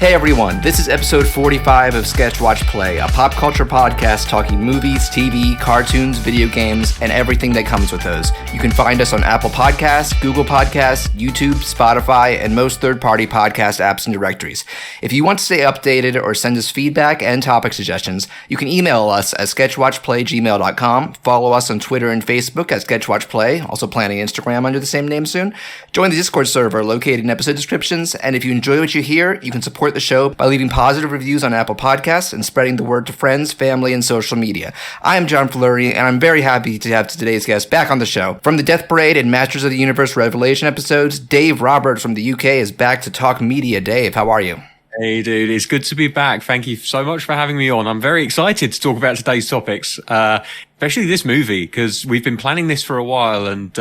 Hey everyone, this is episode 45 of Sketch Watch Play, a pop culture podcast talking movies, TV, cartoons, video games, and everything that comes with those. You can find us on Apple Podcasts, Google Podcasts, YouTube, Spotify, and most third-party podcast apps and directories. If you want to stay updated or send us feedback and topic suggestions, you can email us at sketchwatchplay@gmail.com, follow us on Twitter and Facebook at sketchwatchplay, also planning Instagram under the same name soon. Join the Discord server located in episode descriptions, and if you enjoy what you hear, you can support the show by leaving positive reviews on Apple Podcasts and spreading the word to friends, family, and social media. I am John Fleury, and I'm very happy to have today's guest back on the show. From the Death Parade and Masters of the Universe Revelation episodes, Dave Roberts from the UK is back to talk media. Dave, how are you? Hey dude, it's good to be back. Thank you so much for having me on. I'm very excited to talk about today's topics, especially this movie, because we've been planning this for a while, and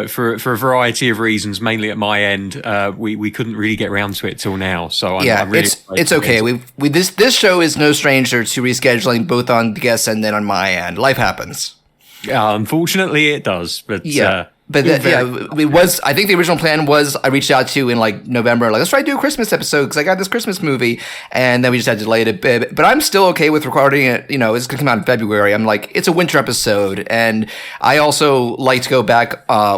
for a variety of reasons, mainly at my end, we couldn't really get around to it till now. So I'm really it's okay. This show is no stranger to rescheduling, both on the guests and then on my end. Life happens. Yeah, unfortunately it does. But it was. I think the original plan was I reached out to you in like November, like let's try to do a Christmas episode because I got this Christmas movie, and then we just had to delay it a bit. But I'm still okay with recording it. You know, it's gonna come out in February. I'm like, it's a winter episode, and I also like to go back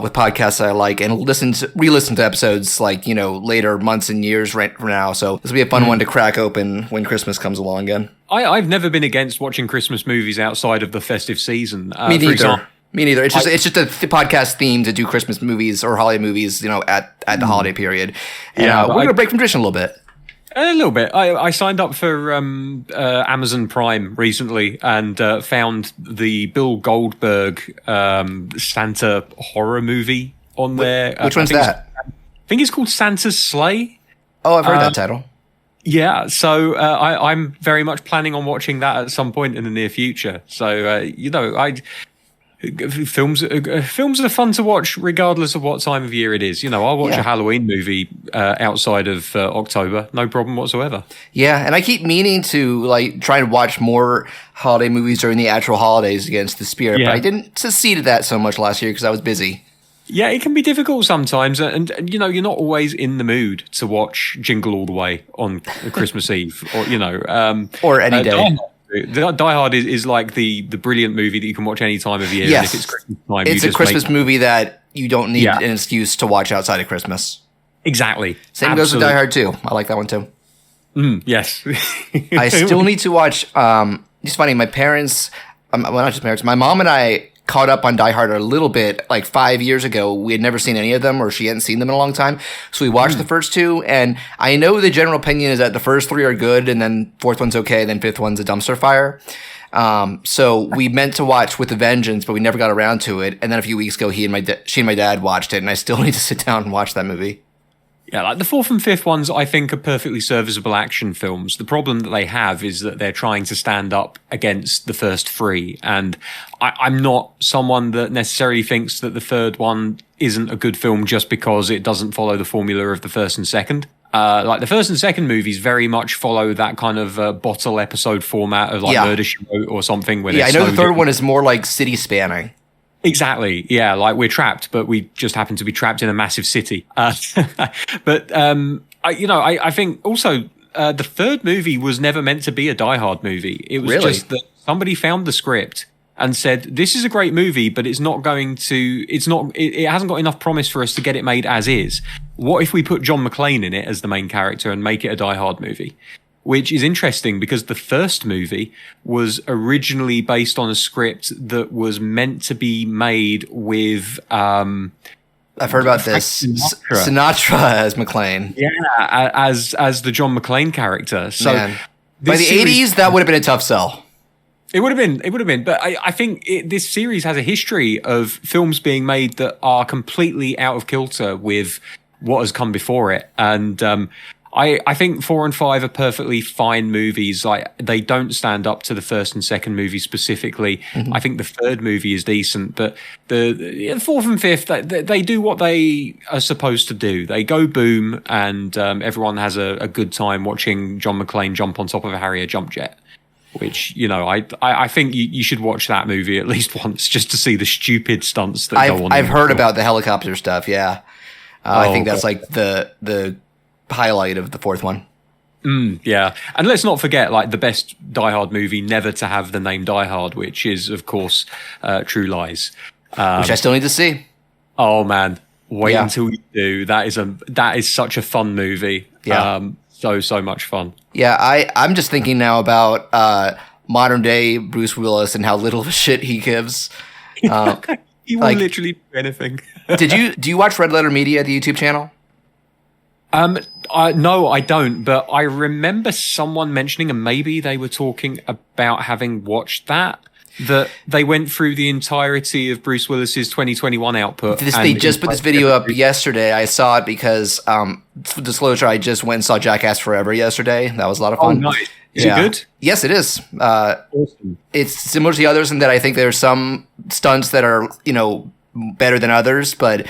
with podcasts I like and re-listen to episodes like later months and years right from now. So this will be a fun one to crack open when Christmas comes along again. I've never been against watching Christmas movies outside of the festive season. Me neither. Me neither. It's just a podcast theme to do Christmas movies or holiday movies, at the holiday period. And we're going to break from tradition a little bit. A little bit. I signed up for Amazon Prime recently and found the Bill Goldberg Santa horror movie on there. Which one's that? I think it's called Santa's Sleigh. Oh, I've heard that title. Yeah, so I'm very much planning on watching that at some point in the near future. So, films are fun to watch regardless of what time of year it is. I'll watch a Halloween movie outside of October, no problem whatsoever. Yeah, and I keep meaning to try and watch more holiday movies during the actual holidays against the spirit, but I didn't succeed at that so much last year because I was busy. Yeah, it can be difficult sometimes, and you're not always in the mood to watch Jingle All the Way on Christmas Eve, or any day. Die Hard is like the brilliant movie that you can watch any time of year. Yes. And if it's Christmas time, it's a Christmas movie that you don't need an excuse to watch outside of Christmas. Exactly. Same goes with Die Hard 2. I like that one too. Yes. I still need to watch. It's funny. My parents, not just parents, my mom and I caught up on Die Hard a little bit like 5 years ago. We had never seen any of them, or she hadn't seen them in a long time. So we watched the first two, and I know the general opinion is that the first three are good, and then fourth one's okay, and then fifth one's a dumpster fire. So we meant to watch With a Vengeance, but we never got around to it. And then a few weeks ago, she and my dad watched it, and I still need to sit down and watch that movie. Yeah, like the fourth and fifth ones, I think, are perfectly serviceable action films. The problem that they have is that they're trying to stand up against the first three. And I'm not someone that necessarily thinks that the third one isn't a good film just because it doesn't follow the formula of the first and second. Like the first and second movies very much follow that kind of bottle episode format of Murder, She Wrote or something. Where I know the third one is more like city spanning. Exactly. Yeah, like we're trapped, but we just happen to be trapped in a massive city. I think also the third movie was never meant to be a Die Hard movie. It was just that somebody found the script and said, this is a great movie, but it hasn't got enough promise for us to get it made as is. What if we put John McClane in it as the main character and make it a Die Hard movie? Which is interesting because the first movie was originally based on a script that was meant to be made with I've heard about this. Sinatra as McClane. Yeah, as the John McClane character. So by the 80s, that would have been a tough sell. It would have been. But I think this series has a history of films being made that are completely out of kilter with what has come before it. And I think 4 and 5 are perfectly fine movies. Like they don't stand up to the first and second movie specifically. I think the third movie is decent, but the fourth and fifth, they do what they are supposed to do. They go boom, and everyone has a good time watching John McClane jump on top of a Harrier jump jet. Which, I think you should watch that movie at least once just to see the stupid stunts that go on. I've heard about the helicopter stuff. Yeah, I think that's like the highlight of the fourth one. Yeah, and let's not forget, like, the best Die Hard movie never to have the name Die Hard, which is, of course, True Lies, which I still need to see. Oh man, wait until you do. That is such a fun movie. Yeah, so much fun. Yeah, I'm just thinking now about modern day Bruce Willis and how little of a shit he gives. He will literally do anything. Do you watch Red Letter Media, the YouTube channel? No, I don't. But I remember someone mentioning, and maybe they were talking about having watched that they went through the entirety of Bruce Willis's 2021 output. They just put this video up yesterday. I saw it because, disclosure, I just went and saw Jackass Forever yesterday. That was a lot of fun. Oh, nice. Is it good? Yes, it is. Awesome. It's similar to the others in that I think there's some stunts that are, better than others, but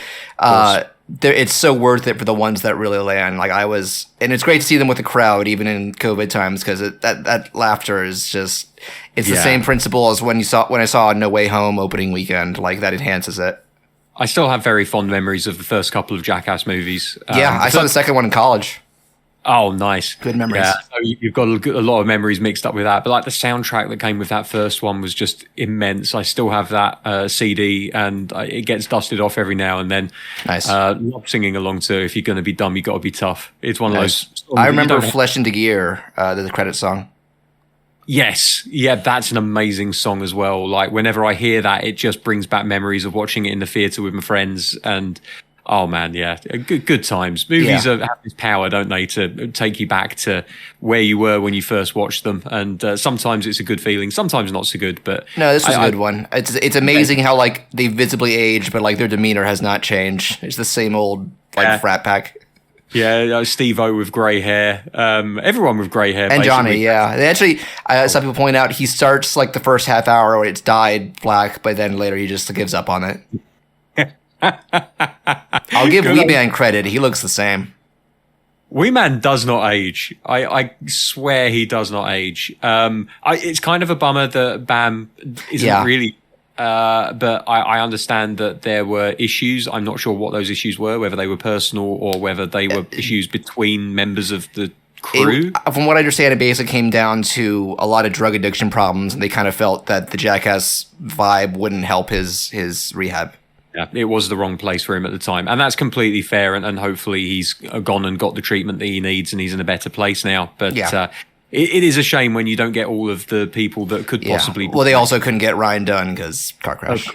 it's so worth it for the ones that really land. And it's great to see them with the crowd, even in COVID times, because that laughter is just, it's the same principle as when I saw No Way Home opening weekend. Like, that enhances it. I still have very fond memories of the first couple of Jackass movies. I saw the second one in college. Oh, nice. Good memories. Yeah, so you've got a lot of memories mixed up with that. But like the soundtrack that came with that first one was just immense. I still have that CD, and it gets dusted off every now and then. Nice. Love singing along to If You're Going to Be Dumb, You Got to Be Tough. It's one of those. I remember Flesh into Gear, the credit song. Yes. Yeah, that's an amazing song as well. Like, whenever I hear that, it just brings back memories of watching it in the theater with my friends. And oh man, yeah, good times. Movies have this power, don't they, to take you back to where you were when you first watched them. And sometimes it's a good feeling, sometimes not so good. But no, this was a good one. It's amazing how like they visibly aged, but like their demeanor has not changed. It's the same old frat pack. Yeah, Steve-O with grey hair. Everyone with grey hair. And basically. Johnny, yeah. They actually, some people point out, he starts like the first half hour when it's dyed black, but then later he just gives up on it. I'll give Wee Man credit. He looks the same. Wee Man does not age. I swear he does not age. It's kind of a bummer that Bam isn't really... but I understand that there were issues. I'm not sure what those issues were, whether they were personal or whether they were issues between members of the crew. From what I understand, it basically came down to a lot of drug addiction problems, and they kind of felt that the Jackass vibe wouldn't help his rehab. Yeah, it was the wrong place for him at the time. And that's completely fair, and hopefully he's gone and got the treatment that he needs and he's in a better place now. But it is a shame when you don't get all of the people that could possibly... Well, they also couldn't get Ryan Dunn because car crash.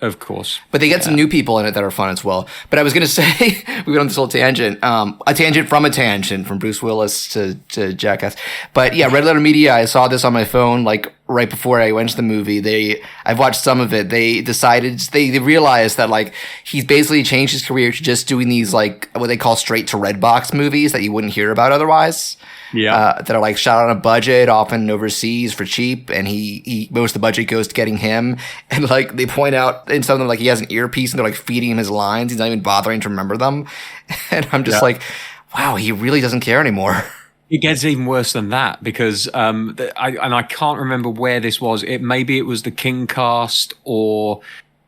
Of course. But they get some new people in it that are fun as well. But I was going to say, we went on this whole tangent, a tangent from Bruce Willis to Jackass. But yeah, Red Letter Media, I saw this on my phone like right before I went to the movie. I've watched some of it. They decided, they realized that like he's basically changed his career to just doing these like what they call straight to red box movies that you wouldn't hear about otherwise. Yeah, that are like shot on a budget, often overseas for cheap, and he most of the budget goes to getting him. And like they point out in some of them, like he has an earpiece and they're like feeding him his lines. He's not even bothering to remember them. And I'm just like, wow, he really doesn't care anymore. It gets even worse than that because I can't remember where this was. Maybe it was the King Cast or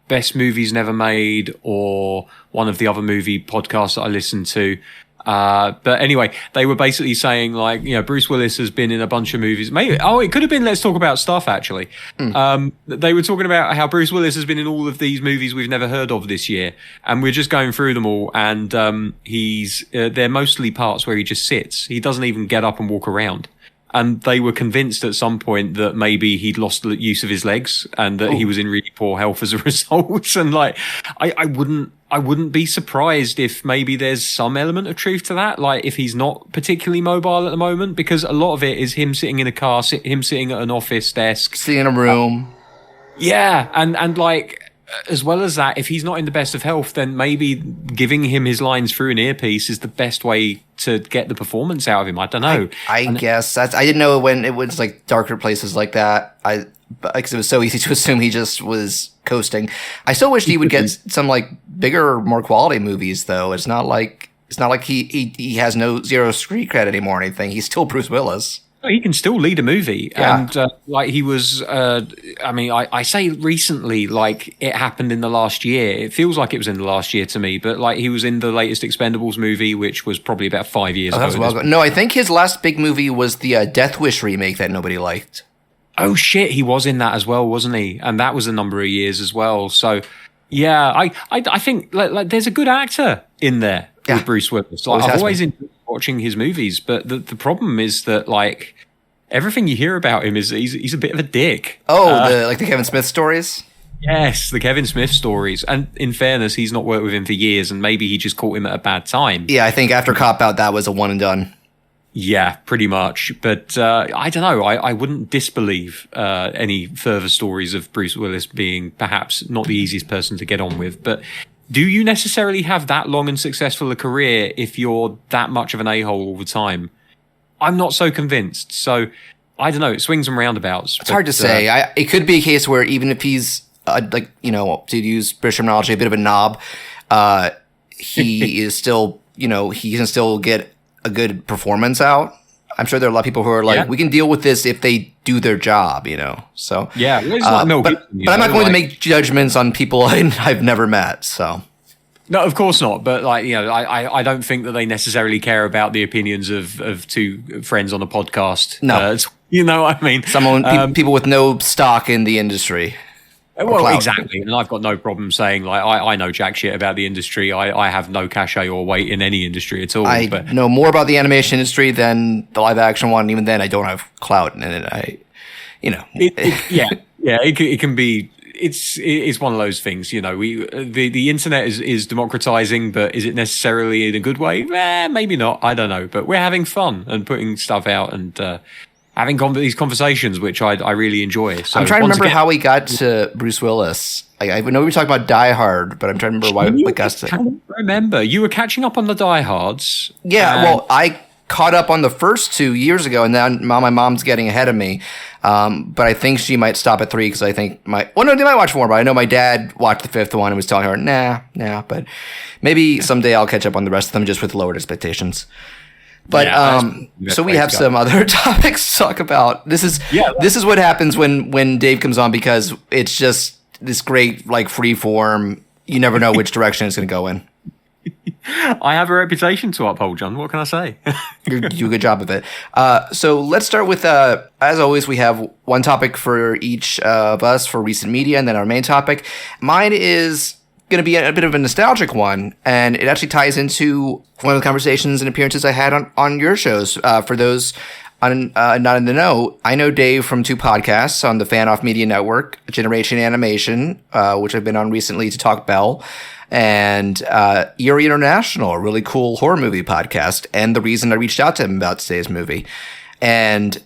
Best Movies Never Made or one of the other movie podcasts that I listened to. But anyway, they were basically saying like, Bruce Willis has been in a bunch of movies. Maybe, it could have been Let's Talk About Stuff actually. They were talking about how Bruce Willis has been in all of these movies we've never heard of this year. And we're just going through them all. And, they're mostly parts where he just sits. He doesn't even get up and walk around. And they were convinced at some point that maybe he'd lost the use of his legs and that he was in really poor health as a result. And like, I wouldn't be surprised if maybe there's some element of truth to that. Like if he's not particularly mobile at the moment, because a lot of it is him sitting in a car, him sitting at an office desk, sitting in a room. And like, as well as that, if he's not in the best of health, then maybe giving him his lines through an earpiece is the best way to get the performance out of him. I don't know. I guess I didn't know when it was like darker places like that. Because it was so easy to assume he just was coasting. I still wish he would get some like bigger, more quality movies though. It's not like he has zero street cred anymore or anything. He's still Bruce Willis. He can still lead a movie, Yeah. and like he was. I mean, I say recently, like it happened in the last year. It feels like it was in the last year to me, but like he was in the latest Expendables movie, which was probably about 5 years ago. No, I think his last big movie was the Death Wish remake that nobody liked. Oh shit, he was in that as well, wasn't he? And that was a number of years as well. So, yeah, I think like there's a good actor in there with Bruce Willis. Like, I've always enjoyed watching his movies, but the problem is that like everything you hear about him is he's a bit of a dick. Oh, the Kevin Smith stories? Yes, the Kevin Smith stories. And in fairness, he's not worked with him for years, and maybe he just caught him at a bad time. Yeah, I think after Cop Out, that was a one and done. Yeah, pretty much. But I don't know. I wouldn't disbelieve any further stories of Bruce Willis being perhaps not the easiest person to get on with. But do you necessarily have that long and successful a career if you're that much of an a-hole all the time? I'm not so convinced. So I don't know. It swings and roundabouts. It's hard to say. It could be a case where even if he's to use British terminology, a bit of a knob, he is still, he can still get a good performance out. I'm sure there are a lot of people who are like, we can deal with this if they do their job, So yeah, but I'm not going to make judgments on people I've never met. So no, of course not. But I don't think that they necessarily care about the opinions of two friends on a podcast. No, you know what I mean. People with no stock in the industry. Well, exactly. And I've got no problem saying, like, I know jack shit about the industry. I have no cachet or weight in any industry at all. I know more about the animation industry than the live action one. Even then, I don't have clout in it. It can be. It's one of those things, the internet is democratizing, but is it necessarily in a good way? Maybe not. I don't know. But we're having fun and putting stuff out and having these conversations, which I really enjoy. So I'm trying to remember how we got to Bruce Willis. I know we were talking about Die Hard, but I'm trying to remember why we got to. I can't remember. You were catching up on the Die Hards. Yeah, well, I caught up on the first 2 years ago, and then my mom's getting ahead of me. But I think she might stop at 3 because I think they might watch 4, but I know my dad watched the 5th one and was telling her, nah, but maybe someday I'll catch up on the rest of them just with lowered expectations. But so we have some other topics to talk about. This is what happens when Dave comes on, because it's just this great like free form. You never know which direction it's going to go in. I have a reputation to uphold, John. What can I say? You do a good job of it. So let's start with, as always, we have one topic for each of us for recent media, and then our main topic. Mine is going to be a bit of a nostalgic one, and it actually ties into one of the conversations and appearances I had on your shows. For those not in the know, I know Dave from 2 podcasts on the Fan Off Media Network, Generation Animation, which I've been on recently to talk Bell, and Eerie International, a really cool horror movie podcast, and the reason I reached out to him about today's movie. And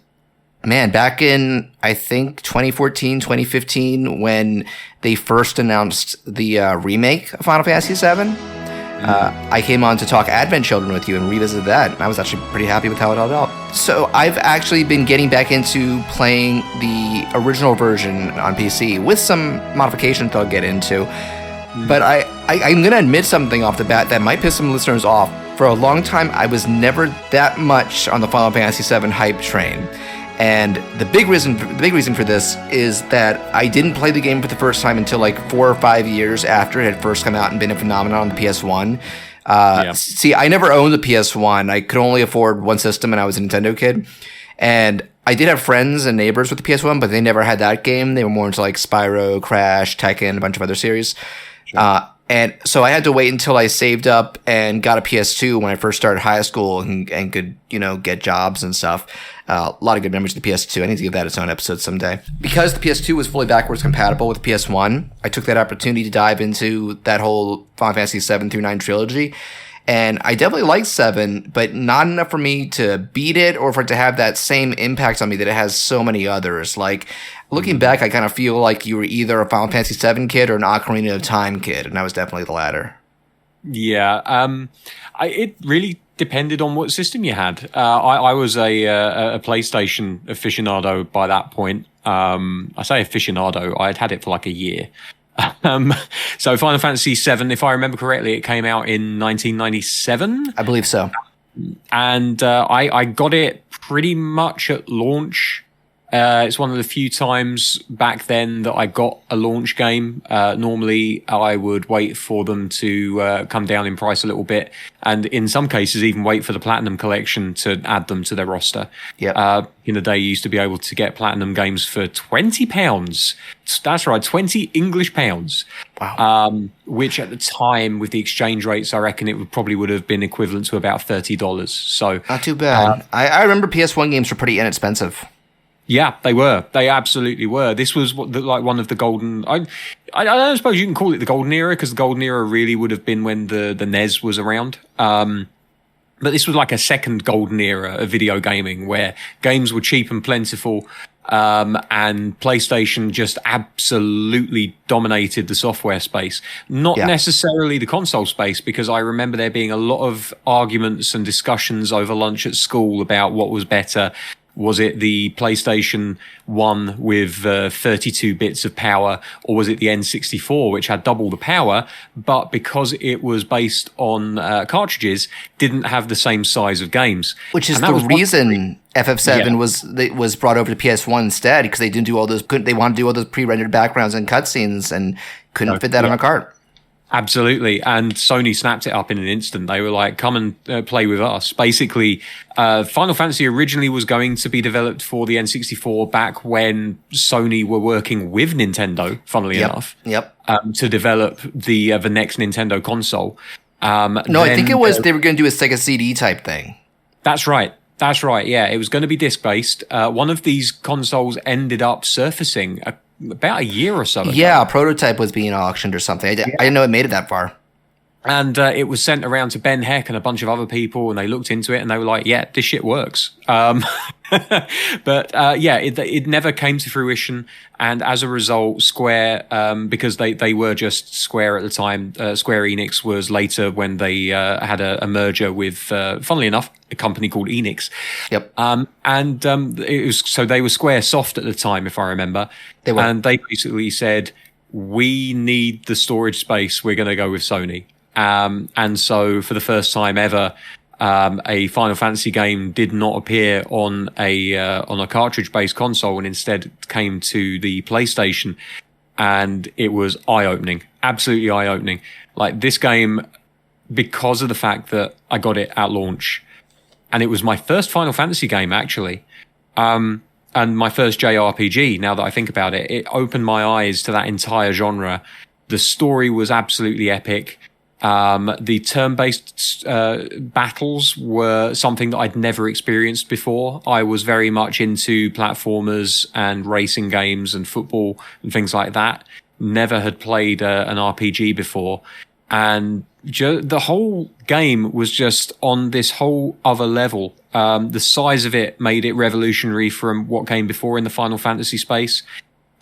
man, back in, I think, 2014, 2015, when they first announced the remake of Final Fantasy VII, I came on to talk Advent Children with you and revisit that. I was actually pretty happy with how it held out. So I've actually been getting back into playing the original version on PC with some modifications that I'll get into. But I'm going to admit something off the bat that might piss some listeners off. For a long time, I was never that much on the Final Fantasy VII hype train. And the big reason for this is that I didn't play the game for the first time until like 4 or 5 years after it had first come out and been a phenomenon on the PS1. See, I never owned the PS1. I could only afford one system, and I was a Nintendo kid. And I did have friends and neighbors with the PS1, but they never had that game. They were more into like Spyro, Crash, Tekken, a bunch of other series. Sure. And so I had to wait until I saved up and got a PS2 when I first started high school and could, get jobs and stuff. A lot of good memories of the PS2. I need to give that its own episode someday. Because the PS2 was fully backwards compatible with the PS1, I took that opportunity to dive into that whole Final Fantasy 7 through 9 trilogy. And I definitely liked 7, but not enough for me to beat it or for it to have that same impact on me that it has so many others. Like, looking back, I kind of feel like you were either a Final Fantasy 7 kid or an Ocarina of Time kid, and I was definitely the latter. Yeah, it really depended on what system you had. I was a PlayStation aficionado by that point. I say aficionado, I had it for like a year. So Final Fantasy VII, if I remember correctly, it came out in 1997. I believe so. And I got it pretty much at launch. It's one of the few times back then that I got a launch game. Normally, I would wait for them to come down in price a little bit, and in some cases, even wait for the Platinum Collection to add them to their roster. Yeah. In the day, you used to be able to get Platinum games for £20. That's right, 20 English pounds. Wow. Which at the time, with the exchange rates, I reckon it probably would have been equivalent to about $30. So Not too bad. I remember PS1 games were pretty inexpensive. Yeah, they were. They absolutely were. This was like one of the golden. I don't suppose you can call it the golden era, because the golden era really would have been when the NES was around. But this was like a second golden era of video gaming, where games were cheap and plentiful, and PlayStation just absolutely dominated the software space. Not necessarily the console space, because I remember there being a lot of arguments and discussions over lunch at school about what was better. Was it the PlayStation 1 with 32 bits of power, or was it the N64, which had double the power, but because it was based on cartridges, didn't have the same size of games? Which is the reason FF7 was brought over to PS1 instead, because they didn't do all those. They wanted to do all those pre-rendered backgrounds and cutscenes, and couldn't fit that on a cart. Absolutely. And Sony snapped it up in an instant. They were like, come and play with us. Basically, Final Fantasy originally was going to be developed for the N64 back when Sony were working with Nintendo, funnily enough, to develop the next Nintendo console. I think it was they were going to do a Sega CD type thing. That's right. That's right. Yeah, it was going to be disc-based. One of these consoles ended up surfacing about a year or so ago. Yeah, a prototype was being auctioned or something. I didn't know it made it that far. And it was sent around to Ben Heck and a bunch of other people, and they looked into it and they were like, yeah, this shit works. But it never came to fruition. And as a result, Square, because they were just Square at the time, Square Enix was later when they had a merger with, funnily enough, a company called Enix. Yep. It was, so they were Square Soft at the time, if I remember. They were. And they basically said, we need the storage space. We're going to go with Sony. And so for the first time ever, a Final Fantasy game did not appear on a cartridge-based console, and instead came to the PlayStation, and it was eye-opening, absolutely eye-opening. Like, this game, because of the fact that I got it at launch, and it was my first Final Fantasy game, actually, and my first JRPG, now that I think about it, it opened my eyes to that entire genre. The story was absolutely epic. The turn-based battles were something that I'd never experienced before. I was very much into platformers and racing games and football and things like that. Never had played an RPG before. And the whole game was just on this whole other level. The size of it made it revolutionary from what came before in the Final Fantasy space.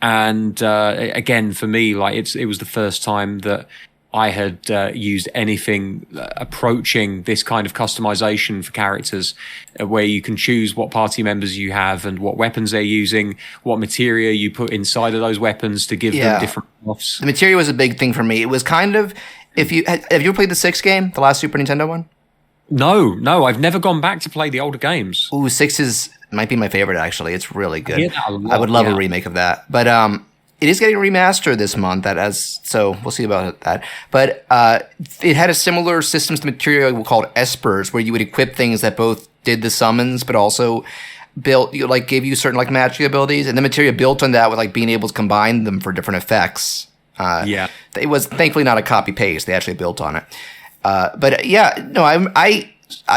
And again, for me, like it was the first time that I had used anything approaching this kind of customization for characters, where you can choose what party members you have and what weapons they're using, what materia you put inside of those weapons to give them different buffs. The materia was a big thing for me. It was kind of, have you ever played the 6 game, the last Super Nintendo one? No, I've never gone back to play the older games. Ooh, 6 might be my favorite, actually. It's really good. I would love a remake of that. But it is getting remastered this month, so we'll see about that. But it had a similar systems to material called espers, where you would equip things that both did the summons, but also gave you certain magic abilities, and the materia built on that with being able to combine them for different effects. It was thankfully not a copy paste; they actually built on it. I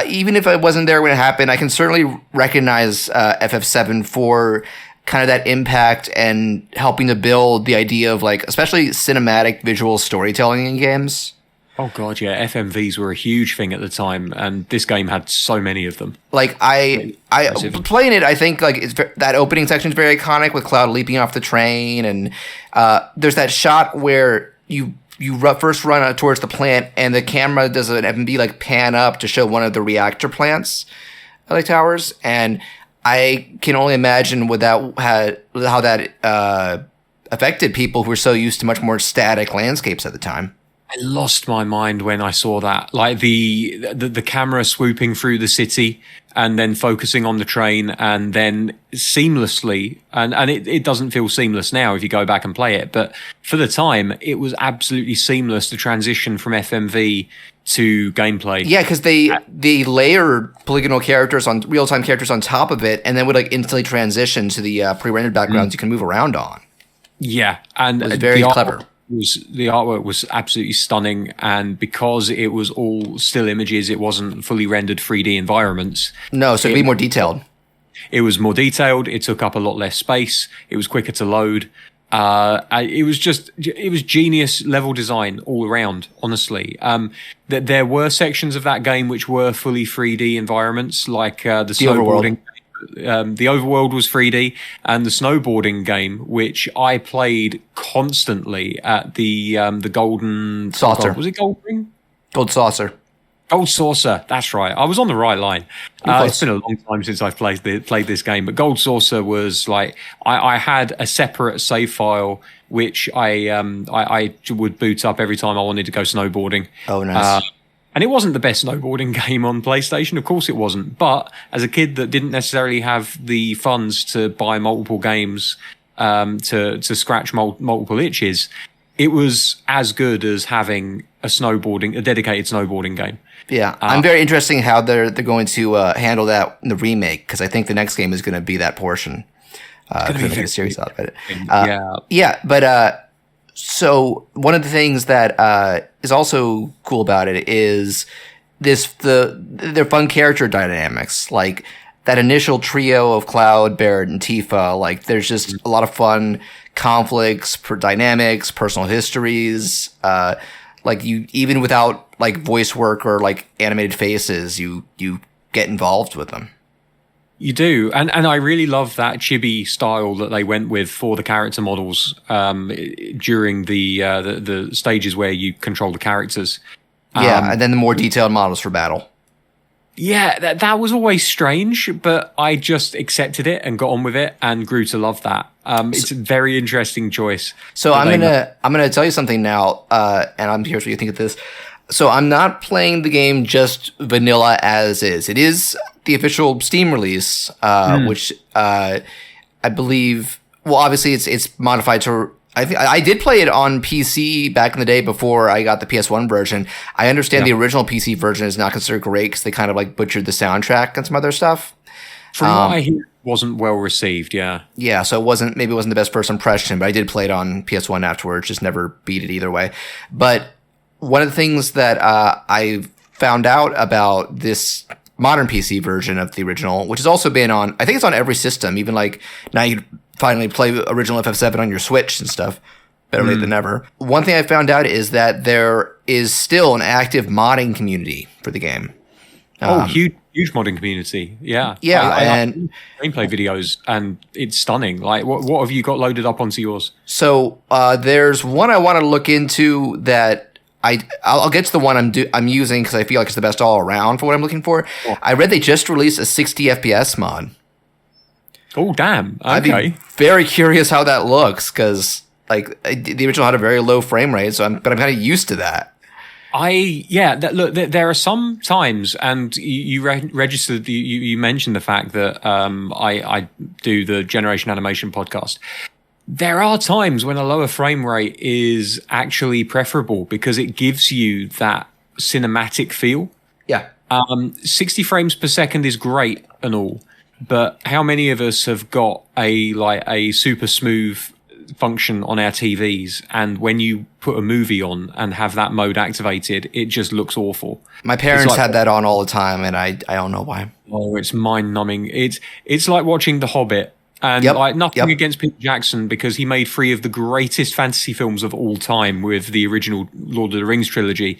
even if I wasn't there when it happened, I can certainly recognize FF7 for kind of that impact and helping to build the idea of especially cinematic visual storytelling in games. Oh god, yeah, FMVs were a huge thing at the time, and this game had so many of them. I playing it, I think that opening section is very iconic with Cloud leaping off the train, and there's that shot where you first run towards the plant, and the camera does an FMV pan up to show one of the reactor plants, towers, and I can only imagine how that affected people who were so used to much more static landscapes at the time. I lost my mind when I saw that. Like the camera swooping through the city and then focusing on the train and then seamlessly, and it doesn't feel seamless now if you go back and play it, but for the time it was absolutely seamless, the transition from FMV to gameplay. Yeah, because they layered polygonal characters on real-time characters on top of it and then would like instantly transition to the pre-rendered backgrounds you can move around on. Yeah, and it was very clever. The artwork was absolutely stunning, and because it was all still images, it wasn't fully rendered 3D environments. No, so it'd be more detailed. It was more detailed. It took up a lot less space. It was quicker to load. It was genius level design all around, honestly. There were sections of that game which were fully 3D environments, like the snowboarding. The overworld was 3D, and the snowboarding game, which I played constantly at the Golden Saucer. Was it Gold Ring? Gold Saucer. Gold Saucer. That's right. I was on the right line. It's been a long time since I've played this game, but Gold Saucer was like I had a separate save file which I would boot up every time I wanted to go snowboarding. Oh, nice. And it wasn't the best snowboarding game on PlayStation, of course it wasn't. But as a kid that didn't necessarily have the funds to buy multiple games, to scratch multiple itches, it was as good as having a dedicated snowboarding game. Yeah, I'm very interested in how they're going to handle that in the remake, because I think the next game is going to be that portion. Going to make a series out of it. Yeah, but so one of the things that is also cool about it is their fun character dynamics, like that initial trio of Cloud, Barrett, and Tifa. Like there's just a lot of fun conflicts, dynamics, personal histories. Like you, even without like voice work or like animated faces, you get involved with them. You do, and I really love that chibi style that they went with for the character models during the stages where you control the characters. Yeah, and then the more detailed models for battle. Yeah, that was always strange, but I just accepted it and got on with it and grew to love that. It's a very interesting choice. So I'm gonna tell you something now, and I'm curious what you think of this. So I'm not playing the game just vanilla as is. It is the official Steam release, which I believe. Well, obviously it's modified to. I did play it on PC back in the day before I got the PS1 version. I understand the original PC version is not considered great because they kind of like butchered the soundtrack and some other stuff. From what I hear, it wasn't well received. Yeah. Yeah, so it wasn't the best first impression, but I did play it on PS1 afterwards. Just never beat it either way. But one of the things that I found out about this modern PC version of the original, which has also been on, I think it's on every system, even like now you finally play original FF7 on your Switch and stuff. Better late than never. One thing I found out is that there is still an active modding community for the game. Huge modding community. Yeah. Yeah. And gameplay videos, and it's stunning. Like, what have you got loaded up onto yours? So there's one I want to look into that I'll get to the one I'm using because I feel like it's the best all around for what I'm looking for. Oh. I read they just released a 60 FPS mod. Oh, damn. Okay. I'd be very curious how that looks because like the original had a very low frame rate, but I'm kind of used to that. Look, there are some times, and you registered, you mentioned the fact that I do the Generation Animation podcast. There are times when a lower frame rate is actually preferable because it gives you that cinematic feel. Yeah. 60 frames per second is great and all, but how many of us have got a super smooth function on our TVs, and when you put a movie on and have that mode activated, it just looks awful. My parents had that on all the time, and I don't know why. Oh, it's mind-numbing. It's like watching The Hobbit. And nothing against Peter Jackson, because he made 3 of the greatest fantasy films of all time with the original Lord of the Rings trilogy.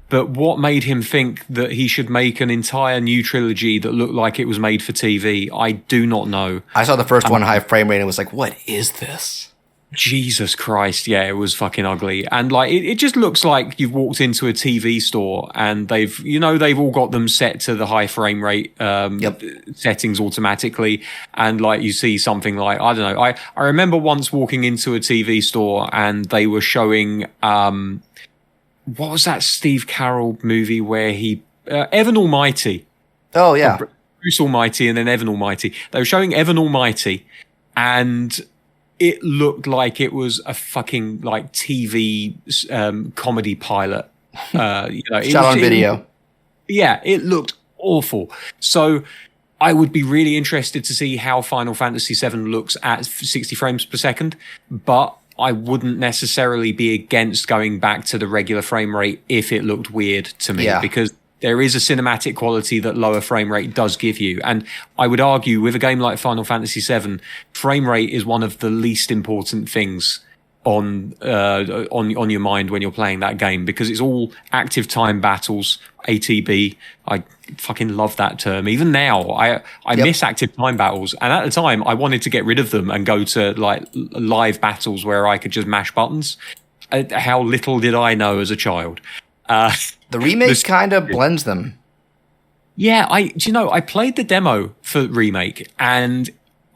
But what made him think that he should make an entire new trilogy that looked like it was made for TV? I do not know. I saw the first one high frame rate and was like, what is this? Jesus Christ, yeah, it was fucking ugly. And like it just looks like you've walked into a TV store and they've all got them set to the high frame rate settings automatically, and like you see something like, I don't know, I remember once walking into a TV store and they were showing what was that Steve Carell movie where he Evan Almighty? Oh yeah, Bruce Almighty and then Evan Almighty. They were showing Evan Almighty, and it looked like it was a fucking like TV comedy pilot. Shot on video. It looked awful. So I would be really interested to see how Final Fantasy VII looks at 60 frames per second, but I wouldn't necessarily be against going back to the regular frame rate if it looked weird to me, because there is a cinematic quality that lower frame rate does give you. And I would argue with a game like Final Fantasy VII, frame rate is one of the least important things on your mind when you're playing that game, because it's all active time battles, ATB. I fucking love that term. Even now, I miss active time battles. And at the time, I wanted to get rid of them and go to like live battles where I could just mash buttons. How little did I know as a child? The remake kind of blends them. Yeah, I played the demo for Remake, and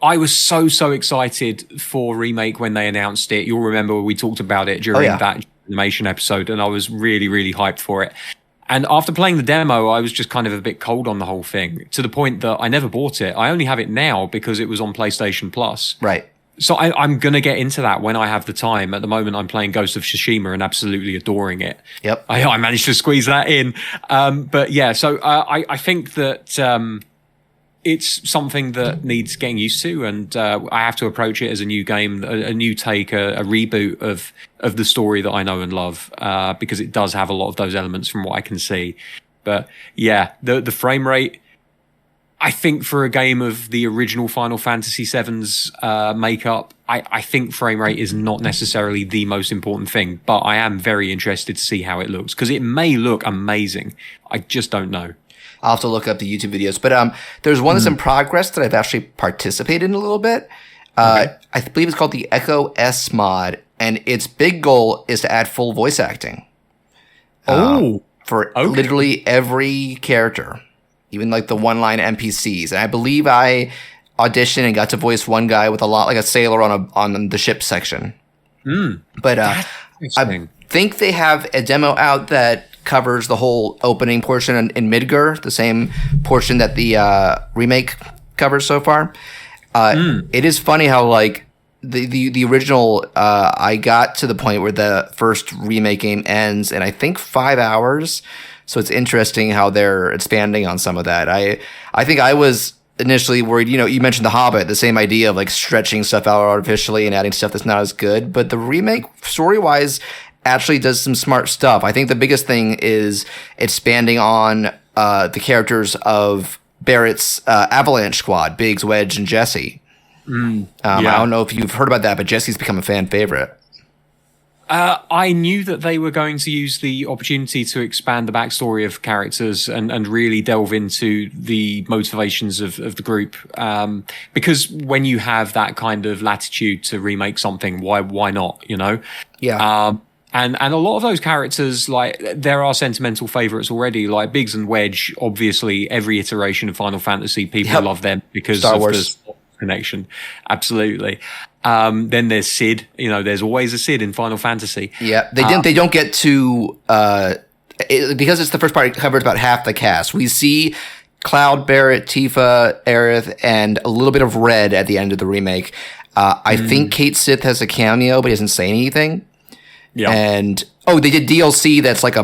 I was so excited for Remake when they announced it. You'll remember we talked about it during that animation episode, and I was really hyped for it. And after playing the demo, I was just kind of a bit cold on the whole thing, to the point that I never bought it. I only have it now because it was on PlayStation Plus. Right. So I'm going to get into that when I have the time. At the moment, I'm playing Ghost of Tsushima and absolutely adoring it. Yep. I managed to squeeze that in. But yeah, so I think that it's something that needs getting used to, and I have to approach it as a new game, a new take, a reboot of the story that I know and love, because it does have a lot of those elements from what I can see. But yeah, the frame rate, I think for a game of the original Final Fantasy VII's makeup, I think frame rate is not necessarily the most important thing, but I am very interested to see how it looks, because it may look amazing. I just don't know. I'll have to look up the YouTube videos. But there's one that's in progress that I've actually participated in a little bit. I believe it's called the Echo S mod, and its big goal is to add full voice acting. For literally every character, even like the one-line NPCs. And I believe I auditioned and got to voice one guy with a lot like a sailor on the ship section. But I think they have a demo out that covers the whole opening portion in Midgar, the same portion that the remake covers so far. It is funny how like the original, I got to the point where the first remake game ends in I think 5 hours. So it's interesting how they're expanding on some of that. I think I was initially worried, you mentioned The Hobbit, the same idea of like stretching stuff out artificially and adding stuff that's not as good. But the remake, story-wise, actually does some smart stuff. I think the biggest thing is expanding on the characters of Barrett's Avalanche Squad, Biggs, Wedge, and Jesse. I don't know if you've heard about that, but Jesse's become a fan favorite. I knew that they were going to use the opportunity to expand the backstory of characters and really delve into the motivations of the group. Because when you have that kind of latitude to remake something, why not, Yeah. And a lot of those characters, like, there are sentimental favorites already, like Biggs and Wedge. Obviously, every iteration of Final Fantasy, people love them because Star of Wars the connection. Absolutely. Then there's Sid. There's always a Sid in Final Fantasy. Yeah, they don't get to because it's the first part. It covers about half the cast. We see Cloud, Barrett, Tifa, Aerith, and a little bit of Red at the end of the remake. I think Kate Sith has a cameo, but he doesn't say anything. Yeah, and they did DLC that's like a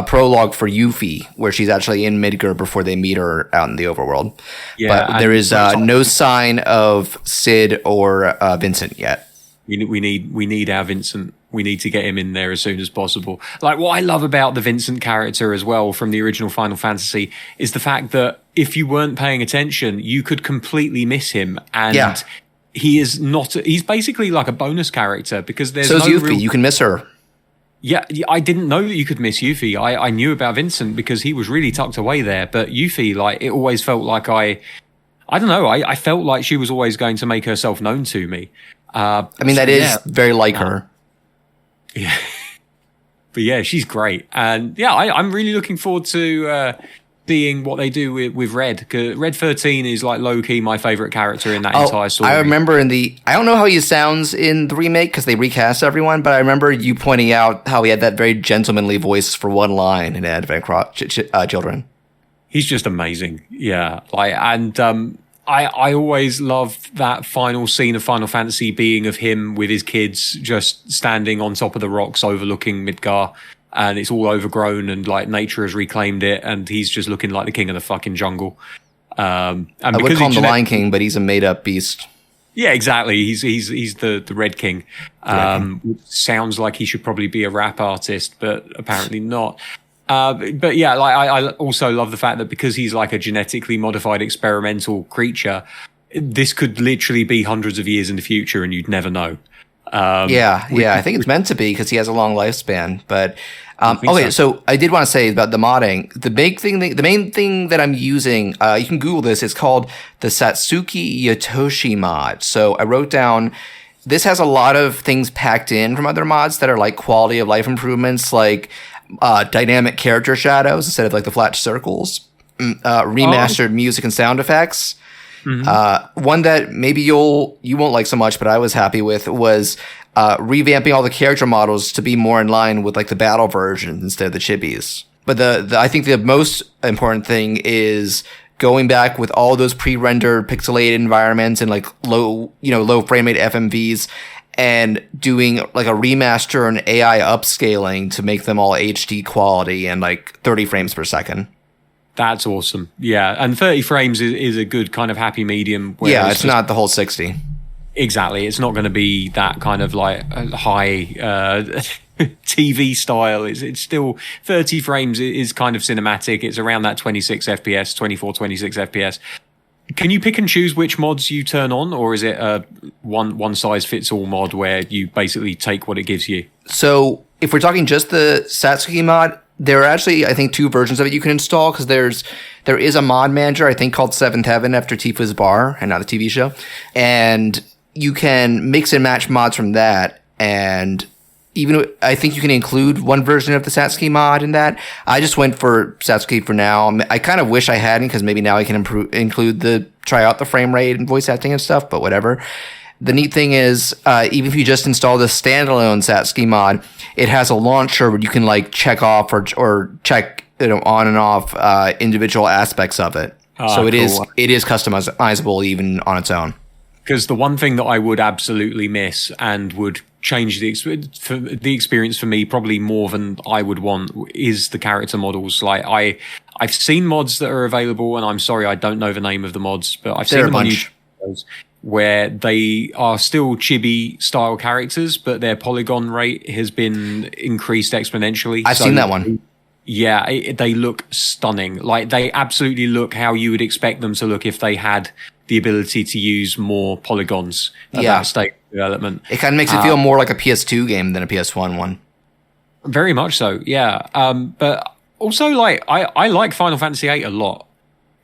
prologue for Yuffie, where she's actually in Midgar before they meet her out in the overworld. Yeah, but there is no sign of Sid or Vincent yet. We need our Vincent. We need to get him in there as soon as possible. Like, what I love about the Vincent character as well from the original Final Fantasy is the fact that if you weren't paying attention, you could completely miss him. And he's basically like a bonus character, because there's So's Yuffie. You can miss her. Yeah, I didn't know that you could miss Yuffie. I knew about Vincent because he was really tucked away there. But Yuffie, like, it always felt like I don't know. I felt like she was always going to make herself known to me. That is very like her. Yeah. But yeah, she's great. And yeah, I'm really looking forward to seeing what they do with Red. 'Cause Red 13 is like low key my favorite character in that entire story. I remember I don't know how he sounds in the remake because they recast everyone, but I remember you pointing out how he had that very gentlemanly voice for one line in Advent Children. He's just amazing. Yeah. I always loved that final scene of Final Fantasy being of him with his kids just standing on top of the rocks overlooking Midgar, and it's all overgrown and like nature has reclaimed it, and he's just looking like the king of the fucking jungle. And I would call him the Lion King, but he's a made up beast. Yeah, exactly. He's the Red King. Sounds like he should probably be a rap artist, but apparently not. But yeah, like I also love the fact that because he's like a genetically modified experimental creature, this could literally be hundreds of years in the future and you'd never know. I think it's meant to be because he has a long lifespan. But so I did want to say about the modding. The main thing that I'm using, you can Google this. It's called the Satsuki Yotoshi mod. So I wrote down. This has a lot of things packed in from other mods that are like quality of life improvements, like dynamic character shadows instead of like the flat circles, remastered music and sound effects. Mm-hmm. One that maybe you won't like so much, but I was happy with was revamping all the character models to be more in line with like the battle versions instead of the chibis. But I think the most important thing is going back with all those pre-rendered pixelated environments and like low frame rate FMVs and doing like a remaster and AI upscaling to make them all HD quality and like 30 frames per second. That's awesome. Yeah. And 30 frames is a good kind of happy medium. Yeah, it's not the whole 60. Exactly. It's not going to be that kind of like high TV style. It's still 30 frames is kind of cinematic. It's around that 26 FPS, 24, 26 FPS. Can you pick and choose which mods you turn on, or is it a one size fits all mod where you basically take what it gives you? So if we're talking just the Satsuki mod, there are actually, I think, 2 versions of it you can install because there is a mod manager, I think, called Seventh Heaven after Tifa's Bar and not the TV show. And you can mix and match mods from that. And even I think you can include one version of the Satsuki mod in that. I just went for Satsuki for now. I kind of wish I hadn't because maybe now I can include try out the frame rate and voice acting and stuff, but whatever. The neat thing is, even if you just install the standalone Satsuki mod, it has a launcher where you can like check off or check on and off individual aspects of it. So it is customizable even on its own. Because the one thing that I would absolutely miss and would change the experience for me probably more than I would want is the character models. Like I've seen mods that are available, and I'm sorry I don't know the name of the mods, but I've seen them on YouTube where they are still chibi style characters, but their polygon rate has been increased exponentially. I've seen that one. Yeah, they look stunning. Like they absolutely look how you would expect them to look if they had the ability to use more polygons at that state of development. It kind of makes it feel more like a PS2 game than a PS1 one. Very much so, yeah. But also, like I like Final Fantasy VIII a lot,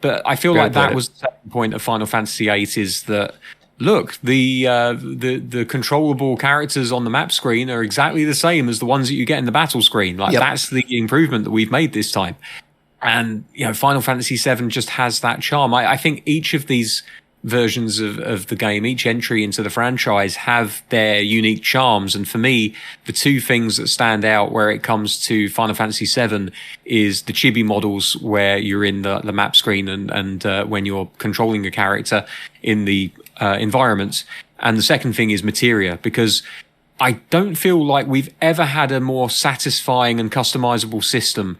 but I feel like that was the second point of Final Fantasy VIII is that look, the controllable characters on the map screen are exactly the same as the ones that you get in the battle screen. Like that's the improvement that we've made this time. And, Final Fantasy VII just has that charm. I think each of these versions of the game, each entry into the franchise have their unique charms. And for me, the 2 things that stand out where it comes to Final Fantasy VII is the chibi models where you're in the map screen and when you're controlling a character in the environments. And the second thing is materia, because I don't feel like we've ever had a more satisfying and customizable system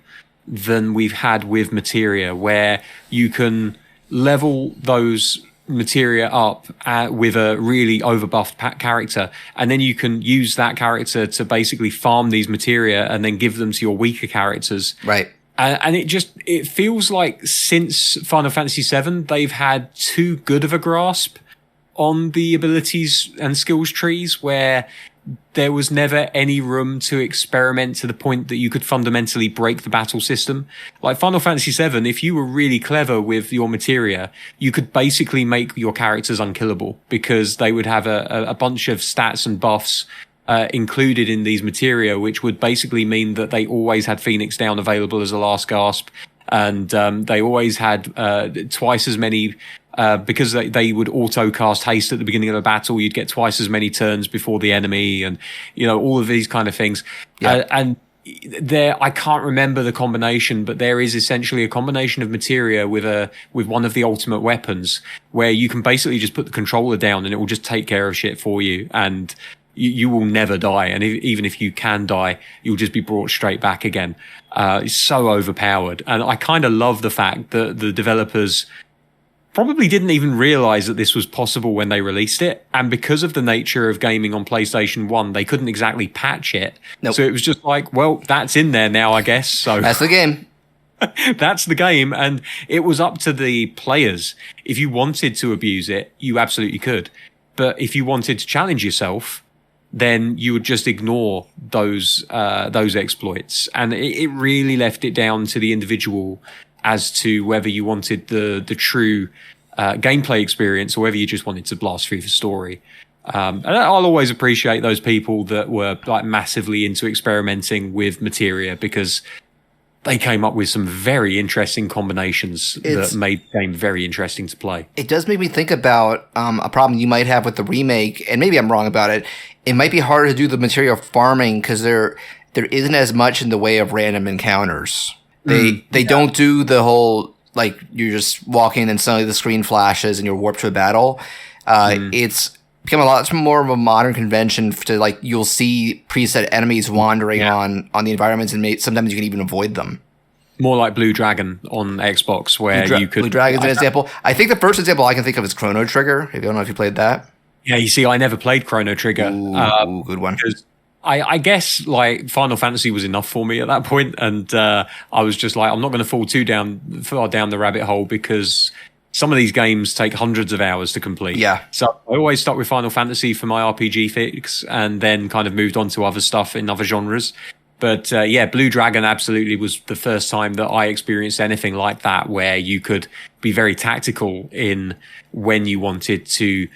than we've had with materia, where you can level those materia up with a really overbuffed character, and then you can use that character to basically farm these materia and then give them to your weaker characters. Right. And it feels like since Final Fantasy VII, they've had too good of a grasp on the abilities and skills trees where there was never any room to experiment to the point that you could fundamentally break the battle system. Like Final Fantasy VII, if you were really clever with your materia, you could basically make your characters unkillable because they would have a bunch of stats and buffs included in these materia, which would basically mean that they always had Phoenix Down available as a last gasp. and they always had twice as many. Because they would auto cast haste at the beginning of the battle, you'd get twice as many turns before the enemy, and all of these kind of things. And there, I can't remember the combination, but there is essentially a combination of materia with one of the ultimate weapons, where you can basically just put the controller down and it will just take care of shit for you, and you will never die. And even if you can die, you'll just be brought straight back again. It's so overpowered, and I kind of love the fact that the developers probably didn't even realize that this was possible when they released it. And because of the nature of gaming on PlayStation 1, they couldn't exactly patch it. Nope. So it was just like, well, that's in there now, I guess. So that's the game. That's the game. And it was up to the players. If you wanted to abuse it, you absolutely could. But if you wanted to challenge yourself, then you would just ignore those exploits. And it really left it down to the individual as to whether you wanted the true gameplay experience or whether you just wanted to blast through the story. And I'll always appreciate those people that were like massively into experimenting with materia, because they came up with some very interesting combinations that made the game very interesting to play. It does make me think about a problem you might have with the remake, and maybe I'm wrong about it. It might be harder to do the material farming because there isn't as much in the way of random encounters. They don't do the whole, like, you're just walking and suddenly the screen flashes and you're warped to a battle. It's become a lot more of a modern convention to, like, you'll see preset enemies wandering on the environments, and sometimes you can even avoid them. More like Blue Dragon on Xbox, where you could... Blue Dragon's an example. I think the first example I can think of is Chrono Trigger. I don't know if you played that. Yeah, you see, I never played Chrono Trigger. Ooh, good one. I guess like Final Fantasy was enough for me at that point, and I was just like, I'm not going to fall too far down the rabbit hole, because some of these games take hundreds of hours to complete. Yeah. So I always stuck with Final Fantasy for my RPG fix, and then kind of moved on to other stuff in other genres. But Blue Dragon absolutely was the first time that I experienced anything like that, where you could be very tactical in when you wanted to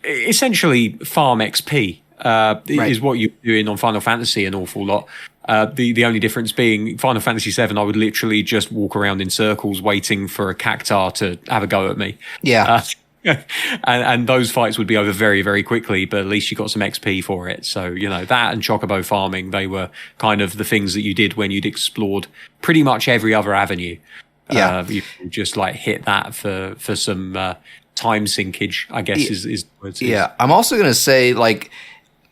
essentially farm XP. Is what you're doing on Final Fantasy an awful lot. The only difference being Final Fantasy VII, I would literally just walk around in circles waiting for a cactar to have a go at me. Yeah. And those fights would be over very, very quickly, but at least you got some XP for it. So, that and chocobo farming, they were kind of the things that you did when you'd explored pretty much every other avenue. Yeah. You just like hit that for some time sinkage, I guess is what it is. Yeah. I'm also going to say, like,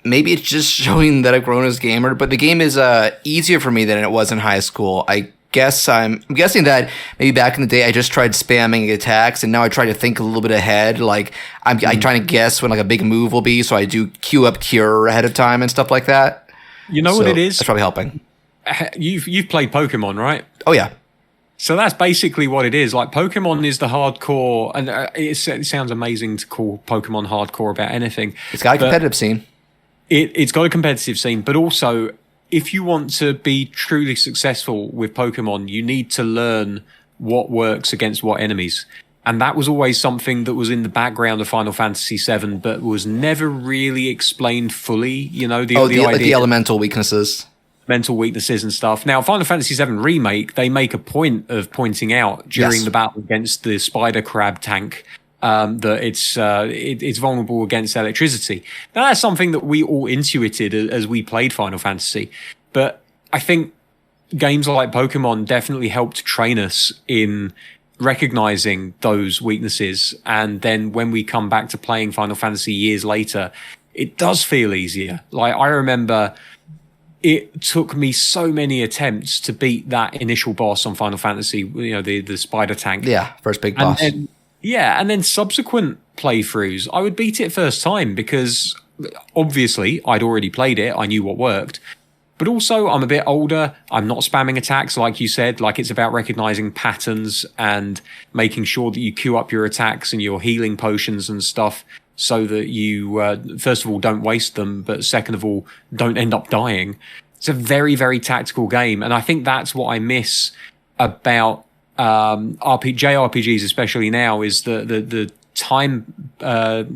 maybe it's just showing that I've grown as a gamer, but the game is easier for me than it was in high school. I'm guessing that maybe back in the day I just tried spamming attacks, and now I try to think a little bit ahead. Like I'm trying to guess when like a big move will be, so I do queue up cure ahead of time and stuff like that. You know what it is? That's probably helping. You've played Pokemon, right? Oh yeah. So that's basically what it is. Like Pokemon is the hardcore, and it sounds amazing to call Pokemon hardcore about anything. It's got a competitive scene. It's got a competitive scene, but also if you want to be truly successful with Pokemon, you need to learn what works against what enemies. And that was always something that was in the background of Final Fantasy VII, but was never really explained fully. The idea, like the elemental weaknesses. Mental weaknesses and stuff. Now, Final Fantasy VII Remake, they make a point of pointing out during the battle against the spider crab tank that it's vulnerable against electricity. Now, that's something that we all intuited as we played Final Fantasy. But I think games like Pokemon definitely helped train us in recognizing those weaknesses. And then when we come back to playing Final Fantasy years later, it does feel easier. Like, I remember it took me so many attempts to beat that initial boss on Final Fantasy, the spider tank. Yeah, first big boss. And then subsequent playthroughs, I would beat it first time because obviously I'd already played it. I knew what worked. But also I'm a bit older. I'm not spamming attacks like you said. Like, it's about recognizing patterns and making sure that you queue up your attacks and your healing potions and stuff so that you, first of all, don't waste them, but second of all, don't end up dying. It's a very, very tactical game. And I think that's what I miss about JRPGs, especially now, is the time, the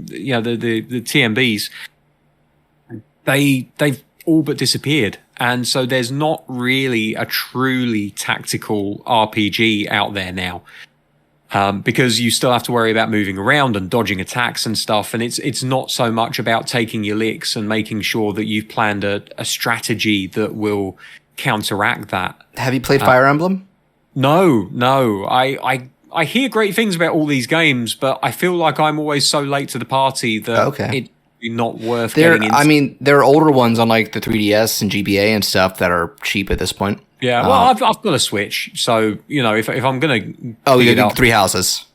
TMBs. They've all but disappeared. And so there's not really a truly tactical RPG out there now. Because you still have to worry about moving around and dodging attacks and stuff. And it's not so much about taking your licks and making sure that you've planned a strategy that will counteract that. Have you played Fire Emblem? No. I hear great things about all these games, but I feel like I'm always so late to the party that it's not worth getting into. I mean, there are older ones on like the 3DS and GBA and stuff that are cheap at this point. Yeah, well, I've got a Switch, so if I'm gonna you got Three Houses.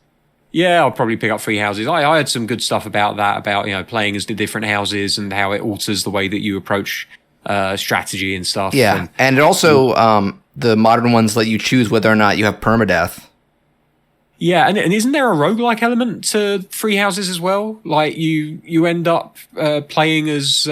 Yeah, I'll probably pick up Three Houses. I had some good stuff about that, about playing as the different houses and how it alters the way that you approach strategy and stuff. Yeah, and it also the modern ones let you choose whether or not you have permadeath. Yeah, and isn't there a roguelike element to Three Houses as well? Like you end up playing as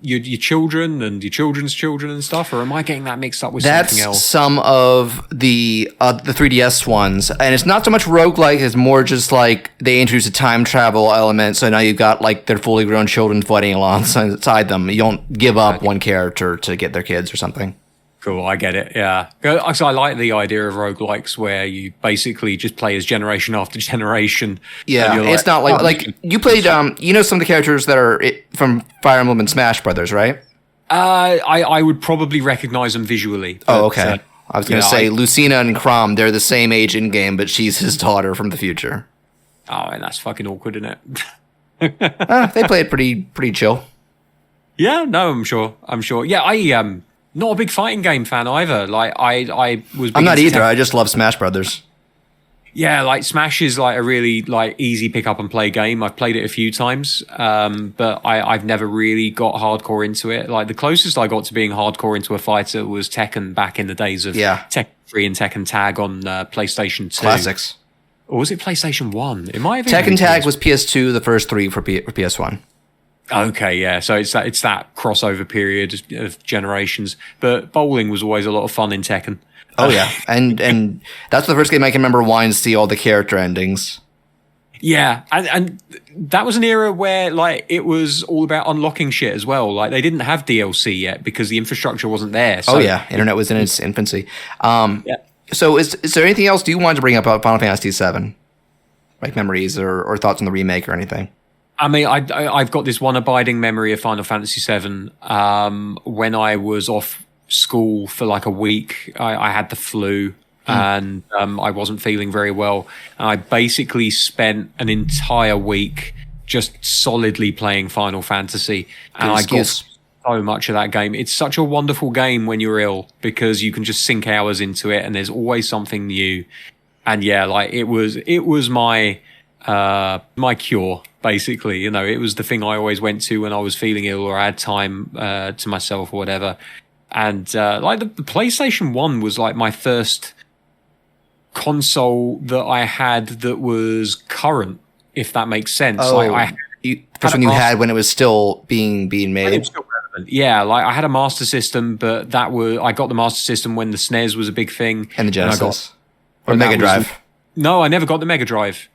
your children and your children's children and stuff, or am I getting that mixed up with something else? That's some of the 3DS ones, and it's not so much roguelike, it's more just like they introduce a time travel element, so now you've got like their fully grown children fighting alongside them. You don't give up one character to get their kids or something. Cool, I get it, yeah. So I like the idea of roguelikes where you basically just play as generation after generation. Yeah, it's not like you played, some of the characters that are from Fire Emblem and Smash Brothers, right? I would probably recognize them visually. But, okay. I was going to say Lucina and Chrom, they're the same age in game, but she's his daughter from the future. Oh, and that's fucking awkward, isn't it? They play it pretty chill. Yeah, no, I'm sure. Yeah, not a big fighting game fan either. Like I was. I'm not either. I just love Smash Brothers. Yeah, like Smash is like a really like easy pick up and play game. I've played it a few times, but I've never really got hardcore into it. Like the closest I got to being hardcore into a fighter was Tekken back in the days of Tekken 3 and Tekken Tag on PlayStation 2. Classics. Or was it PlayStation 1? It might have been Tekken Tag was PS2. The first three for PS1. Okay, yeah. So it's that crossover period of generations. But bowling was always a lot of fun in Tekken. Oh yeah, and that's the first game I can remember wanting to see all the character endings. Yeah, and that was an era where like it was all about unlocking shit as well. Like they didn't have DLC yet because the infrastructure wasn't there. So. Oh yeah, internet was in its infancy. So is there anything else you wanted to bring up about Final Fantasy VII, like memories or thoughts on the remake or anything? I mean, I've got this one abiding memory of Final Fantasy VII. When I was off school for like a week, I had the flu and I wasn't feeling very well. And I basically spent an entire week just solidly playing Final Fantasy. And I got so much of that game. It's such a wonderful game when you're ill because you can just sink hours into it and there's always something new. And yeah, like it was my cure. Basically, it was the thing I always went to when I was feeling ill or I had time to myself or whatever. And like the PlayStation 1 was like my first console that I had that was current, if that makes sense. Oh, like first one you had when it was still being made. It was still relevant. Yeah, like I had a Master System, but I got the Master System when the SNES was a big thing, and the Genesis or Mega Drive. No, I never got the Mega Drive.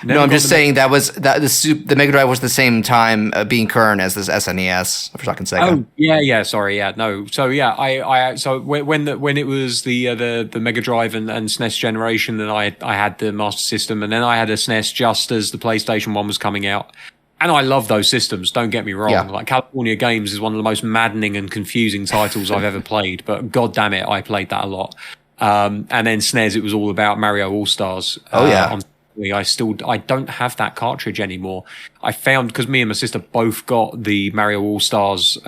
No, I'm just saying the Mega Drive was the same time being current as this SNES. If we're talking Sega. Oh yeah, sorry, yeah, no. So yeah, I when it was the Mega Drive and SNES generation, then I had the Master System, and then I had a SNES just as the PlayStation 1 was coming out. And I love those systems. Don't get me wrong. Yeah. Like California Games is one of the most maddening and confusing titles I've ever played. But god damn it, I played that a lot. And then SNES, it was all about Mario All Stars. Oh yeah. I don't have that cartridge anymore. I found because me and my sister both got the Mario All Stars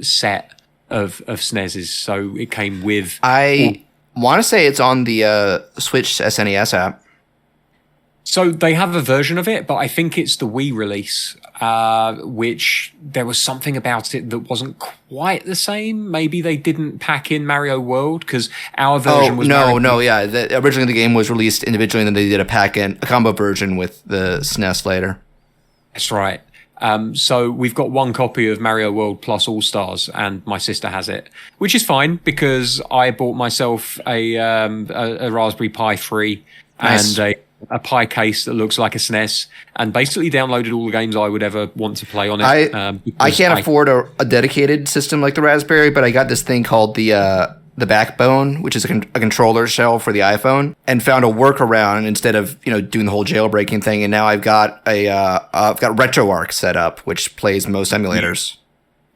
set of SNESs, so it came with. I want to say it's on the Switch SNES app. So they have a version of it, but I think it's the Wii release, which there was something about it that wasn't quite the same. Maybe they didn't pack in Mario World because our version was. Originally the game was released individually, and then they did a combo version with the SNES later. That's right. So we've got one copy of Mario World plus All Stars, and my sister has it, which is fine because I bought myself a Raspberry Pi 3 nice. and a Pi case that looks like a SNES, and basically downloaded all the games I would ever want to play on it. I can't afford a dedicated system like the Raspberry, but I got this thing called the Backbone, which is a controller shell for the iPhone, and found a workaround instead of doing the whole jailbreaking thing. And now I've got RetroArch set up, which plays most emulators.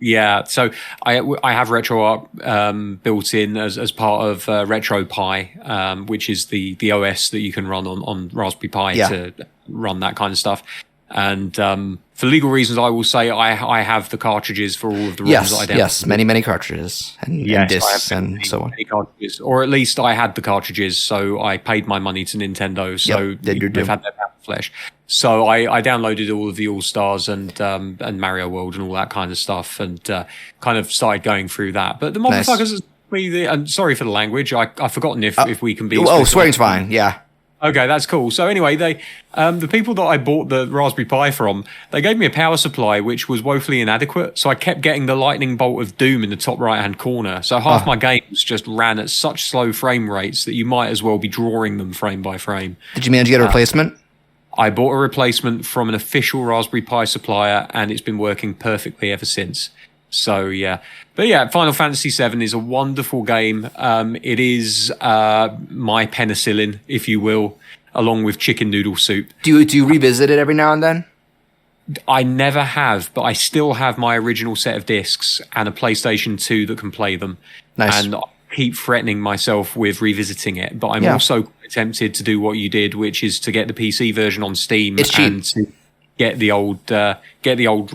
Yeah, so I have RetroArch built in as part of RetroPie, which is the OS that you can run on Raspberry Pi to run that kind of stuff. And for legal reasons, I will say I have the cartridges for all of the ROMs that I downloaded. Yes, many cartridges and discs and so on. Many cartridges, or at least I had the cartridges, so I paid my money to Nintendo. So they've had their pound of flesh. So I downloaded all of the All Stars and Mario World and all that kind of stuff, and kind of started going through that. But the motherfuckers, and sorry for the language, I've forgotten if we can be. Oh, swearing's fine. Yeah. Okay, that's cool. So anyway, the people that I bought the Raspberry Pi from, they gave me a power supply which was woefully inadequate. So I kept getting the lightning bolt of doom in the top right-hand corner. So half my games just ran at such slow frame rates that you might as well be drawing them frame by frame. Did you manage to get a replacement? I bought a replacement from an official Raspberry Pi supplier, and it's been working perfectly ever since. So yeah, but yeah, Final Fantasy VII is a wonderful game. It is my penicillin, if you will, along with chicken noodle soup. Do you revisit it every now and then? I never have, but I still have my original set of discs and a PlayStation 2 that can play them. Nice. And I keep threatening myself with revisiting it, but I'm also tempted to do what you did, which is to get the PC version on Steam. It's cheap. And to get the old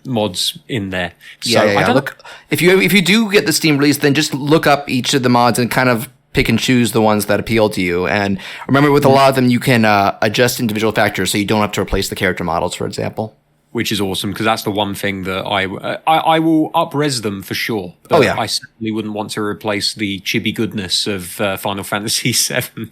mods in there. So look, if you do get the Steam release, then just look up each of the mods and kind of pick and choose the ones that appeal to you. And remember, with a lot of them, you can adjust individual factors, so you don't have to replace the character models, for example. Which is awesome, because that's the one thing that I will up-res them for sure. But I certainly wouldn't want to replace the chibi goodness of Final Fantasy VII.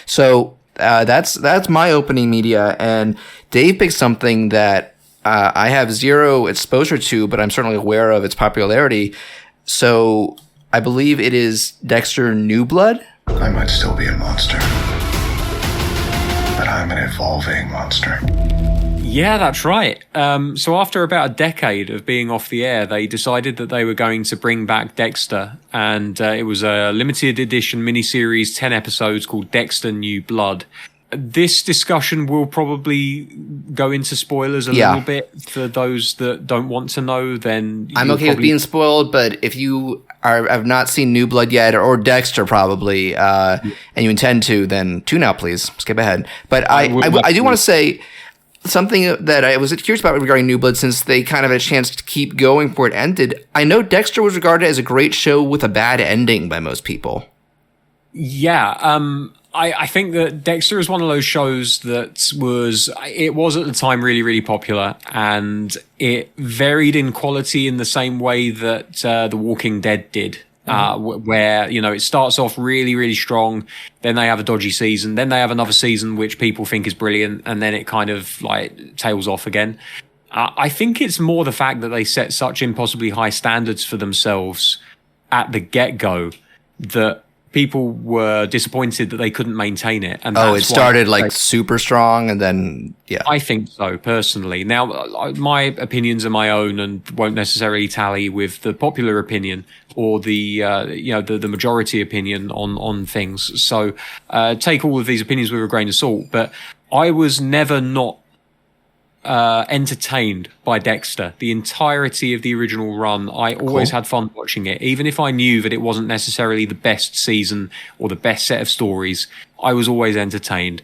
So that's my opening media, and Dave picked something that I have zero exposure to, but I'm certainly aware of its popularity. So I believe it is Dexter New Blood. I might still be a monster, but I'm an evolving monster. Yeah, that's right. So after about a decade of being off the air, they decided that they were going to bring back Dexter, and it was a limited edition miniseries, 10 episodes, called Dexter New Blood. This discussion will probably go into spoilers a little bit for those that don't want to know. Then I'm okay with being spoiled, but if you have not seen New Blood yet, or Dexter probably, and you intend to, then tune out, please. Skip ahead. But I do want to say something that I was curious about regarding New Blood, since they kind of had a chance to keep going before it ended. I know Dexter was regarded as a great show with a bad ending by most people. Yeah, I think that Dexter is one of those shows that was at the time really, really popular, and it varied in quality in the same way that The Walking Dead did. Where, it starts off really, really strong, then they have a dodgy season, then they have another season which people think is brilliant, and then it kind of like tails off again. I think it's more the fact that they set such impossibly high standards for themselves at the get-go that people were disappointed that they couldn't maintain it. And it started super strong, and then I think so, personally. Now, my opinions are my own and won't necessarily tally with the popular opinion or the majority opinion on things. So take all of these opinions with a grain of salt. But I was never not entertained by Dexter. The entirety of the original run, I always had fun watching it. Even if I knew that it wasn't necessarily the best season or the best set of stories, I was always entertained.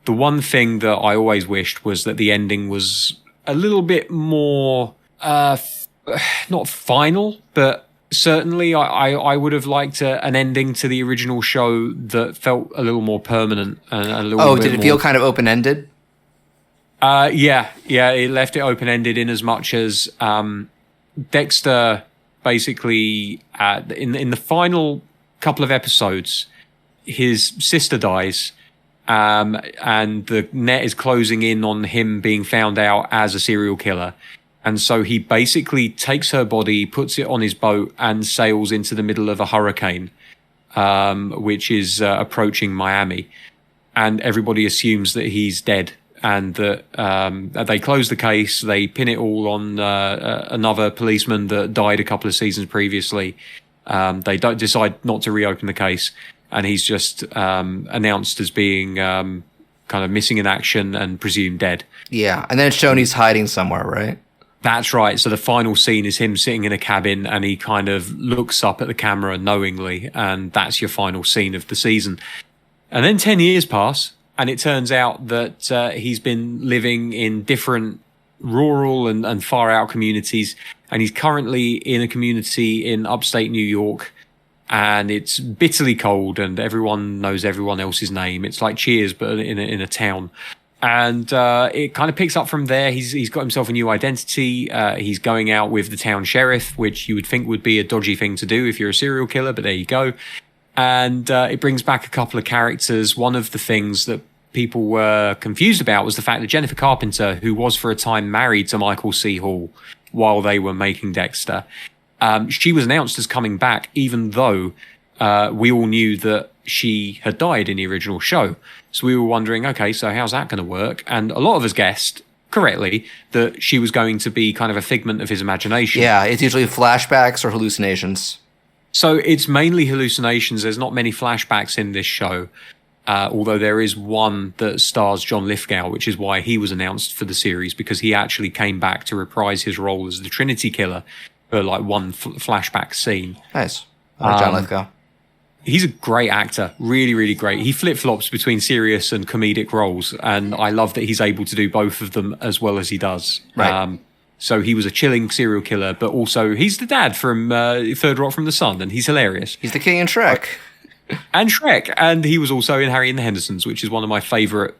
The one thing that I always wished was that the ending was a little bit more, not final, but certainly I would have liked an ending to the original show that felt a little more permanent. And a little bit did it feel kind of open-ended? Yeah, it left it open-ended in as much as Dexter basically, in the final couple of episodes, his sister dies, and the net is closing in on him being found out as a serial killer. And so he basically takes her body, puts it on his boat, and sails into the middle of a hurricane, which is approaching Miami. and everybody assumes that he's dead, and that they close the case. They pin it all on another policeman that died a couple of seasons previously. They don't decide not to reopen the case, and he's just announced as being kind of missing in action and presumed dead. Yeah, and then it's shown he's hiding somewhere, right? That's right. So the final scene is him sitting in a cabin, and he kind of looks up at the camera knowingly, and that's your final scene of the season. And then 10 years pass, and it turns out that he's been living in different rural and far out communities, and he's currently in a community in upstate New York, and it's bitterly cold, and everyone knows everyone else's name. It's like Cheers, but in a town. And it kind of picks up from there. He's got himself a new identity. He's going out with the town sheriff, which you would think would be a dodgy thing to do if you're a serial killer, but there you go. And it brings back a couple of characters. One of the things that people were confused about was the fact that Jennifer Carpenter, who was for a time married to Michael C. Hall while they were making Dexter, she was announced as coming back, even though we all knew that she had died in the original show. So we were wondering, okay, so how's that going to work? And a lot of us guessed correctly that she was going to be kind of a figment of his imagination. Yeah, it's usually flashbacks or hallucinations. So it's mainly hallucinations. There's not many flashbacks in this show, although there is one that stars John Lithgow, which is why he was announced for the series, because he actually came back to reprise his role as the Trinity Killer for like one flashback scene. Nice. I like John Lithgow. He's a great actor, really, really great. He flip-flops between serious and comedic roles, and I love that he's able to do both of them as well as he does. Right. So he was a chilling serial killer, but also he's the dad from Third Rock from the Sun, and he's hilarious. He's the king in Shrek. And Shrek, and he was also in Harry and the Hendersons, which is one of my favourite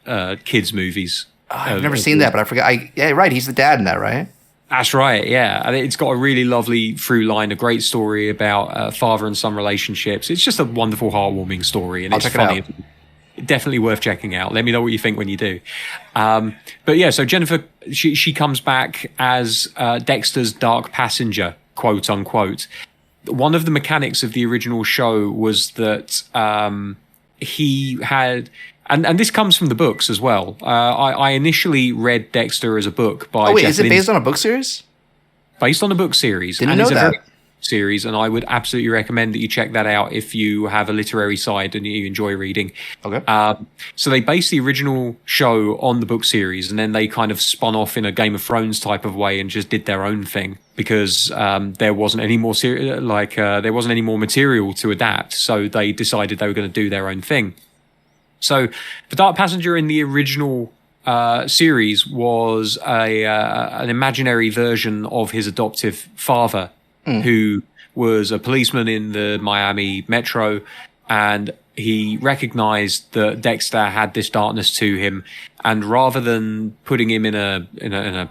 kids' movies. Oh, I've never seen that, but I forgot. Yeah, right, he's the dad in that, right? That's right, yeah. And it's got a really lovely through line, a great story about father and son relationships. It's just a wonderful, heartwarming story, and it's funny. Definitely worth checking out. Let me know what you think when you do. But yeah, so Jennifer, she comes back as Dexter's dark passenger, quote unquote. One of the mechanics of the original show was that he had... And this comes from the books as well. I initially read Dexter as a book by Jeff is it based on a book series? Based on a book series. Didn't know that. Very series, and I would absolutely recommend that you check that out if you have a literary side and you enjoy reading. Okay. So they based the original show on the book series, and then they kind of spun off in a Game of Thrones type of way and just did their own thing because there wasn't any more there wasn't any more material to adapt. So they decided they were going to do their own thing. So the Dark Passenger in the original series was an imaginary version of his adoptive father, who was a policeman in the Miami Metro, and he recognized that Dexter had this darkness to him, and rather than putting him in a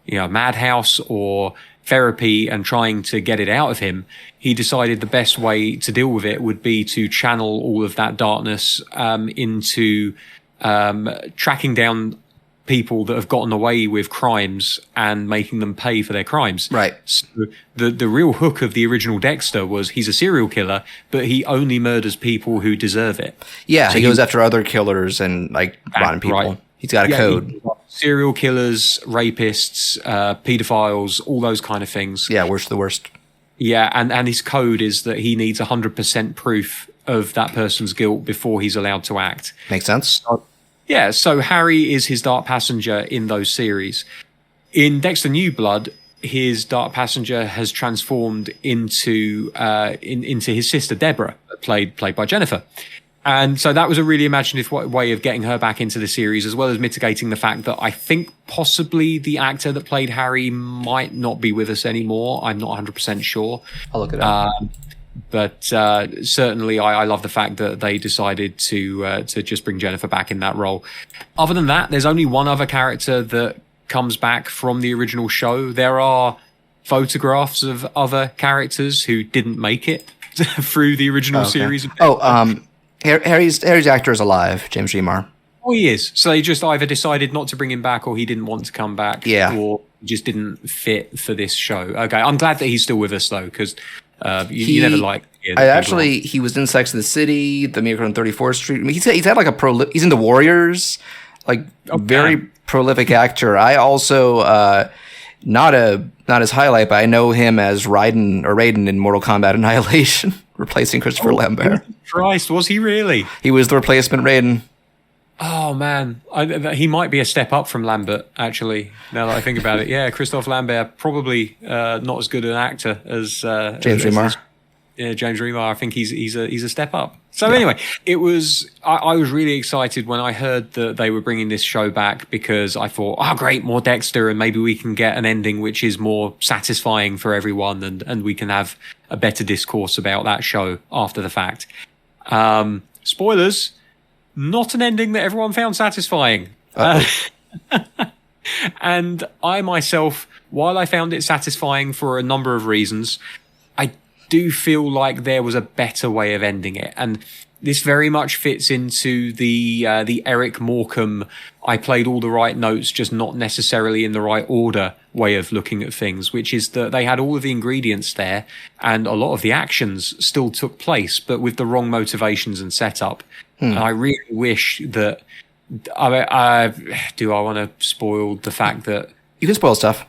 madhouse or therapy and trying to get it out of him, he decided the best way to deal with it would be to channel all of that darkness into tracking down people that have gotten away with crimes and making them pay for their crimes. Right. So the real hook of the original Dexter was he's a serial killer, but he only murders people who deserve it. Yeah, so he goes after other killers and rotten people. Right. He's got a code. Serial killers, rapists, pedophiles, all those kind of things. Yeah, worst of the worst. Yeah, and his code is that he needs 100% proof of that person's guilt before he's allowed to act. Makes sense. So Harry is his dark passenger in those series. In Dexter New Blood, his dark passenger has transformed into his sister Deborah, played by Jennifer. And so that was a really imaginative way of getting her back into the series, as well as mitigating the fact that I think possibly the actor that played Harry might not be with us anymore. I'm not 100% sure. I'll look it up. But certainly I love the fact that they decided to just bring Jennifer back in that role. Other than that, there's only one other character that comes back from the original show. There are photographs of other characters who didn't make it through the original series. Harry's actor is alive, James Remar. Oh, he is. So they just either decided not to bring him back, or he didn't want to come back, or just didn't fit for this show. Okay, I'm glad that he's still with us though, because you never liked he was in Sex and the City, The Miracle on 34th Street. I mean, he's had like he's in The Warriors, like very prolific actor. I also not his highlight, but I know him as Raiden in Mortal Kombat Annihilation, replacing Christopher Lambert. Christ, was he really? He was the replacement Raiden. Oh man, he might be a step up from Lambert. Actually, now that I think about it, yeah, Christophe Lambert probably not as good an actor as James Remar. Yeah, James Remar. I think he's a step up. So anyway, it was. I was really excited when I heard that they were bringing this show back because I thought, oh great, more Dexter, and maybe we can get an ending which is more satisfying for everyone, and we can have a better discourse about that show after the fact. Spoilers. Not an ending that everyone found satisfying. And I myself, while I found it satisfying for a number of reasons, I do feel like there was a better way of ending it. And this very much fits into the Eric Morecambe, I played all the right notes, just not necessarily in the right order way of looking at things, which is that they had all of the ingredients there and a lot of the actions still took place, but with the wrong motivations and setup. And I really wish that. Do I want to spoil the fact that you can spoil stuff?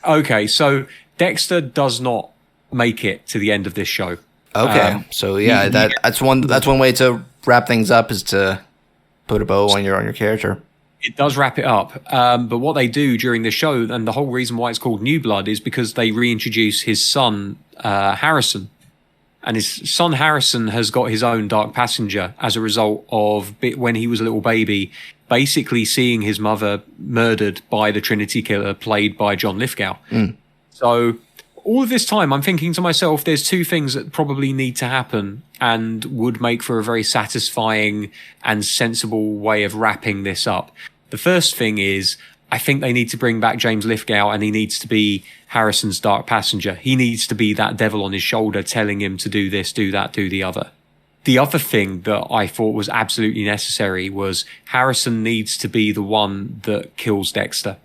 Okay, so Dexter does not make it to the end of this show. Okay, so yeah, that's one way to wrap things up is to put a bow on your character. It does wrap it up, but what they do during the show, and the whole reason why it's called New Blood, is because they reintroduce his son Harrison. And his son Harrison has got his own Dark Passenger as a result of when he was a little baby, basically seeing his mother murdered by the Trinity Killer played by John Lithgow. So all of this time, I'm thinking to myself, there's two things that probably need to happen and would make for a very satisfying and sensible way of wrapping this up. The first thing is, I think they need to bring back James Lithgow, and he needs to be Harrison's Dark Passenger. He needs to be that devil on his shoulder telling him to do this, do that, do the other. The other thing that I thought was absolutely necessary was Harrison needs to be the one that kills Dexter.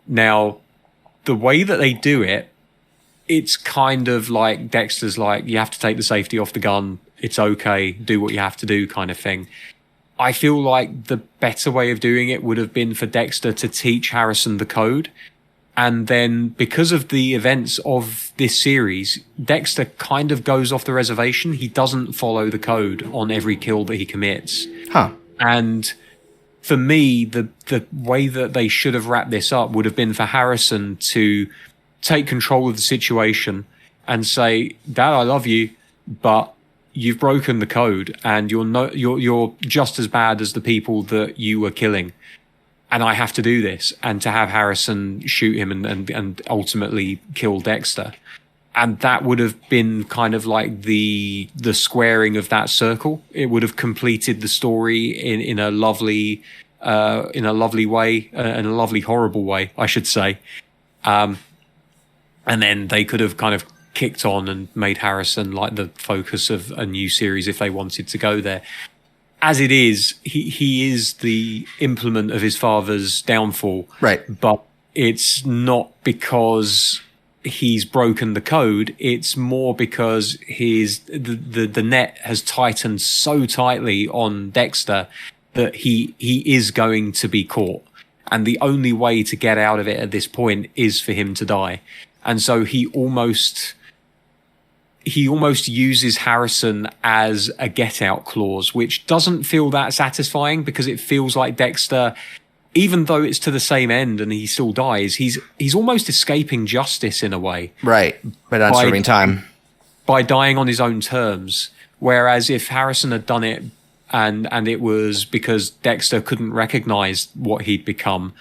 Now, the way that they do it, it's kind of like Dexter's like, you have to take the safety off the gun. It's okay. Do what you have to do kind of thing. I feel like the better way of doing it would have been for Dexter to teach Harrison the code. And then because of the events of this series, Dexter kind of goes off the reservation. He doesn't follow the code on every kill that he commits. And for me, the way that they should have wrapped this up would have been for Harrison to take control of the situation and say, Dad, I love you, but you've broken the code and you're just as bad as the people that you were killing. And I have to do this. And to have Harrison shoot him and ultimately kill Dexter. And that would have been kind of like the squaring of that circle. It would have completed the story in a lovely way, in a lovely, horrible way, I should say. And then they could have kind of kicked on and made Harrison like the focus of a new series if they wanted to go there. As it is, he is the implement of his father's downfall. Right. But it's not because he's broken the code. It's more because the net has tightened so tightly on Dexter that he is going to be caught. And the only way to get out of it at this point is for him to die. And so he almost uses Harrison as a get-out clause, which doesn't feel that satisfying because it feels like Dexter, even though it's to the same end and he still dies, he's almost escaping justice in a way. Right, but not serving time. By dying on his own terms. Whereas if Harrison had done it and it was because Dexter couldn't recognize what he'd become,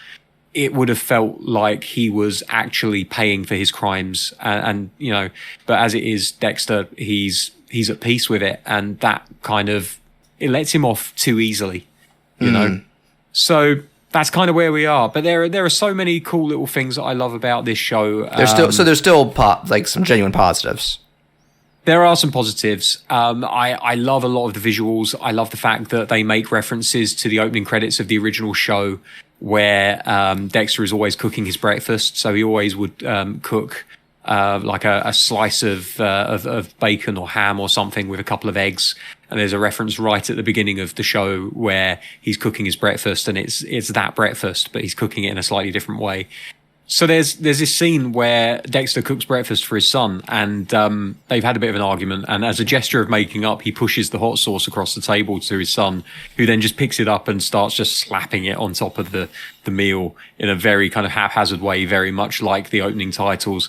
it would have felt like he was actually paying for his crimes, and you know. But as it is, Dexter, he's at peace with it, and that kind of it lets him off too easily, you know. So that's kind of where we are. But there are so many cool little things that I love about this show. There's still like some genuine positives. There are some positives. I love a lot of the visuals. I love the fact that they make references to the opening credits of the original show, where Dexter is always cooking his breakfast. So he always would cook like a slice of bacon or ham or something with a couple of eggs. And there's a reference right at the beginning of the show where he's cooking his breakfast, and it's that breakfast, but he's cooking it in a slightly different way. So there's this scene where Dexter cooks breakfast for his son, and they've had a bit of an argument. And as a gesture of making up, he pushes the hot sauce across the table to his son, who then just picks it up and starts just slapping it on top of the meal in a very kind of haphazard way, very much like the opening titles.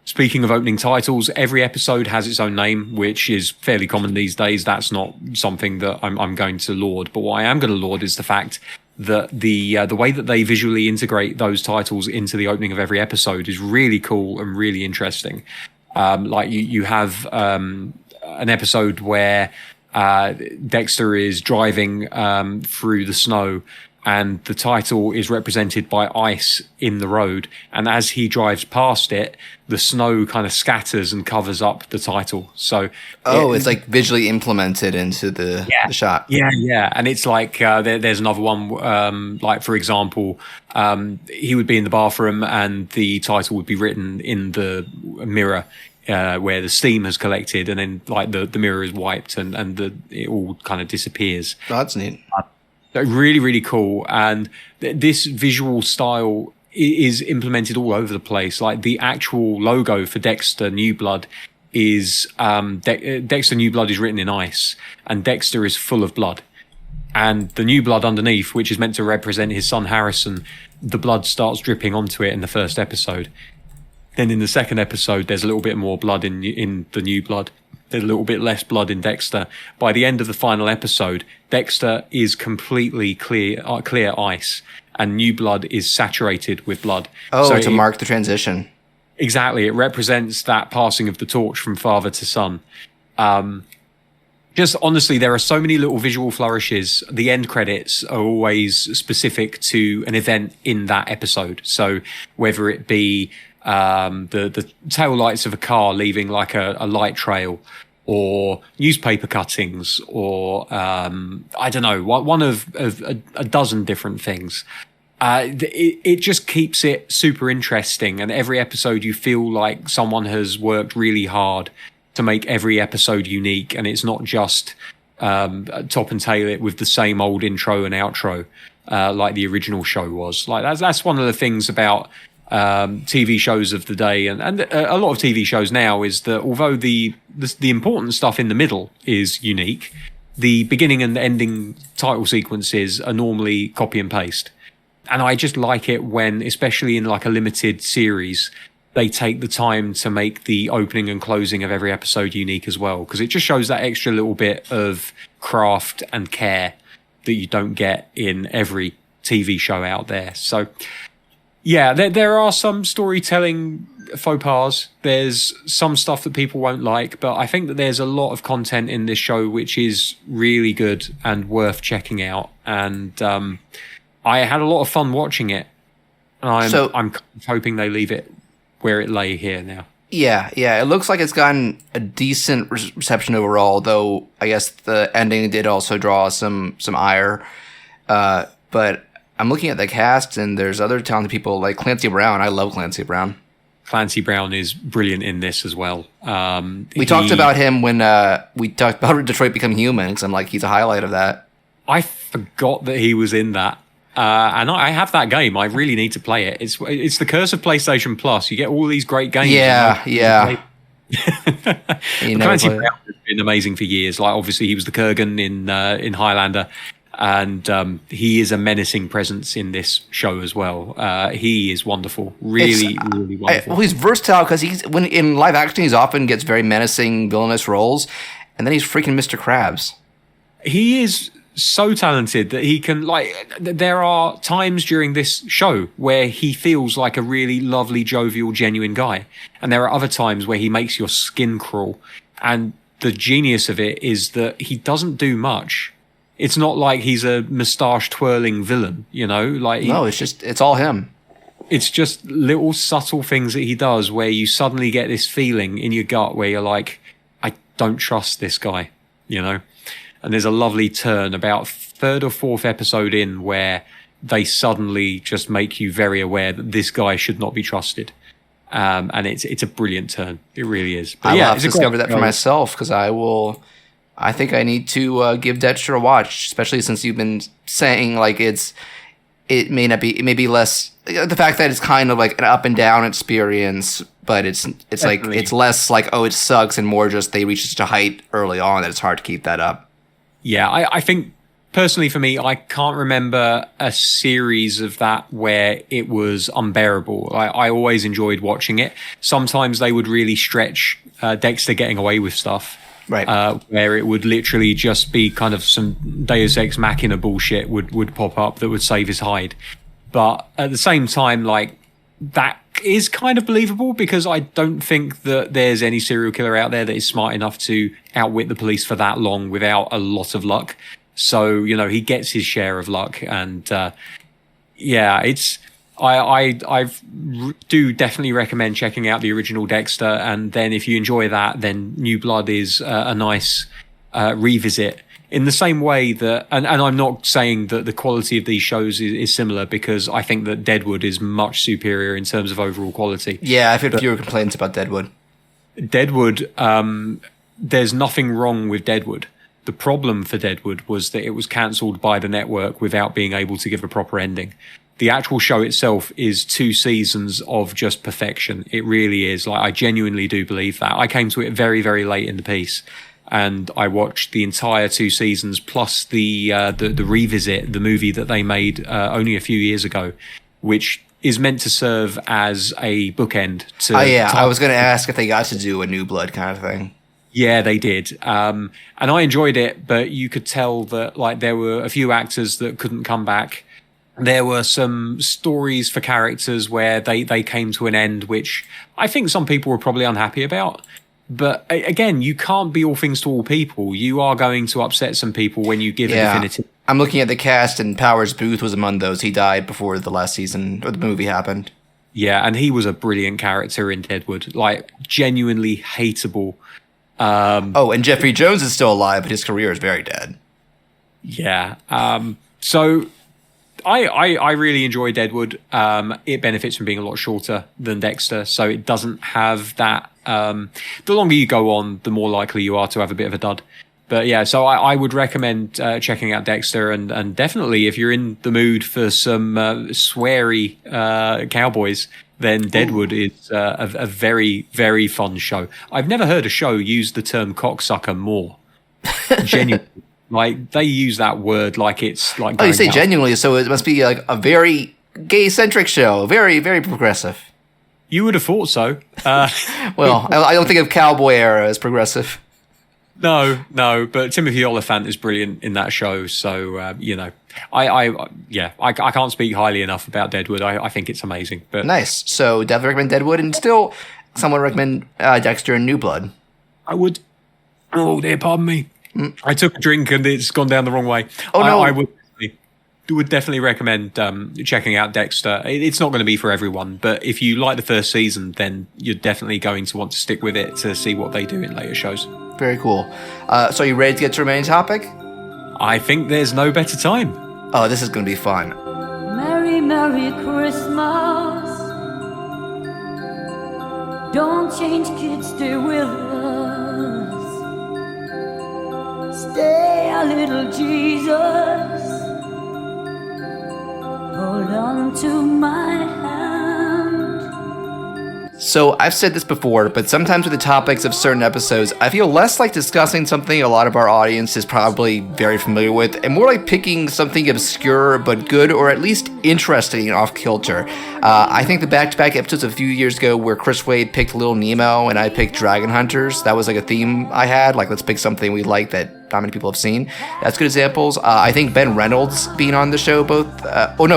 Speaking of opening titles, every episode has its own name, which is fairly common these days. That's not something that I'm going to laud. But what I am going to laud is the fact that the way that they visually integrate those titles into the opening of every episode is really cool and really interesting. Like you have an episode where Dexter is driving through the snow, and the title is represented by ice in the road. And as he drives past it, the snow kind of scatters and covers up the title. So it's like visually implemented into the shot. Yeah. And it's like there's another one, like, for example, he would be in the bathroom and the title would be written in the mirror where the steam has collected, and then like the mirror is wiped and it all kind of disappears. Oh, that's neat. Really, really cool. And this visual style is implemented all over the place. Like the actual logo for Dexter New Blood is Dexter New Blood is written in ice, and Dexter is full of blood. And the new blood underneath, which is meant to represent his son Harrison, the blood starts dripping onto it in the first episode. Then in the second episode, there's a little bit more blood in the new blood. There's a little bit less blood in Dexter. By the end of the final episode, Dexter is completely clear ice, and new blood is saturated with blood. Oh, so to mark the transition. Exactly. It represents that passing of the torch from father to son. Just honestly, there are so many little visual flourishes. The end credits are always specific to an event in that episode. So whether it be the tail lights of a car leaving like a light trail, or newspaper cuttings, or I don't know, one of a dozen different things. It just keeps it super interesting, and every episode you feel like someone has worked really hard to make every episode unique, and it's not just top and tail it with the same old intro and outro like the original show was. Like that's one of the things about TV shows of the day, and a lot of TV shows now, is that although the important stuff in the middle is unique, the beginning and the ending title sequences are normally copy and paste. And I just like it when, especially in like a limited series, they take the time to make the opening and closing of every episode unique as well, because it just shows that extra little bit of craft and care that you don't get in every TV show out there. So yeah, there are some storytelling faux pas. There's some stuff that people won't like, but I think that there's a lot of content in this show which is really good and worth checking out. And I had a lot of fun watching it. I'm hoping they leave it where it lay here now. Yeah. It looks like it's gotten a decent reception overall, though I guess the ending did also draw some ire. But I'm looking at the cast, and there's other talented people like Clancy Brown. I love Clancy Brown. Clancy Brown is brilliant in this as well. We talked about him when we talked about Detroit Become Human, because I'm like, he's a highlight of that. I forgot that he was in that. And I have that game. I really need to play it. It's the curse of PlayStation Plus. You get all these great games. Yeah. Clancy Brown has been amazing for years. Like, obviously, he was the Kurgan in Highlander. And he is a menacing presence in this show as well. He is wonderful, really wonderful. He's versatile, because when in live action, he's often gets very menacing, villainous roles, and then he's freaking Mr. Krabs. He is so talented that he can, like, there are times during this show where he feels like a really lovely, jovial, genuine guy, and there are other times where he makes your skin crawl. And the genius of it is that he doesn't do much. It's not like he's a moustache twirling villain, you know? Like, no, it's all him. It's just little subtle things that he does where you suddenly get this feeling in your gut where you're like, I don't trust this guy, you know? And there's a lovely turn about third or fourth episode in where they suddenly just make you very aware that this guy should not be trusted. And it's a brilliant turn. It really is. But I will yeah, have to discover that for myself, because I think I need to give Dexter a watch, especially since you've been saying like it may be less, the fact that it's kind of like an up and down experience, but it's like it's less like, oh, it sucks, and more just they reach such a height early on that it's hard to keep that up. Yeah, I think personally for me, I can't remember a series of that where it was unbearable. I always enjoyed watching it. Sometimes they would really stretch Dexter getting away with stuff. Right. Where it would literally just be kind of some Deus Ex Machina bullshit would pop up that would save his hide. But at the same time, like, that is kind of believable, because I don't think that there's any serial killer out there that is smart enough to outwit the police for that long without a lot of luck. So, he gets his share of luck. And I do definitely recommend checking out the original Dexter, and then if you enjoy that, then New Blood is a nice revisit. In the same way that, and I'm not saying that the quality of these shows is similar, because I think that Deadwood is much superior in terms of overall quality. Yeah, I've had fewer complaints about Deadwood. Deadwood, there's nothing wrong with Deadwood. The problem for Deadwood was that it was cancelled by the network without being able to give a proper ending. The actual show itself is 2 seasons of just perfection. It really is. Like, I genuinely do believe that. I came to it very, very late in the piece, and I watched the entire 2 seasons plus the revisit, the movie that they made only a few years ago, which is meant to serve as a bookend to. Oh yeah, I was going to ask if they got to do a New Blood kind of thing. Yeah, they did. And I enjoyed it, but you could tell that like there were a few actors that couldn't come back. There were some stories for characters where they came to an end, which I think some people were probably unhappy about. But again, you can't be all things to all people. You are going to upset some people when you give a definitive. I'm looking at the cast, and Powers Booth was among those. He died before the last season or the movie happened. Yeah, and he was a brilliant character in Deadwood, like genuinely hateable. And Jeffrey Jones is still alive, but his career is very dead. Yeah. So I really enjoy Deadwood. It benefits from being a lot shorter than Dexter, so it doesn't have that. The longer you go on, the more likely you are to have a bit of a dud. But yeah, so I would recommend checking out Dexter, and definitely if you're in the mood for some sweary cowboys, then Deadwood is a very, very fun show. I've never heard a show use the term cocksucker more. Genuinely. Like, they use that word like it's like... Oh, you say genuinely, so it must be like a very gay-centric show. Very, very progressive. You would have thought so. Well, I don't think of Cowboy era as progressive. No, but Timothy Olyphant is brilliant in that show. So, I can't speak highly enough about Deadwood. I think it's amazing. But nice. So definitely recommend Deadwood, and still someone recommend Dexter and New Blood. I would. Oh, dear, pardon me. I took a drink and it's gone down the wrong way. Oh, no. I would definitely recommend checking out Dexter. It's not going to be for everyone, but if you like the first season, then you're definitely going to want to stick with it to see what they do in later shows. Very cool. So are you ready to get to our main topic? I think there's no better time. Oh, this is going to be fun. Merry, Merry Christmas. Don't change, kids, stay with us. Stay a little, Jesus. Hold on to my hand. So I've said this before, but sometimes with the topics of certain episodes, I feel less like discussing something a lot of our audience is probably very familiar with, and more like picking something obscure but good, or at least interesting and off-kilter. I think the back-to-back episodes a few years ago where Chris Wade picked Little Nemo and I picked Dragon Hunters, that was like a theme I had, like let's pick something we like that not many people have seen. That's good examples. I think Ben Reynolds being on the show both,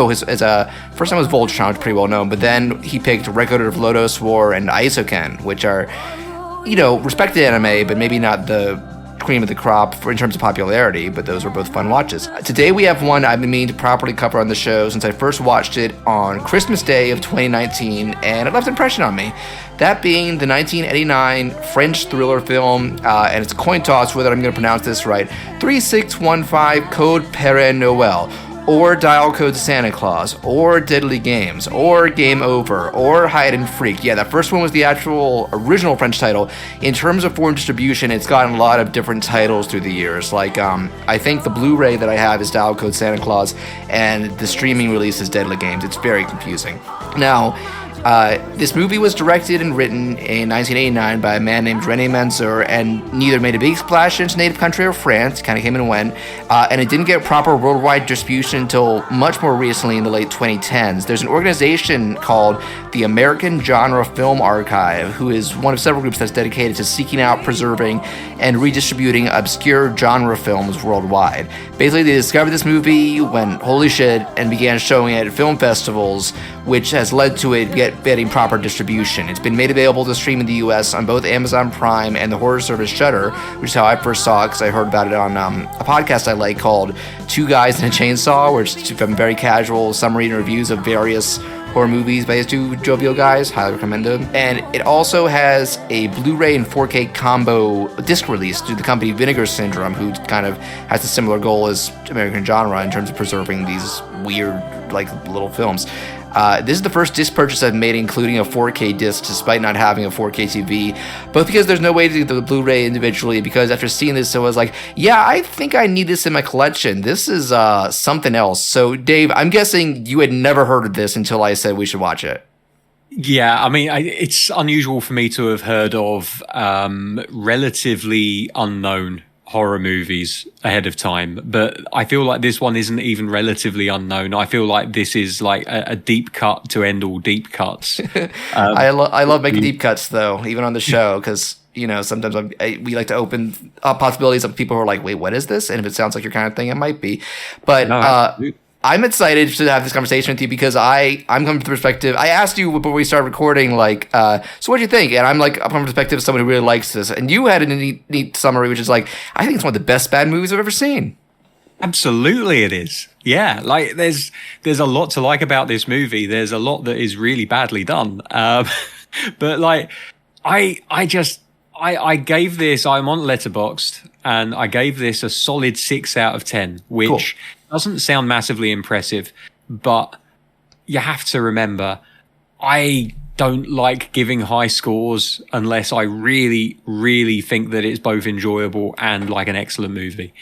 his first time was Voltron, which is pretty well known, but then he picked Record of Lodoss War and Isoken, which are, respected anime, but maybe not the cream of the crop in terms of popularity, but those were both fun watches. Today we have one I've been meaning to properly cover on the show since I first watched it on Christmas Day of 2019, and it left an impression on me. That being the 1989 French thriller film, and it's a coin toss whether I'm going to pronounce this right, 3615 Code Père Noël, or Dial Code Santa Claus, or Deadly Games, or Game Over, or Hide and Freak. Yeah, that first one was the actual original French title. In terms of foreign distribution, it's gotten a lot of different titles through the years. Like, I think the Blu-ray that I have is Dial Code Santa Claus, and the streaming release is Deadly Games. It's very confusing. Now, this movie was directed and written in 1989 by a man named René Manzur, and neither made a big splash in its native country of France, kind of came and went, and it didn't get proper worldwide distribution until much more recently in the late 2010s. There's an organization called the American Genre Film Archive, who is one of several groups that's dedicated to seeking out, preserving, and redistributing obscure genre films worldwide. Basically, they discovered this movie, went holy shit, and began showing it at film festivals, which has led to it getting proper distribution. It's been made available to stream in the US on both Amazon Prime and the horror service Shudder, which is how I first saw it, because I heard about it on a podcast I like called Two Guys and a Chainsaw, where it's from very casual summary and reviews of various horror movies by these two jovial guys. Highly recommend them. And it also has a Blu-ray and 4K combo disc release through the company Vinegar Syndrome, who kind of has a similar goal as American Genre in terms of preserving these weird, like, little films. This is the first disc purchase I've made including a 4K disc, despite not having a 4K TV, both because there's no way to get the Blu-ray individually, because after seeing this I was like, yeah, I think I need this in my collection. This is something else. So Dave, I'm guessing you had never heard of this until I said we should watch it. Yeah, I mean, it's unusual for me to have heard of relatively unknown horror movies ahead of time, but I feel like this one isn't even relatively unknown. I feel like this is like a deep cut to end all deep cuts. I love making deep cuts, though, even on the show, because, you know, sometimes we like to open up possibilities of people who are like, wait, what is this? And if it sounds like your kind of thing, it might be. But No, I'm excited to have this conversation with you, because I'm coming from the perspective. I asked you before we started recording, like, so what do you think? And I'm like, I'm from the perspective of someone who really likes this. And you had a neat summary, which is like, I think it's one of the best bad movies I've ever seen. Absolutely, it is. Yeah, like there's a lot to like about this movie. There's a lot that is really badly done. But like, I gave this. I'm on Letterboxd, and I gave this a solid 6 out of 10, which. Cool. Doesn't sound massively impressive, but you have to remember, I don't like giving high scores unless I really, really think that it's both enjoyable and like an excellent movie.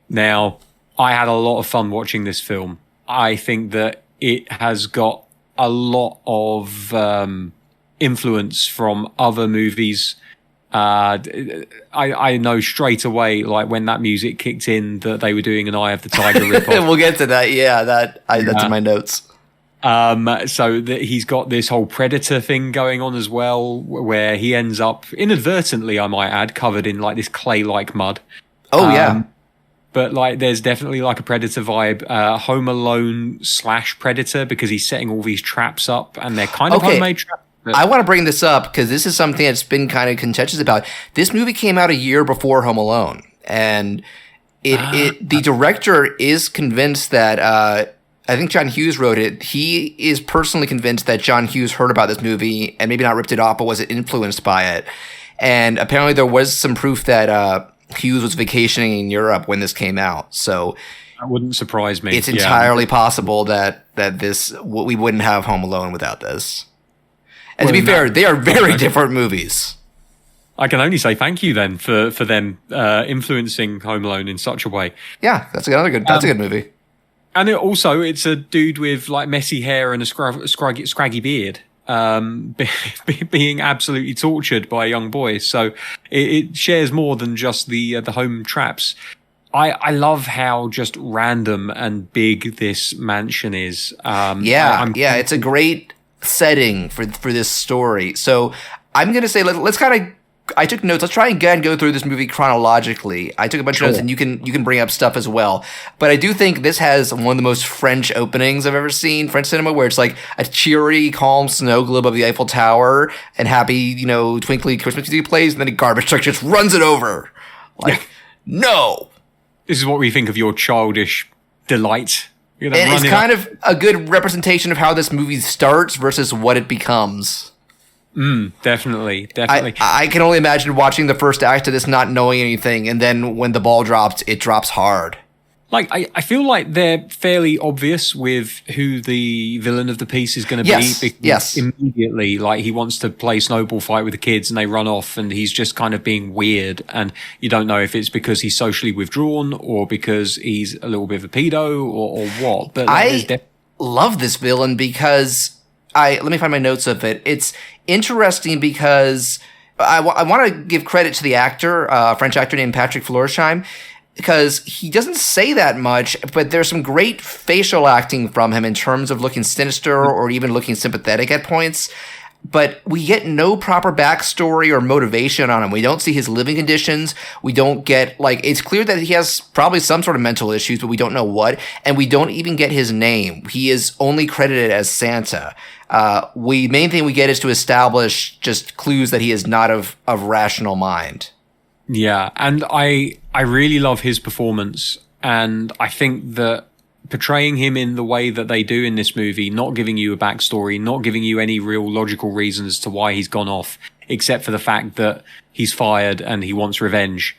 Now, I had a lot of fun watching this film. I think that it has got a lot of influence from other movies. I know straight away, like when that music kicked in, that they were doing an Eye of the Tiger ripoff. We'll get to that. Yeah, that's in my notes. So that he's got this whole Predator thing going on as well, where he ends up inadvertently, I might add, covered in like this clay-like mud. Oh yeah. But like, there's definitely like a Predator vibe, Home Alone / Predator, because he's setting all these traps up, and they're kind of homemade traps. I want to bring this up because this is something that's been kind of contentious about. This movie came out a year before Home Alone, and the director is convinced that I think John Hughes wrote it. He is personally convinced that John Hughes heard about this movie and maybe not ripped it off, but was influenced by it. And apparently there was some proof that Hughes was vacationing in Europe when this came out. So that wouldn't surprise me. It's entirely possible that we wouldn't have Home Alone without this. And to be fair, they are very different movies. I can only say thank you then for them influencing Home Alone in such a way. Yeah, that's a good movie. And it's a dude with like messy hair and a scraggy beard, being absolutely tortured by a young boy. So it shares more than just the home traps. I love how just random and big this mansion is. It's a great setting for this story. So I'm gonna say let's kind of. I took notes. Let's try and again go through this movie chronologically. I took a bunch of notes, and you can bring up stuff as well. But I do think this has one of the most French openings I've ever seen, French cinema, where it's like a cheery, calm snow globe of the Eiffel Tower and happy, twinkly Christmas music plays, and then a garbage truck just runs it over. No. This is what we think of your childish delight. And it's kind of a good representation of how this movie starts versus what it becomes. Definitely. I can only imagine watching the first act of this not knowing anything, and then when the ball drops, it drops hard. Like, I feel like they're fairly obvious with who the villain of the piece is going to be. Yes. Immediately, like, he wants to play snowball fight with the kids and they run off and he's just kind of being weird. And you don't know if it's because he's socially withdrawn or because he's a little bit of a pedo or what. But I love this villain because let me find my notes of it. It's interesting because I want to give credit to the actor, a French actor named Patrick Floresheim, because he doesn't say that much, but there's some great facial acting from him in terms of looking sinister or even looking sympathetic at points. But we get no proper backstory or motivation on him. We don't see his living conditions. We don't get, like, it's clear that he has probably some sort of mental issues, but we don't know what. And we don't even get his name. He is only credited as Santa. Main thing we get is to establish just clues that he is not of rational mind. Yeah, and I really love his performance, and I think that portraying him in the way that they do in this movie, not giving you a backstory, not giving you any real logical reason as to why he's gone off, except for the fact that he's fired and he wants revenge,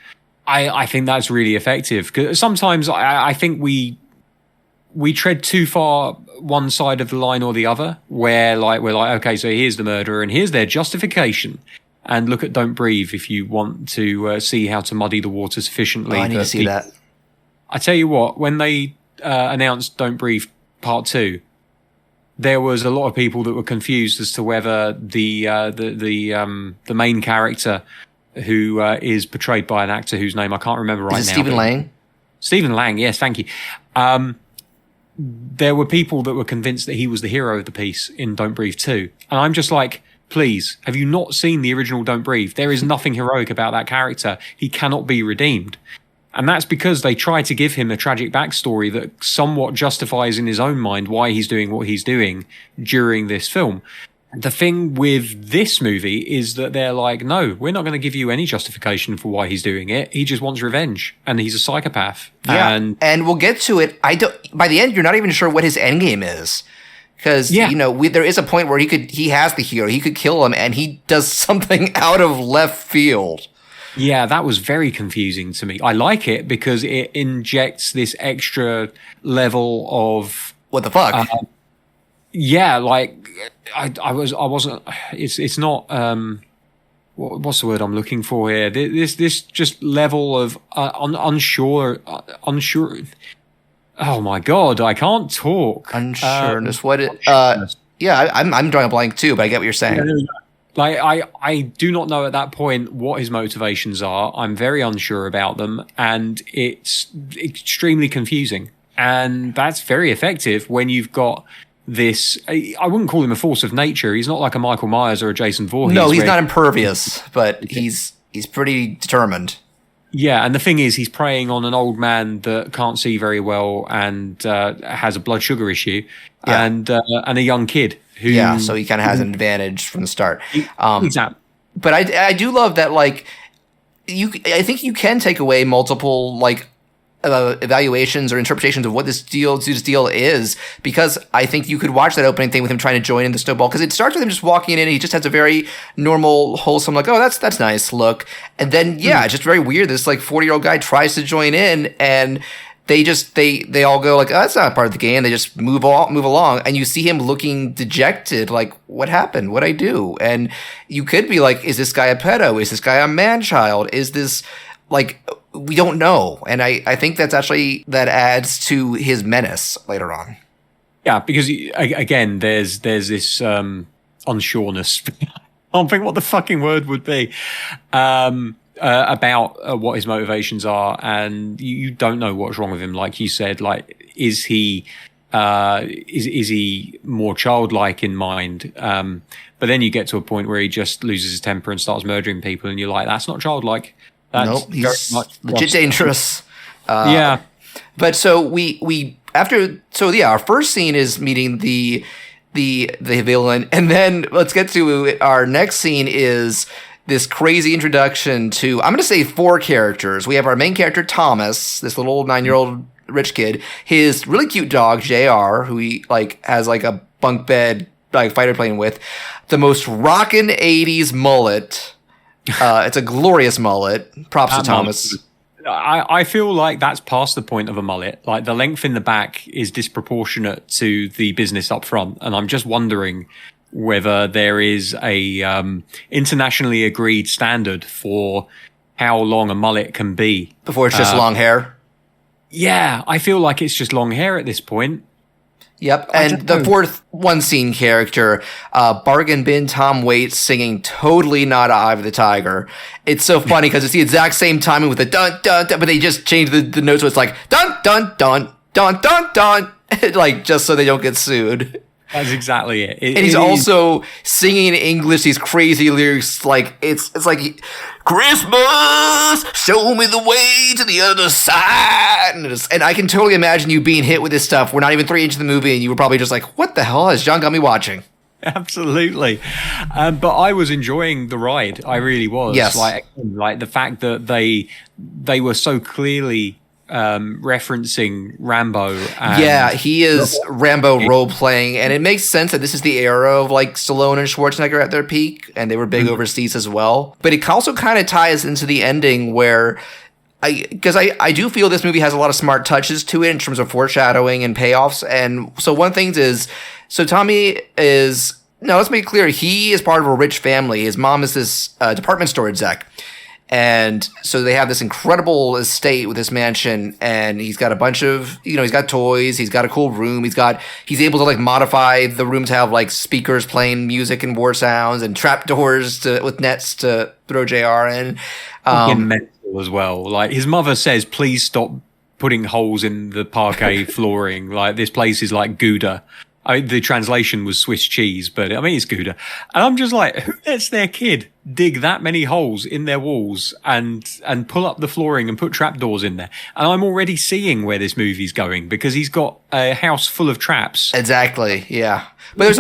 I think that's really effective. 'Cause sometimes I think we tread too far one side of the line or the other, where we're like, okay, so here's the murderer and here's their justification. And look at Don't Breathe if you want to see how to muddy the water sufficiently. I need to see that. I tell you what, when they announced Don't Breathe Part 2, there was a lot of people that were confused as to whether the main character, who is portrayed by an actor whose name I can't remember right now. Is it Stephen Lang? Stephen Lang, yes, thank you. There were people that were convinced that he was the hero of the piece in Don't Breathe 2. And I'm just like, please, have you not seen the original Don't Breathe? There is nothing heroic about that character. He cannot be redeemed. And that's because they try to give him a tragic backstory that somewhat justifies in his own mind why he's doing what he's doing during this film. The thing with this movie is that they're like, no, we're not going to give you any justification for why he's doing it. He just wants revenge, and he's a psychopath. Yeah, and we'll get to it. By the end, you're not even sure what his endgame is. Because, there is a point where he has the hero. He could kill him, and he does something out of left field. Yeah, that was very confusing to me. I like it because it injects this extra level of... What the fuck? Yeah, like, I wasn't... It's not... what's the word I'm looking for here? This just level of unsure... Oh my God, I can't talk. Unsureness. Yeah, I'm drawing a blank too, but I get what you're saying. Like, I do not know at that point what his motivations are. I'm very unsure about them, and it's extremely confusing. And that's very effective when you've got this... I wouldn't call him a force of nature. He's not like a Michael Myers or a Jason Voorhees. No, he's not impervious, but he's pretty determined. Yeah, and the thing is, he's preying on an old man that can't see very well and has a blood sugar issue, and a young kid who... Yeah, so he kind of has an advantage from the start. Exactly. But I do love that, like, I think you can take away multiple, like, evaluations or interpretations of what this deal is, because I think you could watch that opening thing with him trying to join in the snowball, because it starts with him just walking in and he just has a very normal, wholesome, like, oh, that's nice look, and then it's just very weird. This like 40-year-old guy tries to join in, and they all go like, oh, that's not part of the game. They just move along, and you see him looking dejected, like, what happened? What'd I do? And you could be like, is this guy a pedo? Is this guy a man-child? Is this like... We don't know, and I think that adds to his menace later on. Yeah, because again, there's this unsureness. I don't think what the fucking word would be about what his motivations are, and you don't know what's wrong with him. Like you said, like is he more childlike in mind? But then you get to a point where he just loses his temper and starts murdering people, and you're like, that's not childlike. Nope, he's legit dangerous. Yeah. But so our first scene is meeting the villain, and then let's get to our next scene is this crazy introduction to, I'm going to say 4 characters. We have our main character, Thomas, this little 9-year-old rich kid, his really cute dog, JR, who he like has like a bunk bed like fighter plane with, the most rockin' 80s mullet. It's a glorious mullet. Props to Thomas. I feel like that's past the point of a mullet. Like the length in the back is disproportionate to the business up front. And I'm just wondering whether there is a internationally agreed standard for how long a mullet can be. Before it's just long hair? Yeah, I feel like it's just long hair at this point. Yep, and the fourth one-scene character, Bargain Bin Tom Waits singing Totally Not Eye of the Tiger. It's so funny because it's the exact same timing with the dun, dun, dun, but they just changed the notes so it's like dun, dun, dun, dun, dun, dun, like just so they don't get sued. That's exactly it. And he's also singing in English these crazy lyrics, like it's like Christmas, show me the way to the other side, and I can totally imagine you being hit with this stuff. We're not even 3 into the movie, and you were probably just like, "What the hell has John got me watching?" Absolutely, but I was enjoying the ride. I really was. Yes, like the fact that they were so clearly referencing Rambo. Yeah, he is Rambo role playing, and it makes sense that this is the era of like Stallone and Schwarzenegger at their peak, and they were big overseas as well. But it also kind of ties into the ending where I do feel this movie has a lot of smart touches to it in terms of foreshadowing and payoffs. And so one thing is, so Tommy is, no, let's make it clear, he is part of a rich family. His mom is this department store exec. And so they have this incredible estate with this mansion, and he's got a bunch of, he's got toys, he's got a cool room, he's able to like modify the room to have like speakers playing music and war sounds and trapdoors with nets to throw JR in. Mental as well. Like his mother says, please stop putting holes in the parquet flooring. Like this place is like Gouda. The translation was Swiss cheese, but I mean, it's Gouda. And I'm just like, who lets their kid dig that many holes in their walls and pull up the flooring and put trapdoors in there? And I'm already seeing where this movie's going because he's got a house full of traps. Exactly. Yeah. But there's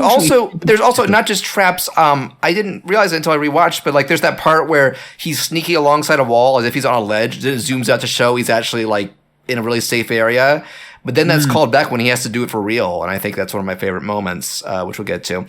also not just traps. I didn't realize it until I rewatched, but like there's that part where he's sneaking alongside a wall as if he's on a ledge. Then it zooms out to show he's actually like in a really safe area. But then that's called back when he has to do it for real. And I think that's one of my favorite moments, which we'll get to.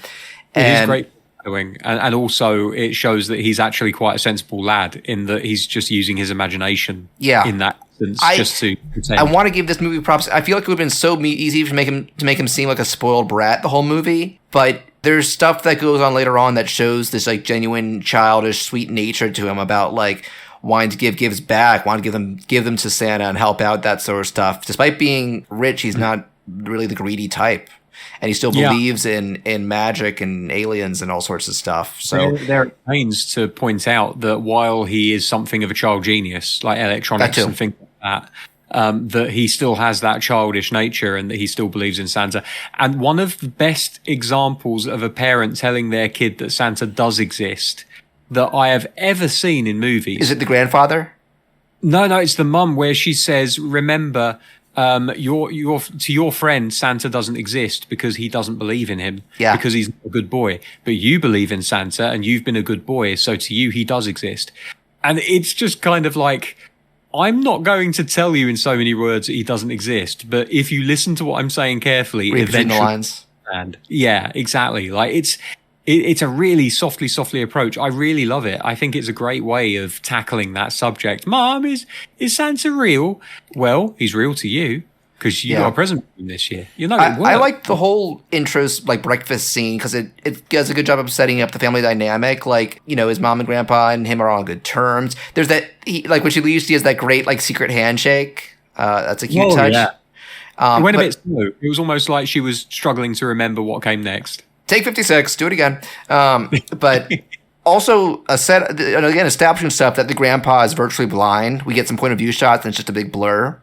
It is great doing. And also it shows that he's actually quite a sensible lad in that he's just using his imagination in that sense just to pretend. I want to give this movie props. I feel like it would have been so easy to make him seem like a spoiled brat the whole movie. But there's stuff that goes on later on that shows this like genuine childish sweet nature to him about like wanting to gives back, wanting to give them to Santa and help out, that sort of stuff. Despite being rich, he's not really the greedy type. And he still believes in magic and aliens and all sorts of stuff. So there are pains to point out that while he is something of a child genius, like electronics and things like that, that he still has that childish nature and that he still believes in Santa. And one of the best examples of a parent telling their kid that Santa does exist that I have ever seen in movies. Is it the grandfather? No, it's the mum where she says, remember, to your friend, Santa doesn't exist because he doesn't believe in him. Yeah. Because he's a good boy. But you believe in Santa and you've been a good boy. So to you, he does exist. And it's just kind of like, I'm not going to tell you in so many words that he doesn't exist. But if you listen to what I'm saying carefully, read between the lines. And yeah, exactly. Like it's a really softly approach. I really love it. I think it's a great way of tackling that subject. Mom, is Santa real? Well, he's real to you because you got a present for him this year. I like the whole intros, like breakfast scene, because it does a good job of setting up the family dynamic. Like, his mom and grandpa and him are on good terms. There's that, when she leaves, he has that great like secret handshake. That's a cute touch. Yeah. It went a bit slow. It was almost like she was struggling to remember what came next. Take 56, do it again. But also establishing stuff that the grandpa is virtually blind. We get some point of view shots and it's just a big blur.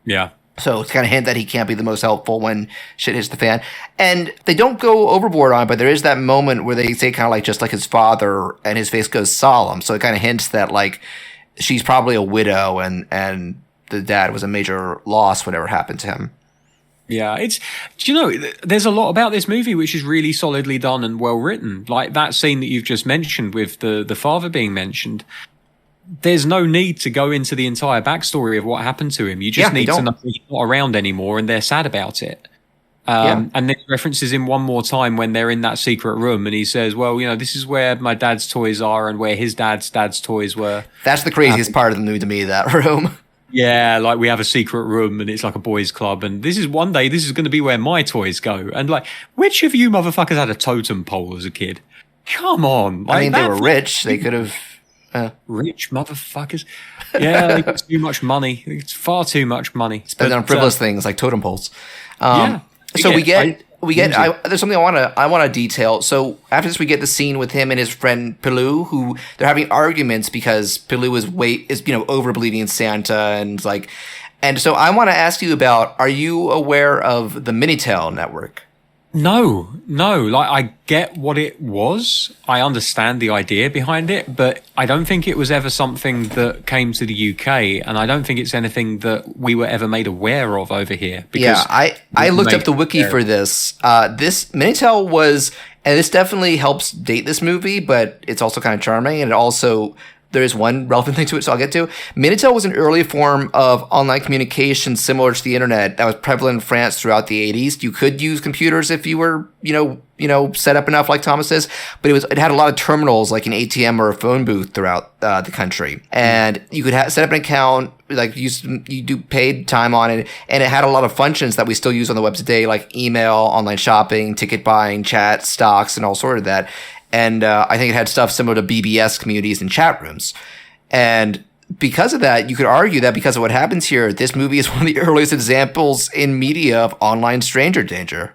Yeah. So it's kind of hint that he can't be the most helpful when shit hits the fan. And they don't go overboard on it, but there is that moment where they say kind of like just like his father and his face goes solemn. So it kind of hints that like she's probably a widow and the dad was a major loss, whatever happened to him. Yeah, there's a lot about this movie which is really solidly done and well written. Like that scene that you've just mentioned with the father being mentioned. There's no need to go into the entire backstory of what happened to him. You just need to know he's not around anymore and they're sad about it. And then references him one more time when they're in that secret room and he says, well, this is where my dad's toys are and where his dad's toys were. That's the craziest part of the movie to me, that room. Yeah, like we have a secret room and it's like a boys' club, and this is going to be where my toys go. And like, which of you motherfuckers had a totem pole as a kid? Come on. Like, I mean, they were rich. They could have. Rich motherfuckers. Yeah, they got too much money. It's far too much money. Spend on frivolous things like totem poles. Yeah. So we get. There's something I want to detail. So after this, we get the scene with him and his friend Pilou, who they're having arguments because Pilou is over believing in Santa and so I want to ask you about. Are you aware of the Minitel network? No. Like, I get what it was. I understand the idea behind it, but I don't think it was ever something that came to the UK, and I don't think it's anything that we were ever made aware of over here. Yeah, I looked up the wiki for this. This Minitel was, and this definitely helps date this movie, but it's also kind of charming, and it also. There's one relevant thing to it, so I'll get to. Minitel was an early form of online communication similar to the internet that was prevalent in France throughout the 80s. You could use computers if you were, set up enough, like Thomas says, but it had a lot of terminals, like an ATM or a phone booth throughout the country, and you could set up an account, like you do paid time on it, and it had a lot of functions that we still use on the web today, like email, online shopping, ticket buying, chat, stocks, and all sort of that. And I think it had stuff similar to BBS communities and chat rooms. And because of that, you could argue that because of what happens here, this movie is one of the earliest examples in media of online stranger danger.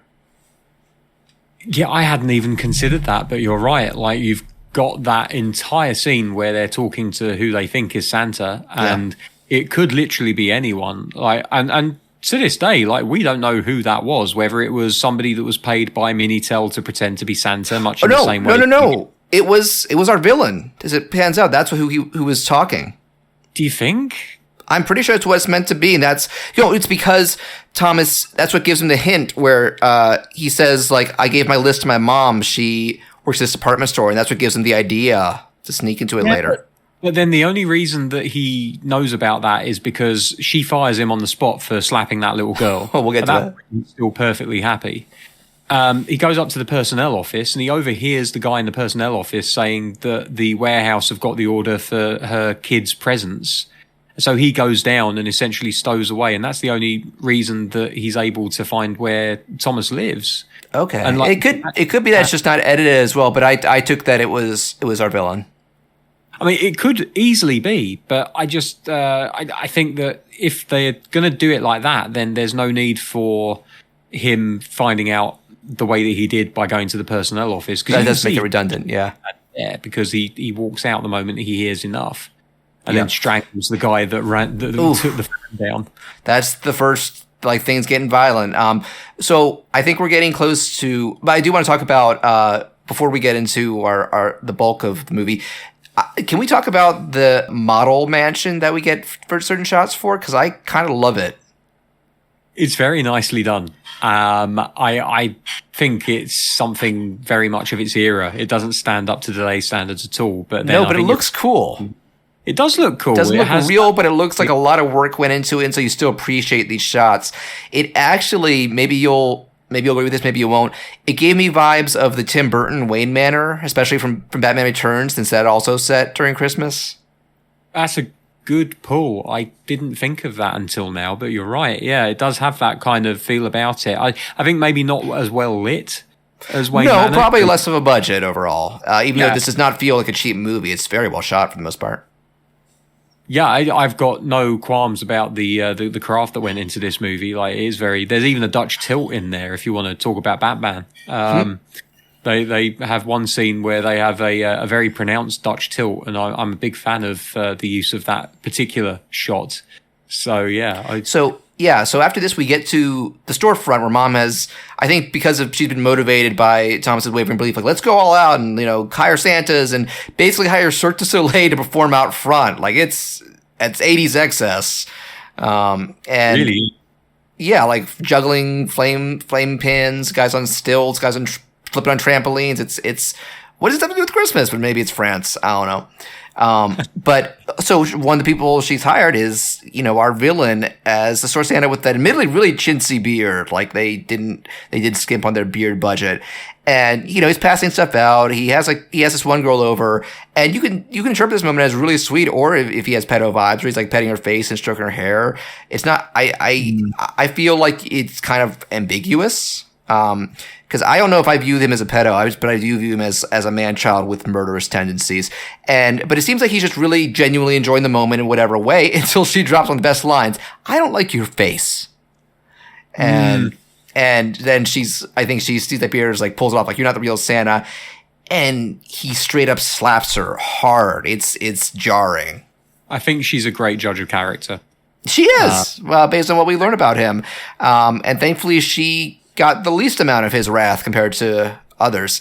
Yeah, I hadn't even considered that, but you're right. Like, you've got that entire scene where they're talking to who they think is Santa, and it could literally be anyone. Like, and to this day, like, we don't know who that was, whether it was somebody that was paid by Minitel to pretend to be Santa, much in the same way. No. It was our villain. As it pans out, that's who was talking. Do you think? I'm pretty sure it's what it's meant to be, and that's it's because Thomas. That's what gives him the hint where he says, like, I gave my list to my mom. She works at this department store, and that's what gives him the idea to sneak into it later. But then the only reason that he knows about that is because she fires him on the spot for slapping that little girl. We'll get to that. He's still perfectly happy. He goes up to the personnel office and he overhears the guy in the personnel office saying that the warehouse have got the order for her kid's presents. So he goes down and essentially stows away. And that's the only reason that he's able to find where Thomas lives. Okay. And it could be that it's just not edited as well, but I took that it was our villain. I mean, it could easily be, but I just I think that if they're going to do it like that, then there's no need for him finding out the way that he did by going to the personnel office. That does make it redundant, yeah. Yeah, because he walks out the moment that he hears enough, and then strangles the guy that took the fan down. That's the first things getting violent. So I think we're getting close to, but I do want to talk about before we get into the bulk of the movie. Can we talk about the model mansion that we get for certain shots for? Because I kind of love it. It's very nicely done. I think it's something very much of its era. It doesn't stand up to today's standards at all. But it looks cool. It does look cool. It doesn't look real, but it looks like a lot of work went into it, and so you still appreciate these shots. It actually, maybe you'll agree with this, maybe you won't. It gave me vibes of the Tim Burton Wayne Manor, especially from Batman Returns, since that also set during Christmas. That's a good pull. I didn't think of that until now, but you're right. Yeah, it does have that kind of feel about it. I think maybe not as well lit as Wayne Manor. No, probably less of a budget overall. Even though this does not feel like a cheap movie, it's very well shot for the most part. Yeah, I've got no qualms about the craft that went into this movie. Like, it is very. There's even a Dutch tilt in there if you want to talk about Batman. They have one scene where they have a very pronounced Dutch tilt, and I'm a big fan of the use of that particular shot. So yeah. So after this, we get to the storefront where Mom has, I think, she's been motivated by Thomas's wavering belief, like, let's go all out and hire Santas and basically hire Cirque du Soleil to perform out front. Like, it's 80s excess, and really, yeah, like juggling flame pins, guys on stilts, guys on flipping on trampolines. It's what does that have to do with Christmas? But maybe it's France. I don't know. But so one of the people she's hired is, our villain as the store Santa with that admittedly really chintzy beard. Like they did skimp on their beard budget. And, he's passing stuff out. He has this one girl over, and you can interpret this moment as really sweet, or if he has pedo vibes, where he's like petting her face and stroking her hair. It's not, I feel like it's kind of ambiguous. Because I don't know if I view him as a pedo, but I do view him as a man-child with murderous tendencies. But it seems like he's just really genuinely enjoying the moment in whatever way until she drops on the best lines. I don't like your face. And then I think she sees that beard, like pulls it off, like, you're not the real Santa. And he straight up slaps her hard. It's jarring. I think she's a great judge of character. She is, based on what we learn about him. And thankfully she got the least amount of his wrath compared to others.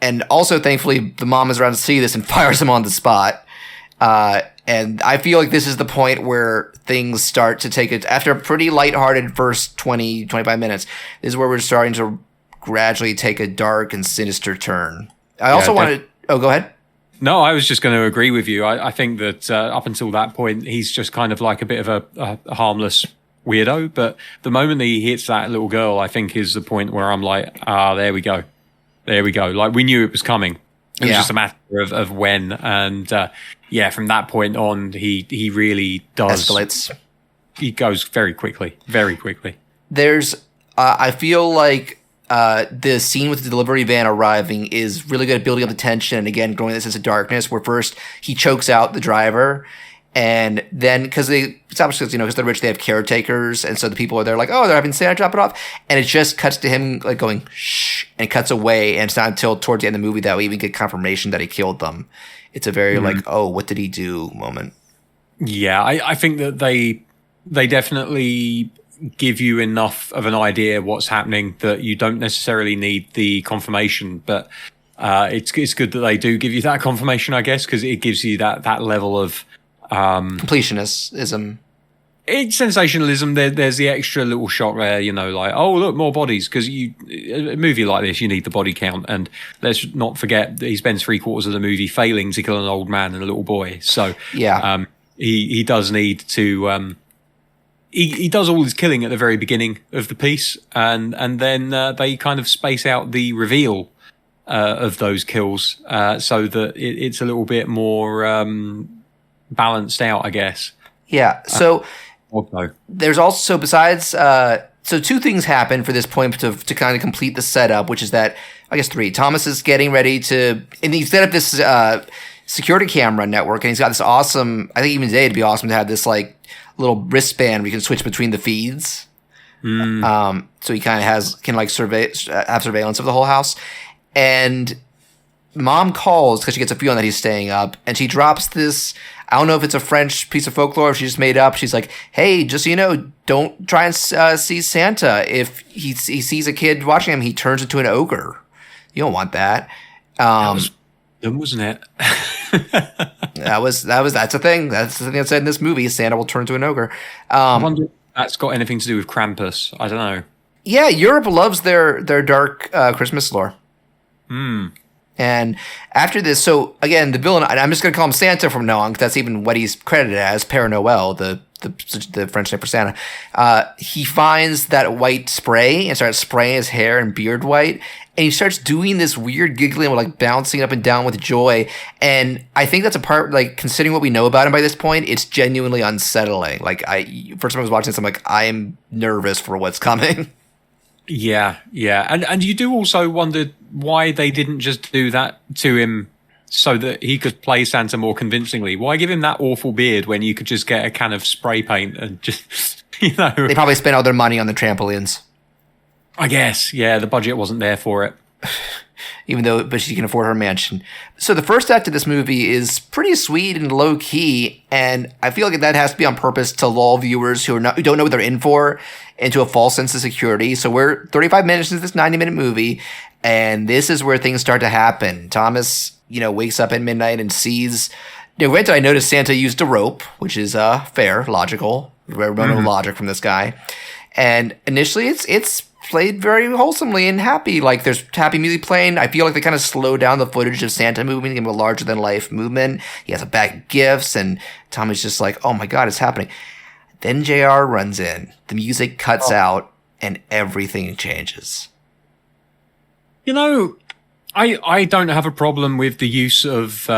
And also, thankfully, the mom is around to see this and fires him on the spot. And I feel like this is the point where things start to take it after a pretty lighthearted first 20, 25 minutes. This is where we're starting to gradually take a dark and sinister turn. I also wanted... Oh, go ahead. No, I was just going to agree with you. I think that up until that point, he's just kind of like a bit of a harmless weirdo, but the moment that he hits that little girl, I think is the point where I'm like, there we go. Like, we knew it was coming. It was just a matter of when. And from that point on, he really does escalates. He goes very quickly. There's I feel like the scene with the delivery van arriving is really good at building up the tension and again growing this sense of darkness, where first he chokes out the driver. And then, because because they're rich, they have caretakers, and so the people are there like, oh, they're having Santa drop it off, and it just cuts to him like going shh, and it cuts away, and it's not until towards the end of the movie that we even get confirmation that he killed them. It's a very like, oh, what did he do moment. Yeah, I think that they definitely give you enough of an idea what's happening that you don't necessarily need the confirmation, but it's good that they do give you that confirmation, I guess, because it gives you that level of completionism. It's sensationalism. There's the extra little shot where, like, oh, look, more bodies, because a movie like this, you need the body count. And let's not forget that he spends 3/4 of the movie failing to kill an old man and a little boy. So he does need to he does all his killing at the very beginning of the piece, and then they kind of space out the reveal of those kills so that it's a little bit more balanced out, I guess. Yeah. So there's also, besides, so two things happen for this point to kind of complete the setup, which is that, I guess three. Thomas is getting ready to, and he set up this security camera network, and he's got this awesome, I think even today it'd be awesome to have this like little wristband where you can switch between the feeds. So he kind of can have surveillance of the whole house. And mom calls because she gets a feeling that he's staying up, and she drops this, I don't know if it's a French piece of folklore, if she just made up. She's like, hey, just so you know, don't try and see Santa. If he sees a kid watching him, he turns into an ogre. You don't want that. That was, wasn't it? That's a thing. That's the thing that's said in this movie. Santa will turn into an ogre. I wonder if that's got anything to do with Krampus. I don't know. Yeah, Europe loves their dark Christmas lore. And after this, so again, the villain, I'm just going to call him Santa from now on, because that's even what he's credited as, Père Noël, the French name for Santa. He finds that white spray and starts spraying his hair and beard white, and he starts doing this weird giggling, like bouncing up and down with joy. And I think that's a part, like, considering what we know about him by this point, it's genuinely unsettling. Like, first time I was watching this, I'm like, I'm nervous for what's coming. Yeah. And you do also wonder why they didn't just do that to him so that he could play Santa more convincingly. Why give him that awful beard when you could just get a can of spray paint and just, They probably spent all their money on the trampolines. I guess, yeah, the budget wasn't there for it. But she can afford her mansion. So the first act of this movie is pretty sweet and low key, and I feel like that has to be on purpose to lull viewers who don't know what they're in for into a false sense of security. So we're 35 minutes into this 90-minute movie, and this is where things start to happen. Thomas, wakes up at midnight and sees. Granted, I noticed Santa used a rope, which is fair, logical, logic from this guy. And initially, it's played very wholesomely and happy. Like there's happy music playing. I feel like they kind of slowed down the footage of Santa moving, give him a larger than life movement. He has a bag of gifts, and Tommy's just like, oh my God, it's happening. Then JR runs in, the music cuts out, and everything changes. You know, I don't have a problem with the use of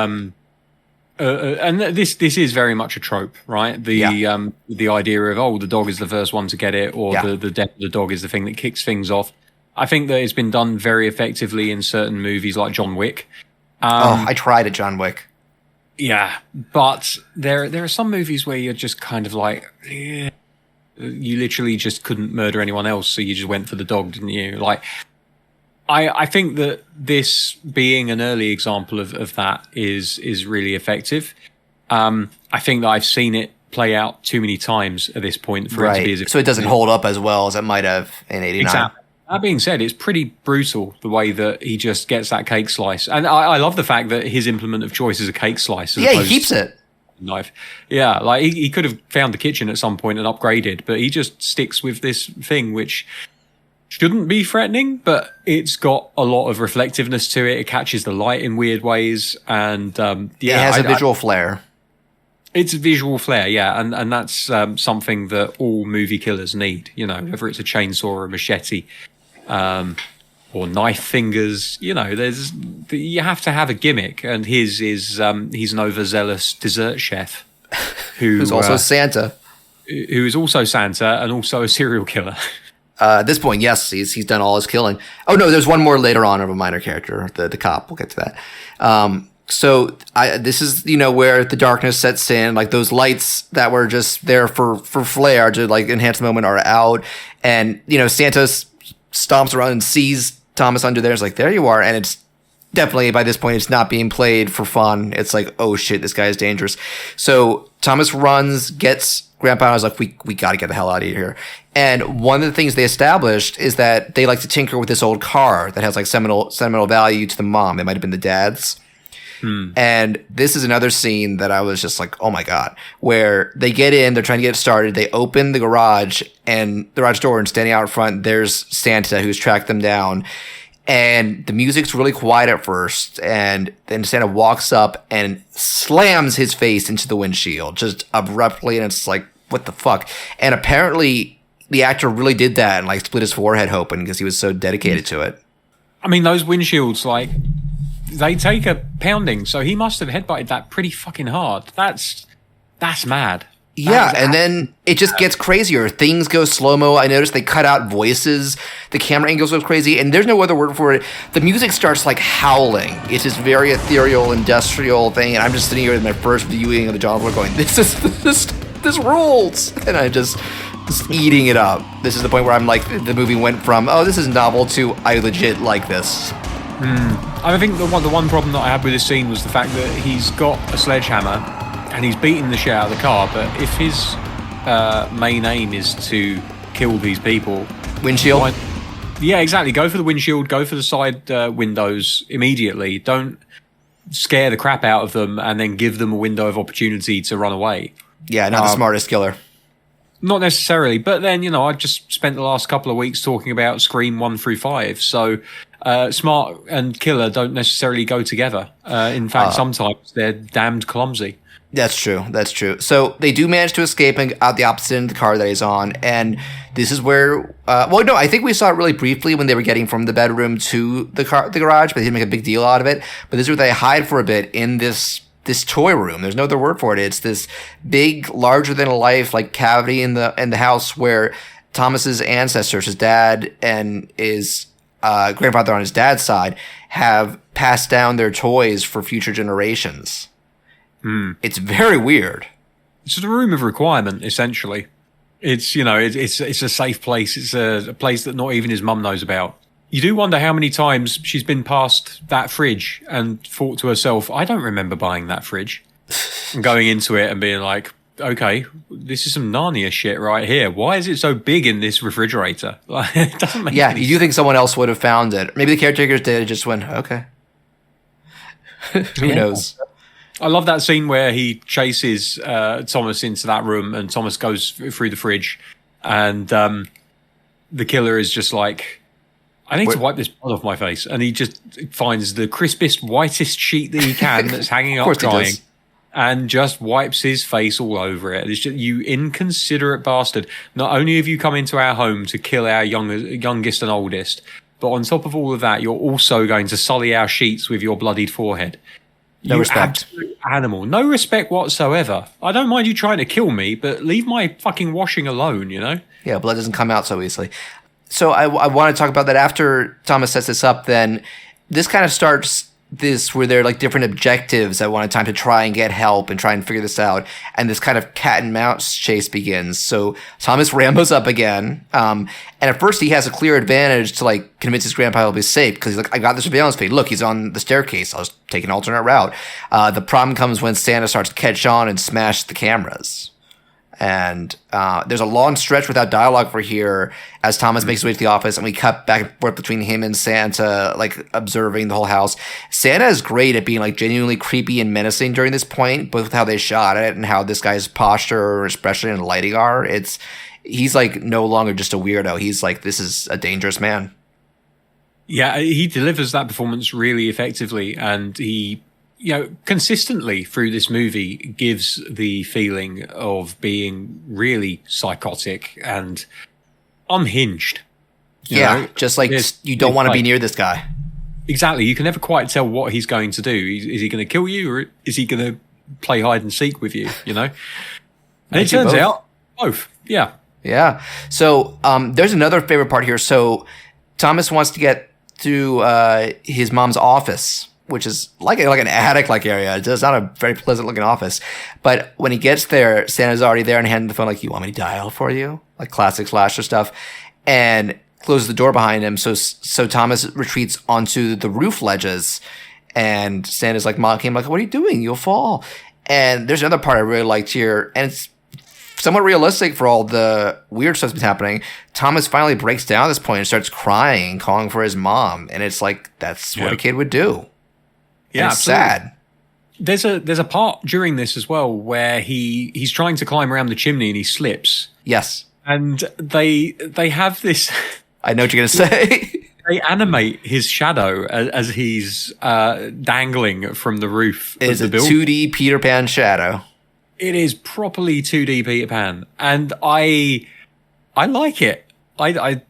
and this is very much a trope, right? The idea of the dog is the first one to get it, or the death of the dog is the thing that kicks things off. I think that it's been done very effectively in certain movies like John Wick. I tried at John Wick. Yeah, but there are some movies where you're just kind of like, you literally just couldn't murder anyone else, so you just went for the dog, didn't you? Like, I think that this being an early example of that is really effective. I think that I've seen it play out too many times at this point for it to be as so it doesn't hold up as well as it might have in '89. Exactly. That being said, it's pretty brutal the way that he just gets that cake slice, and I love the fact that his implement of choice is a cake slice. Yeah, he keeps it. Knife. Yeah, like he could have found the kitchen at some point and upgraded, but he just sticks with this thing which shouldn't be threatening, but it's got a lot of reflectiveness to it. It catches the light in weird ways, and it has a visual flair. It's a visual flair, yeah, and that's something that all movie killers need. You know, whether it's a chainsaw or a machete, or knife fingers. You know, you have to have a gimmick, and his is he's an overzealous dessert chef who's also Santa, who is also Santa and also a serial killer. At this point, yes, he's done all his killing. Oh no, there's one more later on of a minor character, the cop. We'll get to that. So this is, where the darkness sets in, like those lights that were just there for flair to like enhance the moment are out. And, Santa stomps around and sees Thomas under there. It's like, there you are. And it's definitely, by this point, it's not being played for fun. It's like, oh shit, this guy is dangerous. So Thomas runs, gets Grandpa, and I was like, we got to get the hell out of here. And one of the things they established is that they like to tinker with this old car that has like sentimental value to the mom. It might have been the dad's. And this is another scene that I was just like, oh my God, where they get in, they're trying to get it started. They open the garage door, and standing out in front, there's Santa who's tracked them down. And the music's really quiet at first. And then Santa walks up and slams his face into the windshield just abruptly. And it's like, what the fuck? And apparently the actor really did that and like split his forehead open because he was so dedicated to it. I mean, those windshields, like, they take a pounding, so he must have headbutted that pretty fucking hard. That's mad. Yeah, and then it just gets crazier. Things go slow-mo. I noticed they cut out voices. The camera angles go crazy, and there's no other word for it. The music starts like howling. It's this very ethereal, industrial thing, and I'm just sitting here with my first viewing of the John Wick going, this rules! And I'm just eating it up. This is the point where I'm like, the movie went from, oh, this is novel, to I legit like this. I think the one problem that I had with this scene was the fact that he's got a sledgehammer and he's beating the shit out of the car, but if his main aim is to kill these people... Windshield? Yeah, exactly. Go for the windshield, go for the side windows immediately. Don't scare the crap out of them and then give them a window of opportunity to run away. Yeah, not the smartest killer. Not necessarily, but then, I just spent the last couple of weeks talking about Scream 1 through 5, so... smart and killer don't necessarily go together. In fact, sometimes they're damned clumsy. That's true. So they do manage to escape and out the opposite end of the car that he's on. And this is where, I think we saw it really briefly when they were getting from the bedroom to the garage, but they didn't make a big deal out of it. But this is where they hide for a bit in this toy room. There's no other word for it. It's this big, larger than life, like cavity in the house where Thomas's ancestors, his dad and his grandfather on his dad's side, have passed down their toys for future generations. It's very weird. It's a room of requirement, essentially. It's it's a safe place. It's a place that not even his mum knows about. You do wonder how many times she's been past that fridge and thought to herself, I don't remember buying that fridge. And going into it and being like, okay, this is some Narnia shit right here. Why is it so big in this refrigerator? Like, it doesn't make any sense. You think someone else would have found it. Maybe the caretakers did. It just went, okay. Who knows? I love that scene where he chases Thomas into that room and Thomas goes through the fridge and the killer is just like, I need to wipe this blood off my face. And he just finds the crispest, whitest sheet that he can that's hanging up drying and just wipes his face all over it. It's just, you inconsiderate bastard. Not only have you come into our home to kill our youngest and oldest, but on top of all of that, you're also going to sully our sheets with your bloodied forehead. No respect. Absolute animal. No respect whatsoever. I don't mind you trying to kill me, but leave my fucking washing alone, you know? Yeah, blood doesn't come out so easily. So I want to talk about that after Thomas sets this up. Then this kind of starts this where there are like different objectives at one time to try and get help and try and figure this out. And this kind of cat and mouse chase begins. So Thomas Rambo's up again. And at first he has a clear advantage to like convince his grandpa he'll be safe because he's like, I got the surveillance feed. Look, he's on the staircase. I'll just take an alternate route. The problem comes when Santa starts to catch on and smash the cameras. And there's a long stretch without dialogue for here as Thomas makes his way to the office, and we cut back and forth between him and Santa, like observing the whole house. Santa is great at being like genuinely creepy and menacing during this point, both with how they shot it and how this guy's posture, especially in lighting, are. He's like no longer just a weirdo. He's like, this is a dangerous man. Yeah, he delivers that performance really effectively, and he, consistently through this movie gives the feeling of being really psychotic and unhinged. You know? Just like you don't want to be near this guy. Exactly. You can never quite tell what he's going to do. Is he going to kill you, or is he going to play hide and seek with you, And it turns out both. Yeah. Yeah. So there's another favorite part here. So Thomas wants to get to his mom's office, which is like an attic-like area. It's not a very pleasant-looking office. But when he gets there, Santa's already there and handing the phone like, you want me to dial for you? Like classic slasher stuff. And closes the door behind him. So Thomas retreats onto the roof ledges. And Santa's like mocking him like, what are you doing? You'll fall. And there's another part I really liked here. And it's somewhat realistic for all the weird stuff that's been happening. Thomas finally breaks down at this point and starts crying, calling for his mom. And it's like, that's what a kid would do. Yeah, it's sad. There's a part during this as well where he's trying to climb around the chimney and he slips. Yes. And they have this. I know what you're gonna say. They animate his shadow as he's dangling from the roof. It is a 2D Peter Pan shadow. It is properly 2D Peter Pan, and I like it. I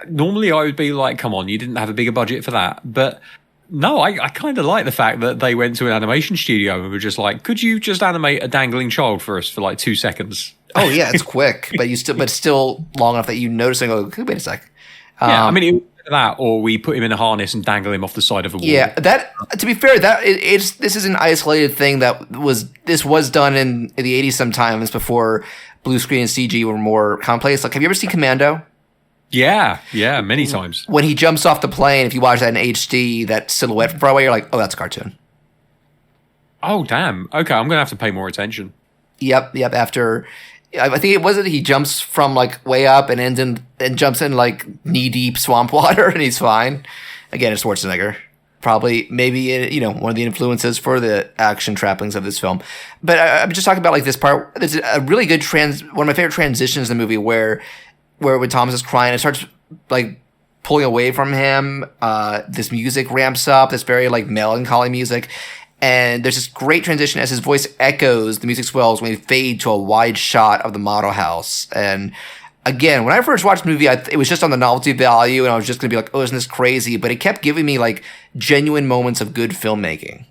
normally I would be like, come on, you didn't have a bigger budget for that, but. No, I kind of like the fact that they went to an animation studio and were just like, could you just animate a dangling child for us for like 2 seconds? Oh yeah, it's quick, but still long enough that you notice and go, wait a sec. Yeah, I mean, that, or we put him in a harness and dangle him off the side of a wall. Yeah, that, to be fair, this is an isolated thing this was done in the 80s sometimes before blue screen and CG were more commonplace. Like, have you ever seen Commando? Yeah, many times. When he jumps off the plane, if you watch that in HD, that silhouette from far away, you're like, oh, that's a cartoon. Oh, damn. Okay, I'm going to have to pay more attention. Yep. After, I think it wasn't he jumps from like way up and jumps in like knee deep swamp water and he's fine. Again, it's Schwarzenegger. Probably, maybe, one of the influences for the action trappings of this film. But I'm just talking about like this part. There's a really good one of my favorite transitions in the movie where when Thomas is crying, it starts like pulling away from him. This music ramps up, this very like melancholy music. And there's this great transition as his voice echoes, the music swells when we fade to a wide shot of the model house. And again, when I first watched the movie, it was just on the novelty value and I was just going to be like, oh, isn't this crazy? But it kept giving me like genuine moments of good filmmaking.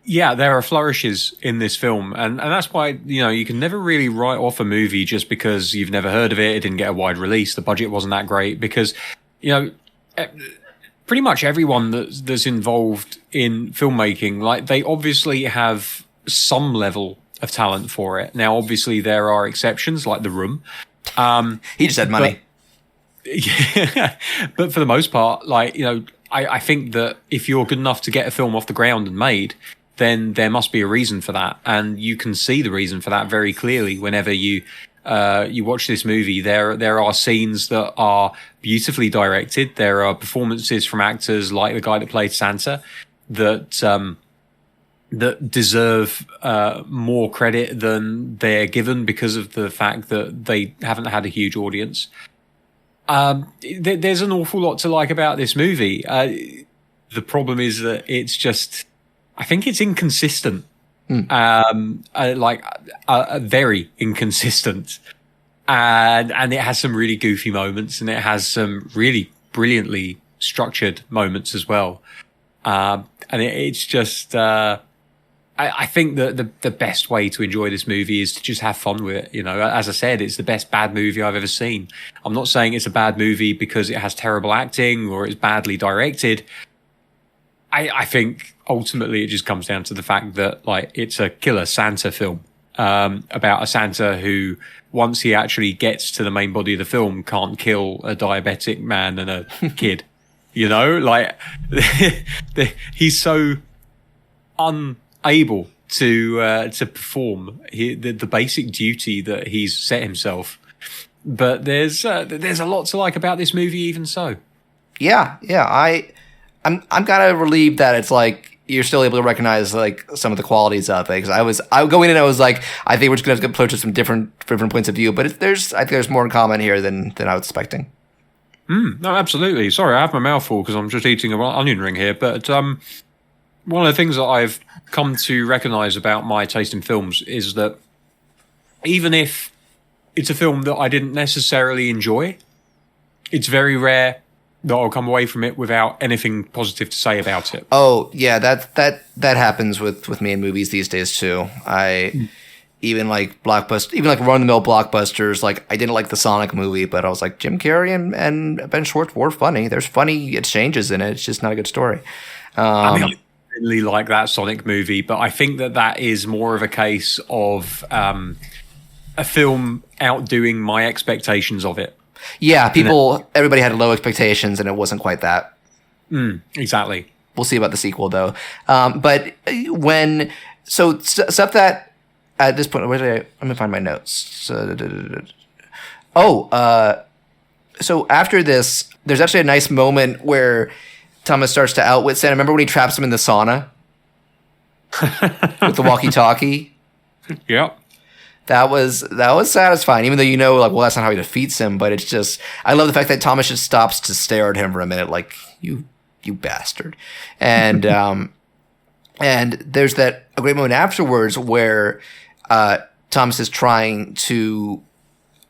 Yeah, there are flourishes in this film, and that's why, you can never really write off a movie just because you've never heard of it, it didn't get a wide release, the budget wasn't that great, because, pretty much everyone that's involved in filmmaking, like, they obviously have some level of talent for it. Now, obviously, there are exceptions, like The Room. He just had money. But for the most part, like, I think that if you're good enough to get a film off the ground and made, then there must be a reason for that. And you can see the reason for that very clearly whenever you watch this movie. There are scenes that are beautifully directed. There are performances from actors like the guy that played Santa that deserve more credit than they're given because of the fact that they haven't had a huge audience. There's an awful lot to like about this movie. The problem is that it's just, I think it's inconsistent. Very inconsistent. And it has some really goofy moments, and it has some really brilliantly structured moments as well. And it's just, I think that the best way to enjoy this movie is to just have fun with it. You know, as I said, it's the best bad movie I've ever seen. I'm not saying it's a bad movie because it has terrible acting or it's badly directed. I think ultimately it just comes down to the fact that, like, it's a killer Santa film, about a Santa who, once he actually gets to the main body of the film, can't kill a diabetic man and a kid. You know, like, he's so unable to perform the basic duty that he's set himself. But there's a lot to like about this movie, even so. Yeah. I'm kind of relieved that it's like you're still able to recognize like some of the qualities of it. Because I going in, I was like, I think we're just gonna have to approach it from different points of view. But I think there's more in common here than I was expecting. No, absolutely. Sorry, I have my mouth full because I'm just eating an onion ring here. But one of the things that I've come to recognize about my taste in films is that even if it's a film that I didn't necessarily enjoy, it's very rare that I'll come away from it without anything positive to say about it. Oh yeah, that happens with me in movies these days too. Even like run-of-the-mill blockbusters. Like, I didn't like the Sonic movie, but I was like, Jim Carrey and Ben Schwartz were funny. There's funny exchanges in it. It's just not a good story. I really like that Sonic movie, but I think that is more of a case of a film outdoing my expectations of it. Yeah, everybody had low expectations, and it wasn't quite that. Exactly. We'll see about the sequel, though. But stuff that at this point, let me find my notes. So after this, there's actually a nice moment where Thomas starts to outwit Santa. Remember when he traps him in the sauna with the walkie-talkie? Yep. That was satisfying, even though that's not how he defeats him. But it's just, I love the fact that Thomas just stops to stare at him for a minute, like, you bastard. And and there's a great moment afterwards where Thomas is trying to,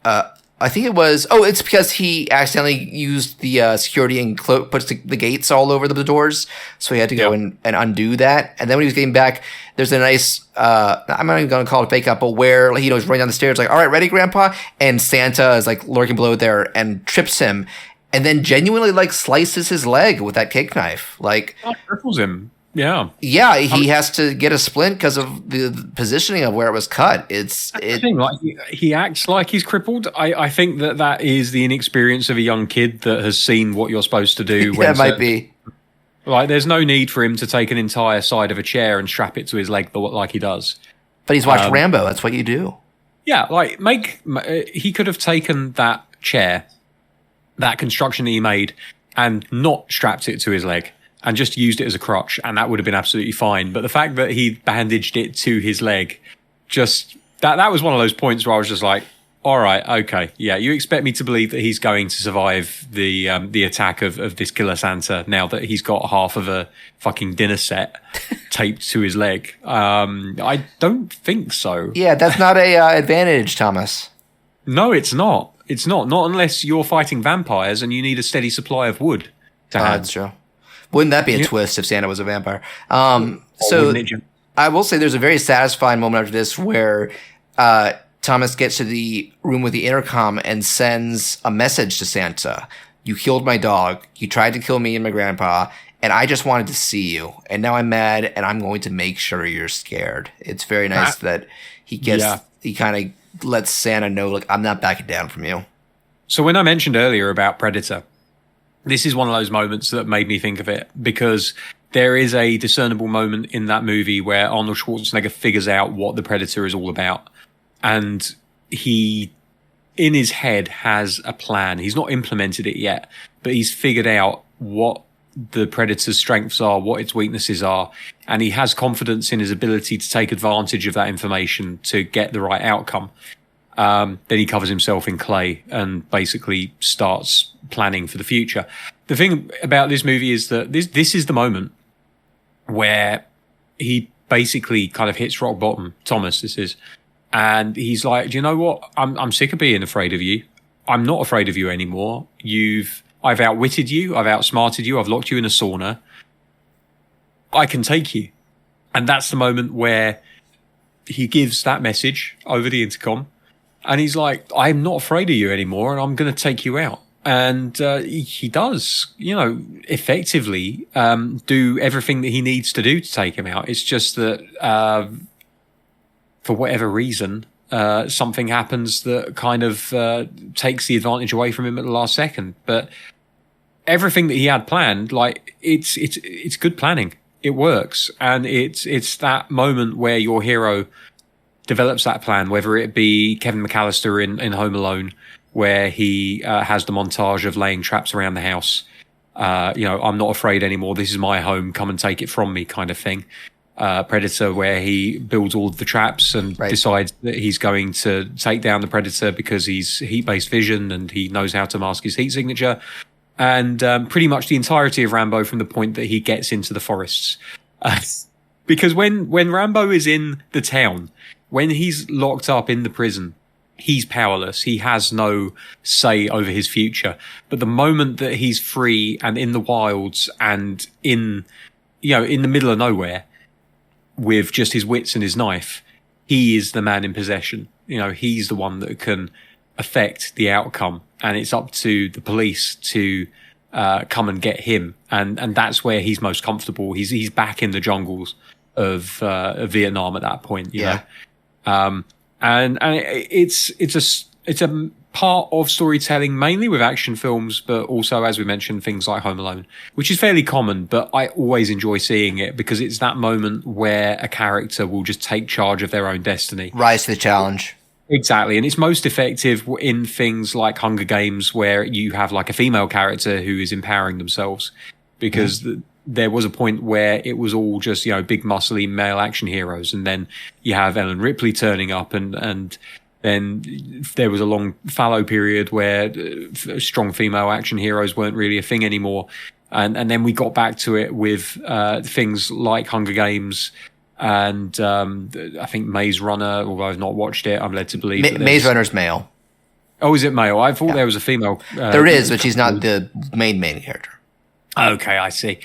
I think it's because he accidentally used the security and puts the gates all over the doors. So he had to go and undo that. And then when he was getting back, there's a nice, I'm not even going to call it fake out, but where he's running down the stairs like, all right, ready, Grandpa? And Santa is like lurking below there and trips him and then genuinely like slices his leg with that cake knife. Like, cripples him. Yeah. Yeah, he has to get a splint because of the positioning of where it was cut. He acts like he's crippled. I think that is the inexperience of a young kid that has seen what you're supposed to do. Yeah, it might be. Like, there's no need for him to take an entire side of a chair and strap it to his leg like he does. But he's watched Rambo. That's what you do. Yeah, like he could have taken that chair, that construction that he made, and not strapped it to his leg and just used it as a crutch, and that would have been absolutely fine. But the fact that he bandaged it to his leg, just that was one of those points where I was just like, all right, okay, yeah, you expect me to believe that he's going to survive the attack of this killer Santa now that he's got half of a fucking dinner set taped to his leg? I don't think so. Yeah, that's not a advantage, Thomas. No, it's not. It's not. Not unless you're fighting vampires and you need a steady supply of wood to have. That's true. Wouldn't that be a twist if Santa was a vampire? So I will say there's a very satisfying moment after this where Thomas gets to the room with the intercom and sends a message to Santa. You killed my dog. You tried to kill me and my grandpa, and I just wanted to see you. And now I'm mad, and I'm going to make sure you're scared. It's very nice that he kind of lets Santa know, like, I'm not backing down from you. So when I mentioned earlier about Predator, this is one of those moments that made me think of it, because there is a discernible moment in that movie where Arnold Schwarzenegger figures out what the Predator is all about. And he, in his head, has a plan. He's not implemented it yet, but he's figured out what the Predator's strengths are, what its weaknesses are. And he has confidence in his ability to take advantage of that information to get the right outcome. Then he covers himself in clay and basically starts planning for the future. The thing about this movie is that this is the moment where he basically kind of hits rock bottom. Thomas, this is. And he's like, do you know what? I'm sick of being afraid of you. I'm not afraid of you anymore. I've outwitted you. I've outsmarted you. I've locked you in a sauna. I can take you. And that's the moment where he gives that message over the intercom. And he's like, I'm not afraid of you anymore, and I'm going to take you out. And he does, effectively do everything that he needs to do to take him out. It's just that for whatever reason, something happens that kind of takes the advantage away from him at the last second. But everything that he had planned, like it's good planning. It works, and it's that moment where your hero develops that plan, whether it be Kevin McAllister in Home Alone, where he has the montage of laying traps around the house. I'm not afraid anymore. This is my home. Come and take it from me, kind of thing. Predator, where he builds all of the traps and decides that he's going to take down the Predator because he's heat-based vision and he knows how to mask his heat signature. And pretty much the entirety of Rambo from the point that he gets into the forests. Because when Rambo is in the town, when he's locked up in the prison, he's powerless. He has no say over his future. But the moment that he's free and in the wilds and in the middle of nowhere with just his wits and his knife, he is the man in possession. He's the one that can affect the outcome. And it's up to the police to come and get him. And that's where he's most comfortable. He's back in the jungles of Vietnam at that point, you know. And it's a part of storytelling, mainly with action films, but also, as we mentioned, things like Home Alone, which is fairly common, but I always enjoy seeing it because it's that moment where a character will just take charge of their own destiny. Rise to the challenge. Exactly. And it's most effective in things like Hunger Games, where you have like a female character who is empowering themselves, because there was a point where it was all just, big muscly male action heroes. And then you have Ellen Ripley turning up and then there was a long fallow period where strong female action heroes weren't really a thing anymore. And then we got back to it with things like Hunger Games and I think Maze Runner, although I've not watched it, I'm led to believe Maze Runner's male. Oh, is it male? I thought there was a female. There is, but she's not the main character. Okay, I see.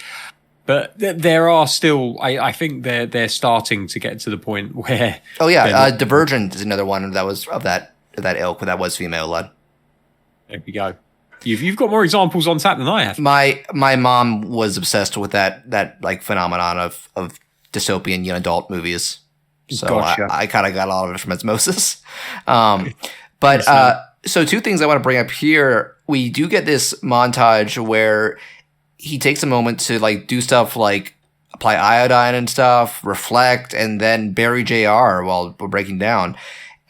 But there are still, I think they're starting to get to the point where. Oh yeah, Divergent is another one that was of that ilk, but that was female led. There we go. You've got more examples on tap than I have. My mom was obsessed with that like phenomenon of dystopian young adult movies. So gotcha. I kind of got a lot of it from osmosis. So two things I want to bring up here. We do get this montage where he takes a moment to like do stuff like apply iodine and stuff, reflect, and then bury JR while we're breaking down.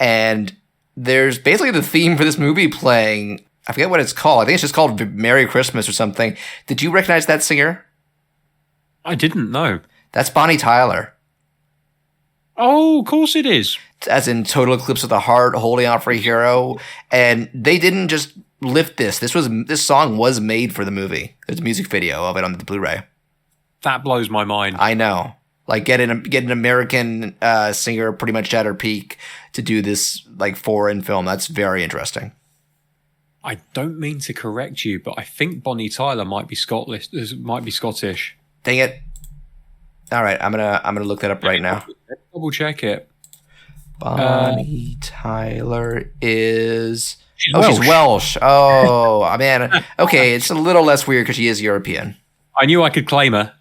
And there's basically the theme for this movie playing. I forget what it's called. I think it's just called Merry Christmas or something. Did you recognize that singer? I didn't know. That's Bonnie Tyler. Oh, of course it is. As in Total Eclipse of the Heart, Holding Out for a Hero. And they didn't just lift this. This song was made for the movie. There's a music video of it on the Blu-ray. That blows my mind. I know. Like get an American singer pretty much at her peak to do this like foreign film. That's very interesting. I don't mean to correct you, but I think Bonnie Tyler might be Scottish. Dang it. All right, I'm gonna look that up right now. Double check it. Bonnie Tyler is. She's Welsh. Oh man. Okay, it's a little less weird because she is European. I knew I could claim her.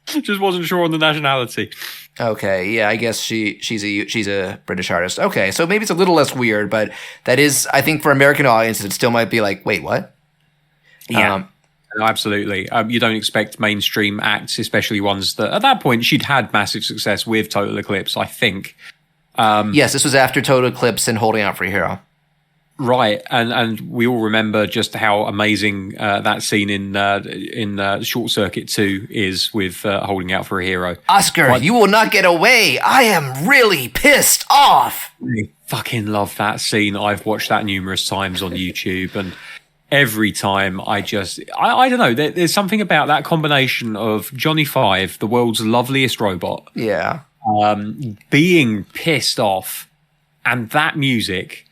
Just wasn't sure on the nationality. Okay, yeah, I guess she's a British artist. Okay, so maybe it's a little less weird, but that is, I think, for American audiences, it still might be like, wait, what? Yeah. No, absolutely. You don't expect mainstream acts, especially ones that, at that point, she'd had massive success with Total Eclipse, I think. Yes, this was after Total Eclipse and Holding Out for a Hero. Right, and we all remember just how amazing that scene in Short Circuit 2 is with holding out for a hero. Oscar, you will not get away. I am really pissed off. I fucking love that scene. I've watched that numerous times on YouTube, and every time I don't know. There's something about that combination of Johnny Five, the world's loveliest robot, being pissed off, and that music.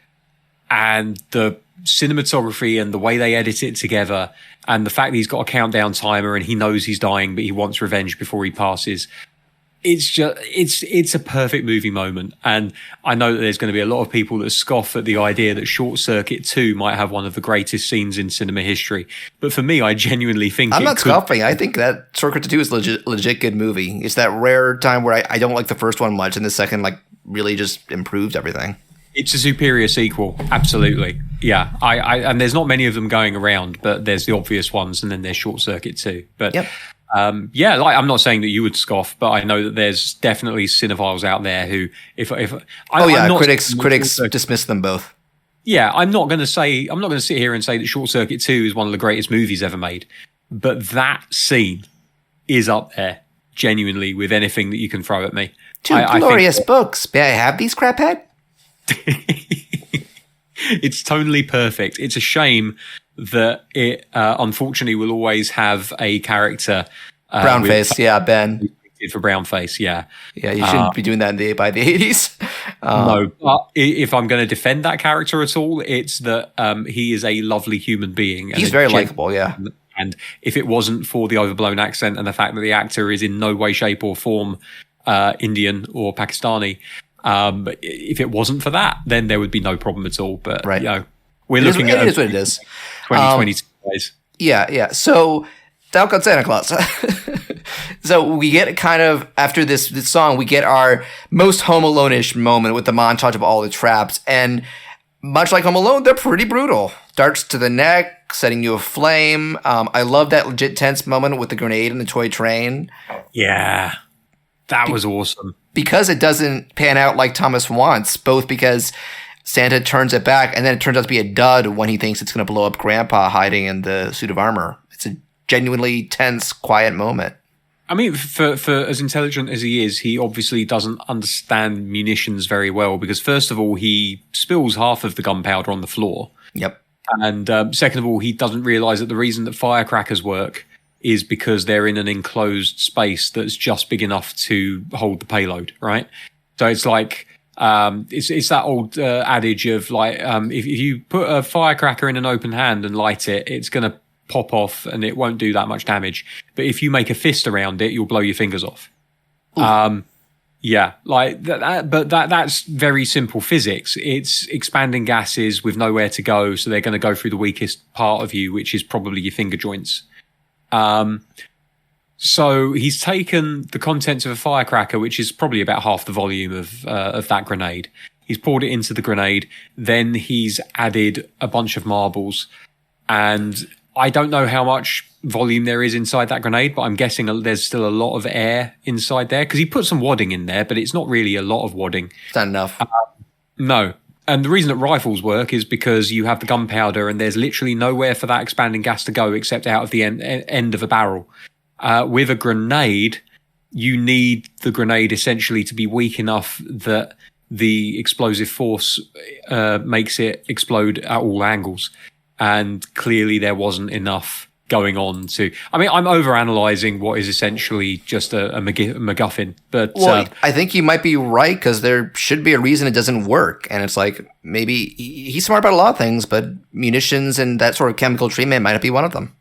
And the cinematography and the way they edit it together, and the fact that he's got a countdown timer and he knows he's dying, but he wants revenge before he passes. It's a perfect movie moment. And I know that there's going to be a lot of people that scoff at the idea that Short Circuit 2 might have one of the greatest scenes in cinema history. But for me, I genuinely think I'm not scoffing. I think that Short Circuit 2 is legit good movie. It's that rare time where I don't like the first one much, and the second really just improves everything. It's a superior sequel, absolutely. Yeah, and there's not many of them going around, but there's the obvious ones, and then there's Short Circuit too. But I'm not saying that you would scoff, but I know that there's definitely cinephiles out there who, critics dismiss them both. Yeah, I'm not going to sit here and say that Short Circuit 2 is one of the greatest movies ever made, but that scene is up there, genuinely, with anything that you can throw at me. Two glorious books. May I have these, craphead? It's tonally perfect. It's a shame that it unfortunately will always have a character brown face. Ben for brown face. Yeah, you shouldn't be doing that by the 80s. No, but if I'm going to defend that character at all, it's that he is a lovely human being. He's very likable. Yeah. And if it wasn't for the overblown accent and the fact that the actor is in no way, shape, or form Indian or Pakistani. If it wasn't for that, then there would be no problem at all. But we're looking at it is what it is. 2022 days. Yeah. So, Dial Code Santa Claus. So we get kind of after this song, we get our most Home Alone-ish moment with the montage of all the traps, and much like Home Alone, they're pretty brutal. Darts to the neck, setting you aflame. I love that legit tense moment with the grenade and the toy train. Yeah, that was awesome. Because it doesn't pan out like Thomas wants, both because Santa turns it back and then it turns out to be a dud when he thinks it's going to blow up Grandpa hiding in the suit of armor. It's a genuinely tense, quiet moment. I mean, for as intelligent as he is, he obviously doesn't understand munitions very well because, first of all, he spills half of the gunpowder on the floor. Yep. And second of all, he doesn't realize that the reason that firecrackers work is because they're in an enclosed space that's just big enough to hold the payload, right? So it's like it's that old adage of if you put a firecracker in an open hand and light it, it's going to pop off and it won't do that much damage. But if you make a fist around it, you'll blow your fingers off. That's very simple physics. It's expanding gases with nowhere to go, so they're going to go through the weakest part of you, which is probably your finger joints. So he's taken the contents of a firecracker, which is probably about half the volume of that grenade. He's poured it into the grenade. Then he's added a bunch of marbles. And I don't know how much volume there is inside that grenade, but I'm guessing there's still a lot of air inside there because he put some wadding in there, but it's not really a lot of wadding. It's not enough. No. And the reason that rifles work is because you have the gunpowder and there's literally nowhere for that expanding gas to go except out of the end of a barrel. With a grenade, you need the grenade essentially to be weak enough that the explosive force makes it explode at all angles. And clearly there wasn't enough going on to... I mean, I'm overanalyzing what is essentially just a MacGuffin. But I think you might be right because there should be a reason it doesn't work. And it's like, maybe he's smart about a lot of things, but munitions and that sort of chemical treatment might not be one of them.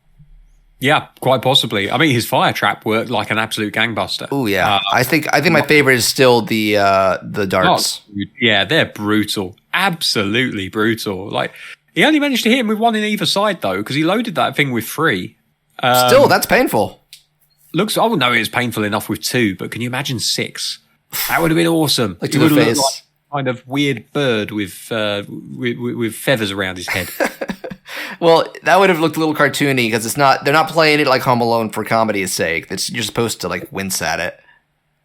Yeah, quite possibly. I mean, his fire trap worked like an absolute gangbuster. Oh yeah, I think my favorite is still the darts. Yeah, they're brutal, absolutely brutal. Like he only managed to hit him with one in either side though, because he loaded that thing with 3. Still, that's painful. I wouldn't know it was painful enough with 2, but can you imagine 6? That would have been awesome. Like to the face, like kind of weird bird with feathers around his head. Well, that would have looked a little cartoony because they're not playing it like Home Alone for comedy's sake. You're supposed to like wince at it.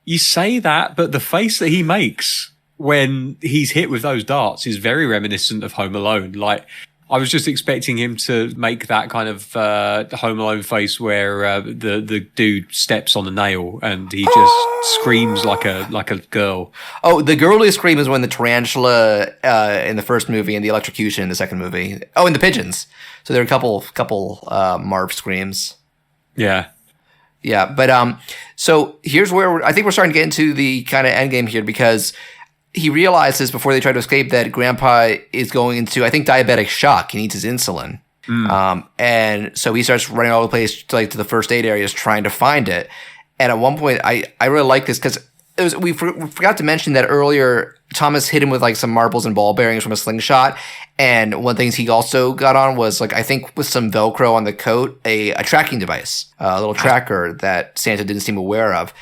You say that, but the face that he makes when he's hit with those darts is very reminiscent of Home Alone. Like, I was just expecting him to make that kind of Home Alone face where the dude steps on a nail and he just screams like a girl. Oh, the girliest scream is when the tarantula in the first movie and the electrocution in the second movie. Oh, and the pigeons. So there are a couple Marv screams. Yeah. Yeah, but so here's where I think we're starting to get into the kind of end game here, because he realizes before they try to escape that Grandpa is going into, I think, diabetic shock. He needs his insulin. And so he starts running all over the place, like to the first aid areas, trying to find it. And at one point, I really like this because we forgot to mention that earlier, Thomas hit him with like some marbles and ball bearings from a slingshot. And one of the things he also got on was, like, I think with some Velcro on the coat, a tracking device, a little tracker that Santa didn't seem aware of.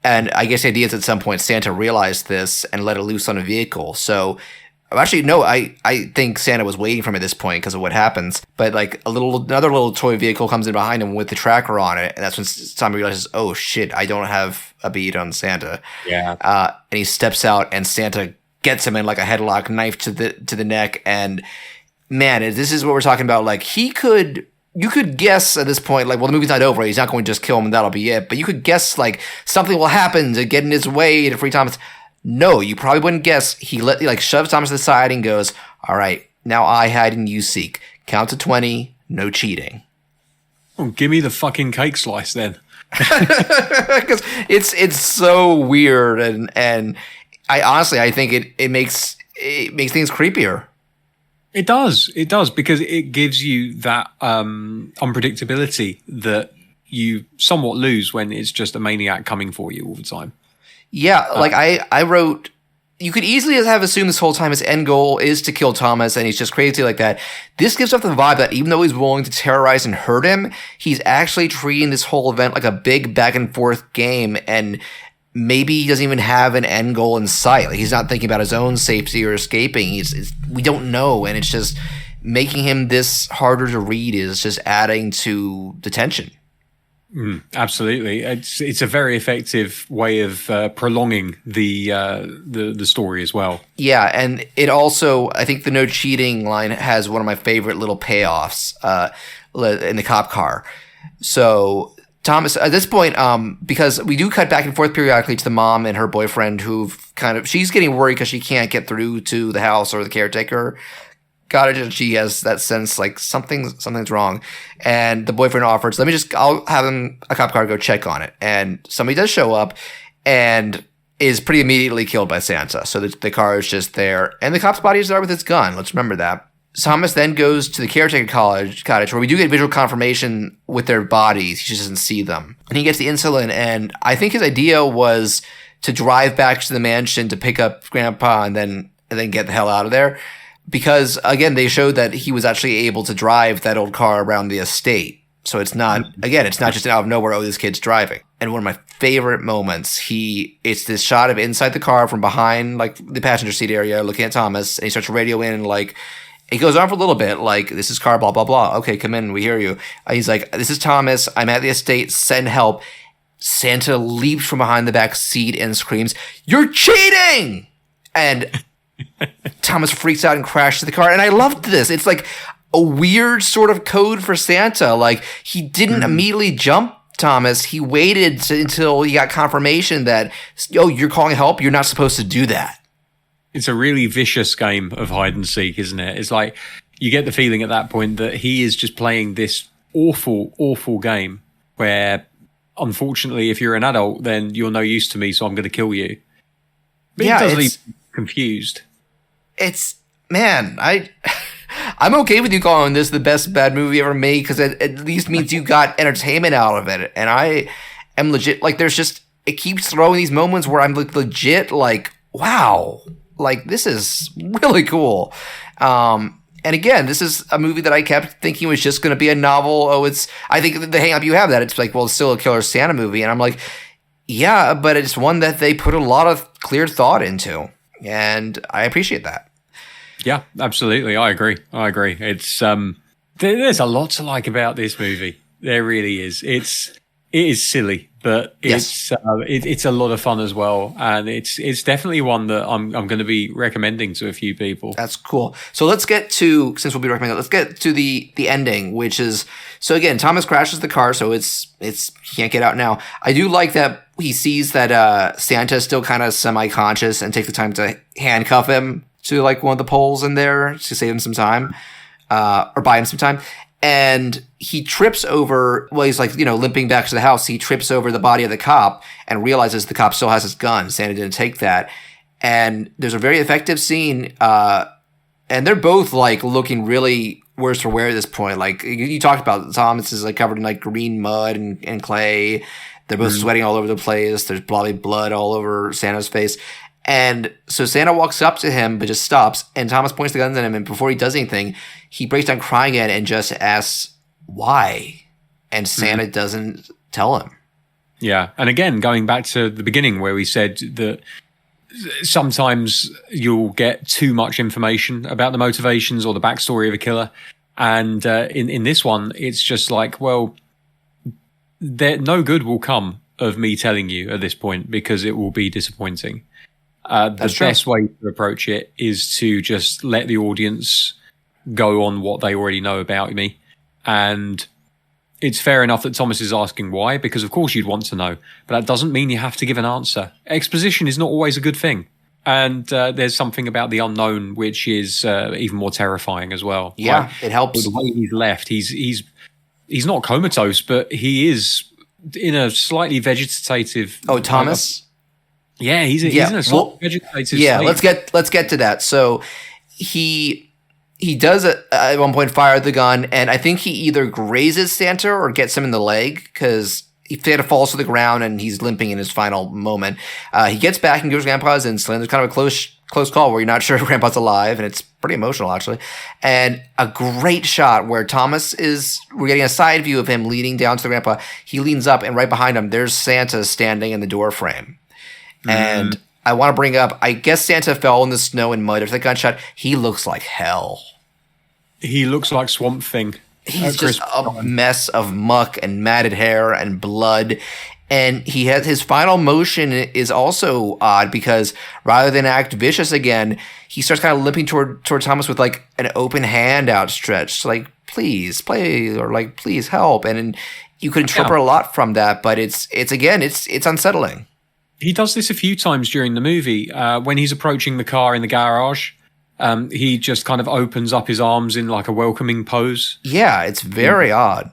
And I guess the idea is at some point Santa realized this and let it loose on a vehicle. So actually, no, I think Santa was waiting for him at this point because of what happens. But like another little toy vehicle comes in behind him with the tracker on it. And that's when Tommy realizes, oh shit, I don't have a bead on Santa. Yeah. And he steps out and Santa gets him in like a headlock, knife to the neck. And man, this is what we're talking about. Like you could guess at this point, like, well, the movie's not over. He's not going to just kill him and that'll be it. But you could guess, like, something will happen to get in his way to free Thomas. No, you probably wouldn't guess. He shoves Thomas aside and goes, all right, now I hide and you seek. Count to 20, no cheating. Oh, give me the fucking cake slice then. Because it's so weird. And I honestly, I think it makes things creepier. It does, because it gives you that unpredictability that you somewhat lose when it's just a maniac coming for you all the time. Yeah, like I wrote, you could easily have assumed this whole time his end goal is to kill Thomas and he's just crazy like that. This gives off the vibe that even though he's willing to terrorize and hurt him, he's actually treating this whole event like a big back and forth game, and maybe he doesn't even have an end goal in sight. Like, he's not thinking about his own safety or escaping. We don't know, and it's just making him this harder to read is just adding to the tension. Absolutely, it's a very effective way of prolonging the story as well. Yeah, and it also, I think the no cheating line has one of my favorite little payoffs in the cop car. So Thomas, at this point, because we do cut back and forth periodically to the mom and her boyfriend she's getting worried because she can't get through to the house or the caretaker cottage, and she has that sense like something's wrong. And the boyfriend offers, I'll have a cop car go check on it. And somebody does show up and is pretty immediately killed by Santa. So the car is just there. And the cop's body is there with its gun. Let's remember that. Thomas then goes to the caretaker cottage where we do get visual confirmation with their bodies. He just doesn't see them. And he gets the insulin, and I think his idea was to drive back to the mansion to pick up Grandpa and then get the hell out of there. Because, again, they showed that he was actually able to drive that old car around the estate. So it's not just out of nowhere, oh, this kid's driving. And one of my favorite moments, it's this shot of inside the car from behind, like, the passenger seat area, looking at Thomas, and he starts to radio in, like, it goes on for a little bit, like, this is car, blah, blah, blah. Okay, come in, we hear you. He's like, this is Thomas, I'm at the estate, send help. Santa leaps from behind the back seat and screams, "You're cheating!" And Thomas freaks out and crashes the car. And I loved this. It's like a weird sort of code for Santa. Like, he didn't immediately jump Thomas. He waited until he got confirmation that, you're calling help? You're not supposed to do that. It's a really vicious game of hide and seek, isn't it? It's like you get the feeling at that point that he is just playing this awful, awful game where, unfortunately, if you're an adult, then you're no use to me, so I'm going to kill you. But he does leave confused. I'm okay with you calling this the best bad movie ever made because it at least means you got entertainment out of it. And I am legit, like, it keeps throwing these moments where I'm legit like, wow. Like, this is really cool. And again, this is a movie that I kept thinking was just going to be a novel. I think the hang up you have that it's like, well, it's still a Killer Santa movie. And I'm like, yeah, but it's one that they put a lot of clear thought into. And I appreciate that. Yeah, absolutely. I agree. It's, there's a lot to like about this movie. There really is. it is silly, but Yes. it's a lot of fun as well, and it's definitely one that I'm going to be recommending to a few people. That's cool. So let's get to, since we'll be recommending, let's get to the ending, which is, so again, Thomas crashes the car, so it's he can't get out now. I do like that he sees that Santa is still kind of semi-conscious and takes the time to handcuff him to like one of the poles in there to save him some time, or buy him some time. And he trips over, well, he's like, limping back to the house. He trips over the body of the cop and realizes the cop still has his gun. Santa didn't take that. And there's a very effective scene. And they're both like looking really worse for wear at this point. Like you talked about, Thomas is like covered in like green mud and clay. They're both sweating all over the place. There's bloody blood all over Santa's face. And so Santa walks up to him, but just stops. And Thomas points the guns at him. And before he does anything, he breaks down crying again and just asks, why? And Santa doesn't tell him. Yeah. And again, going back to the beginning where we said that sometimes you'll get too much information about the motivations or the backstory of a killer. And in this one, it's just like, well, no good will come of me telling you at this point because it will be disappointing. The best way to approach it is to just let the audience go on what they already know about me. And it's fair enough that Thomas is asking why, because of course you'd want to know, but that doesn't mean you have to give an answer. Exposition is not always a good thing. And there's something about the unknown which is even more terrifying as well. Yeah, like, it helps. The way he's left, he's not comatose, but he is in a slightly vegetative. Oh, Thomas? Yeah, he's in a sort of vegetative yeah, state. let's get to that. So he does at one point fire the gun, and I think he either grazes Santa or gets him in the leg because Santa falls to the ground and he's limping in his final moment. He gets back and goes to Grandpa's insulin. There's kind of a close call where you're not sure if Grandpa's alive, and it's pretty emotional actually. And a great shot where we're getting a side view of him leaning down to the Grandpa. He leans up, and right behind him, there's Santa standing in the door frame. And I want to bring up, I guess Santa fell in the snow and mud after that gunshot. He looks like hell. He looks like Swamp Thing. He's just a mess of muck and matted hair and blood. And he has his final motion is also odd because rather than act vicious again, he starts kind of limping toward Thomas with like an open hand outstretched, like please play or like please help. And you could interpret a lot from that, but it's unsettling. He does this a few times during the movie. When he's approaching the car in the garage, he just kind of opens up his arms in like a welcoming pose. Yeah, it's very odd.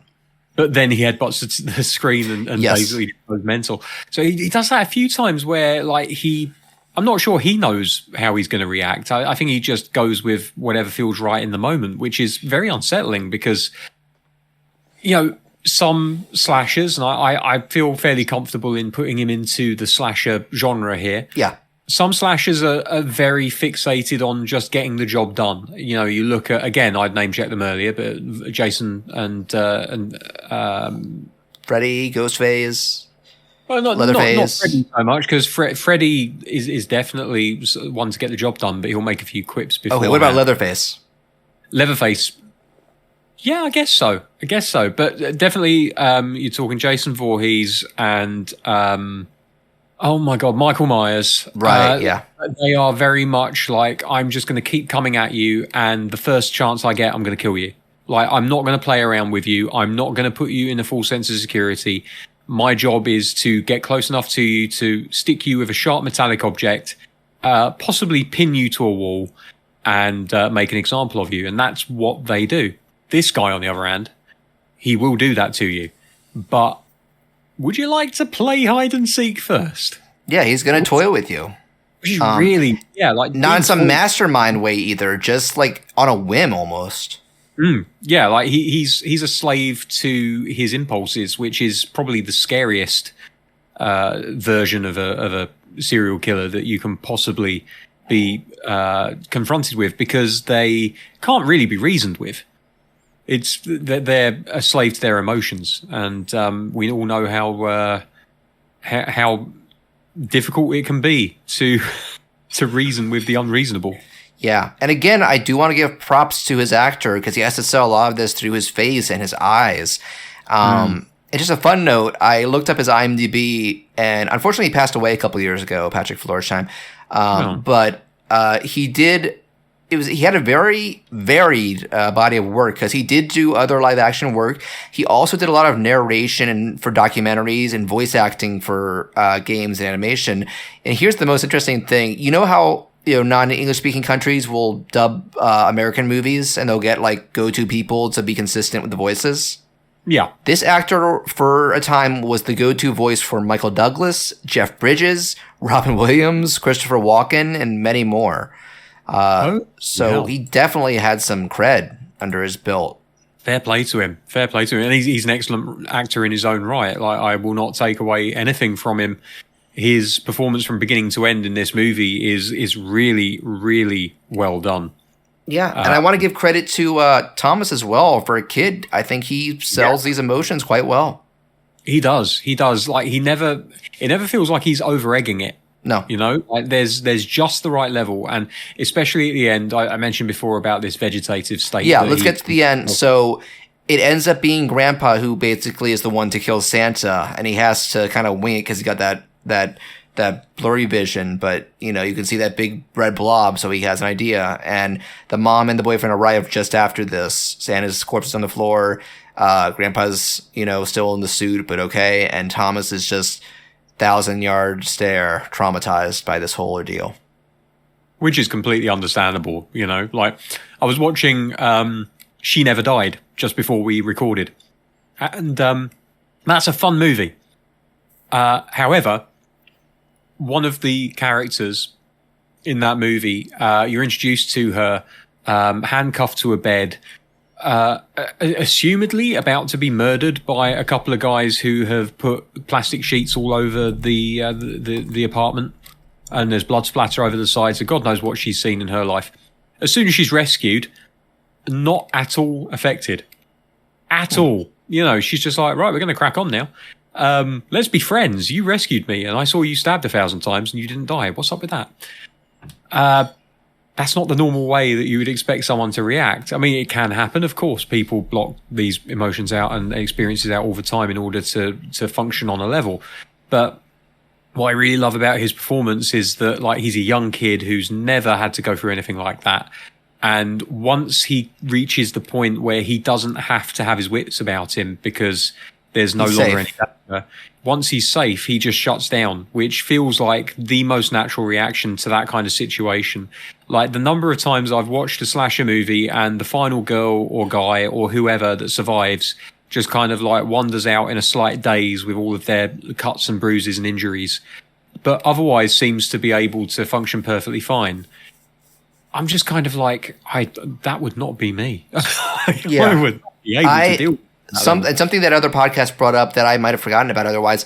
But then he headbutts the screen and basically goes mental. So he does that a few times where like I'm not sure he knows how he's going to react. I think he just goes with whatever feels right in the moment, which is very unsettling because, some slashers, and I feel fairly comfortable in putting him into the slasher genre here. Yeah. Some slashers are very fixated on just getting the job done. You look at, again, I'd name checked them earlier, but Jason and Freddy, Ghostface. Well, not Leatherface. Freddy so much, because Freddy is definitely one to get the job done, but he'll make a few quips before. Okay, what about Leatherface? Leatherface. Yeah, I guess so. But definitely, you're talking Jason Voorhees and, oh my God, Michael Myers. Right, yeah. They are very much like, I'm just going to keep coming at you, and the first chance I get, I'm going to kill you. Like, I'm not going to play around with you. I'm not going to put you in a full sense of security. My job is to get close enough to you to stick you with a sharp metallic object, possibly pin you to a wall, and make an example of you. And that's what they do. This guy, on the other hand, he will do that to you. But would you like to play hide and seek first? Yeah, he's going to toy with you. Really? Yeah, like not in some mastermind way either, just like on a whim almost. Yeah, like he's a slave to his impulses, which is probably the scariest version of a serial killer that you can possibly be confronted with, because they can't really be reasoned with. It's they're a slave to their emotions, and we all know how difficult it can be to reason with the unreasonable. Yeah, and again, I do want to give props to his actor because he has to sell a lot of this through his face and his eyes. And just a fun note, I looked up his IMDb, and unfortunately he passed away a couple of years ago, Patrick Floresheim. But he had a very varied body of work, because he did do other live action work. He also did a lot of narration for documentaries and voice acting for games and animation. And here's the most interesting thing. You know how non-English speaking countries will dub American movies, and they'll get like go-to people to be consistent with the voices? Yeah. This actor for a time was the go-to voice for Michael Douglas, Jeff Bridges, Robin Williams, Christopher Walken, and many more. He definitely had some cred under his belt. Fair play to him. And he's an excellent actor in his own right. Like, I will not take away anything from him. His performance from beginning to end in this movie is really, really well done. Yeah, and I want to give credit to Thomas as well. For a kid, I think he sells these emotions quite well. He does. Like, it never feels like he's over-egging it. No. Like there's just the right level. And especially at the end, I mentioned before about this vegetative state. Yeah, let's get to the end. So it ends up being Grandpa who basically is the one to kill Santa, and he has to kind of wing it because he got that blurry vision, but you can see that big red blob, so he has an idea. And the mom and the boyfriend arrive just after this. Santa's corpse is on the floor. Grandpa's, still in the suit, but okay. And Thomas is just 1,000-yard stare, traumatized by this whole ordeal. Which is completely understandable, Like, I was watching She Never Died just before we recorded. And that's a fun movie. However, one of the characters in that movie, you're introduced to her handcuffed to a bed, assumedly about to be murdered by a couple of guys who have put plastic sheets all over the apartment, and there's blood splatter over the sides. So God knows what she's seen in her life. As soon as she's rescued, not at all affected. At all. She's just like, right, we're going to crack on now. Let's be friends. You rescued me, and I saw you stabbed 1,000 times, and you didn't die. What's up with that? That's not the normal way that you would expect someone to react. I mean, it can happen. Of course, people block these emotions out and experiences out all the time in order to function on a level. But what I really love about his performance is that, like, he's a young kid who's never had to go through anything like that. And once he reaches the point where he doesn't have to have his wits about him because there's no longer any danger. Once he's safe, he just shuts down, which feels like the most natural reaction to that kind of situation. Like, the number of times I've watched a slasher movie and the final girl or guy or whoever that survives just kind of like wanders out in a slight daze with all of their cuts and bruises and injuries, but otherwise seems to be able to function perfectly fine. I'm just kind of like, that would not be me. Yeah. I would not be able to deal with that. Something that other podcasts brought up that I might have forgotten about otherwise.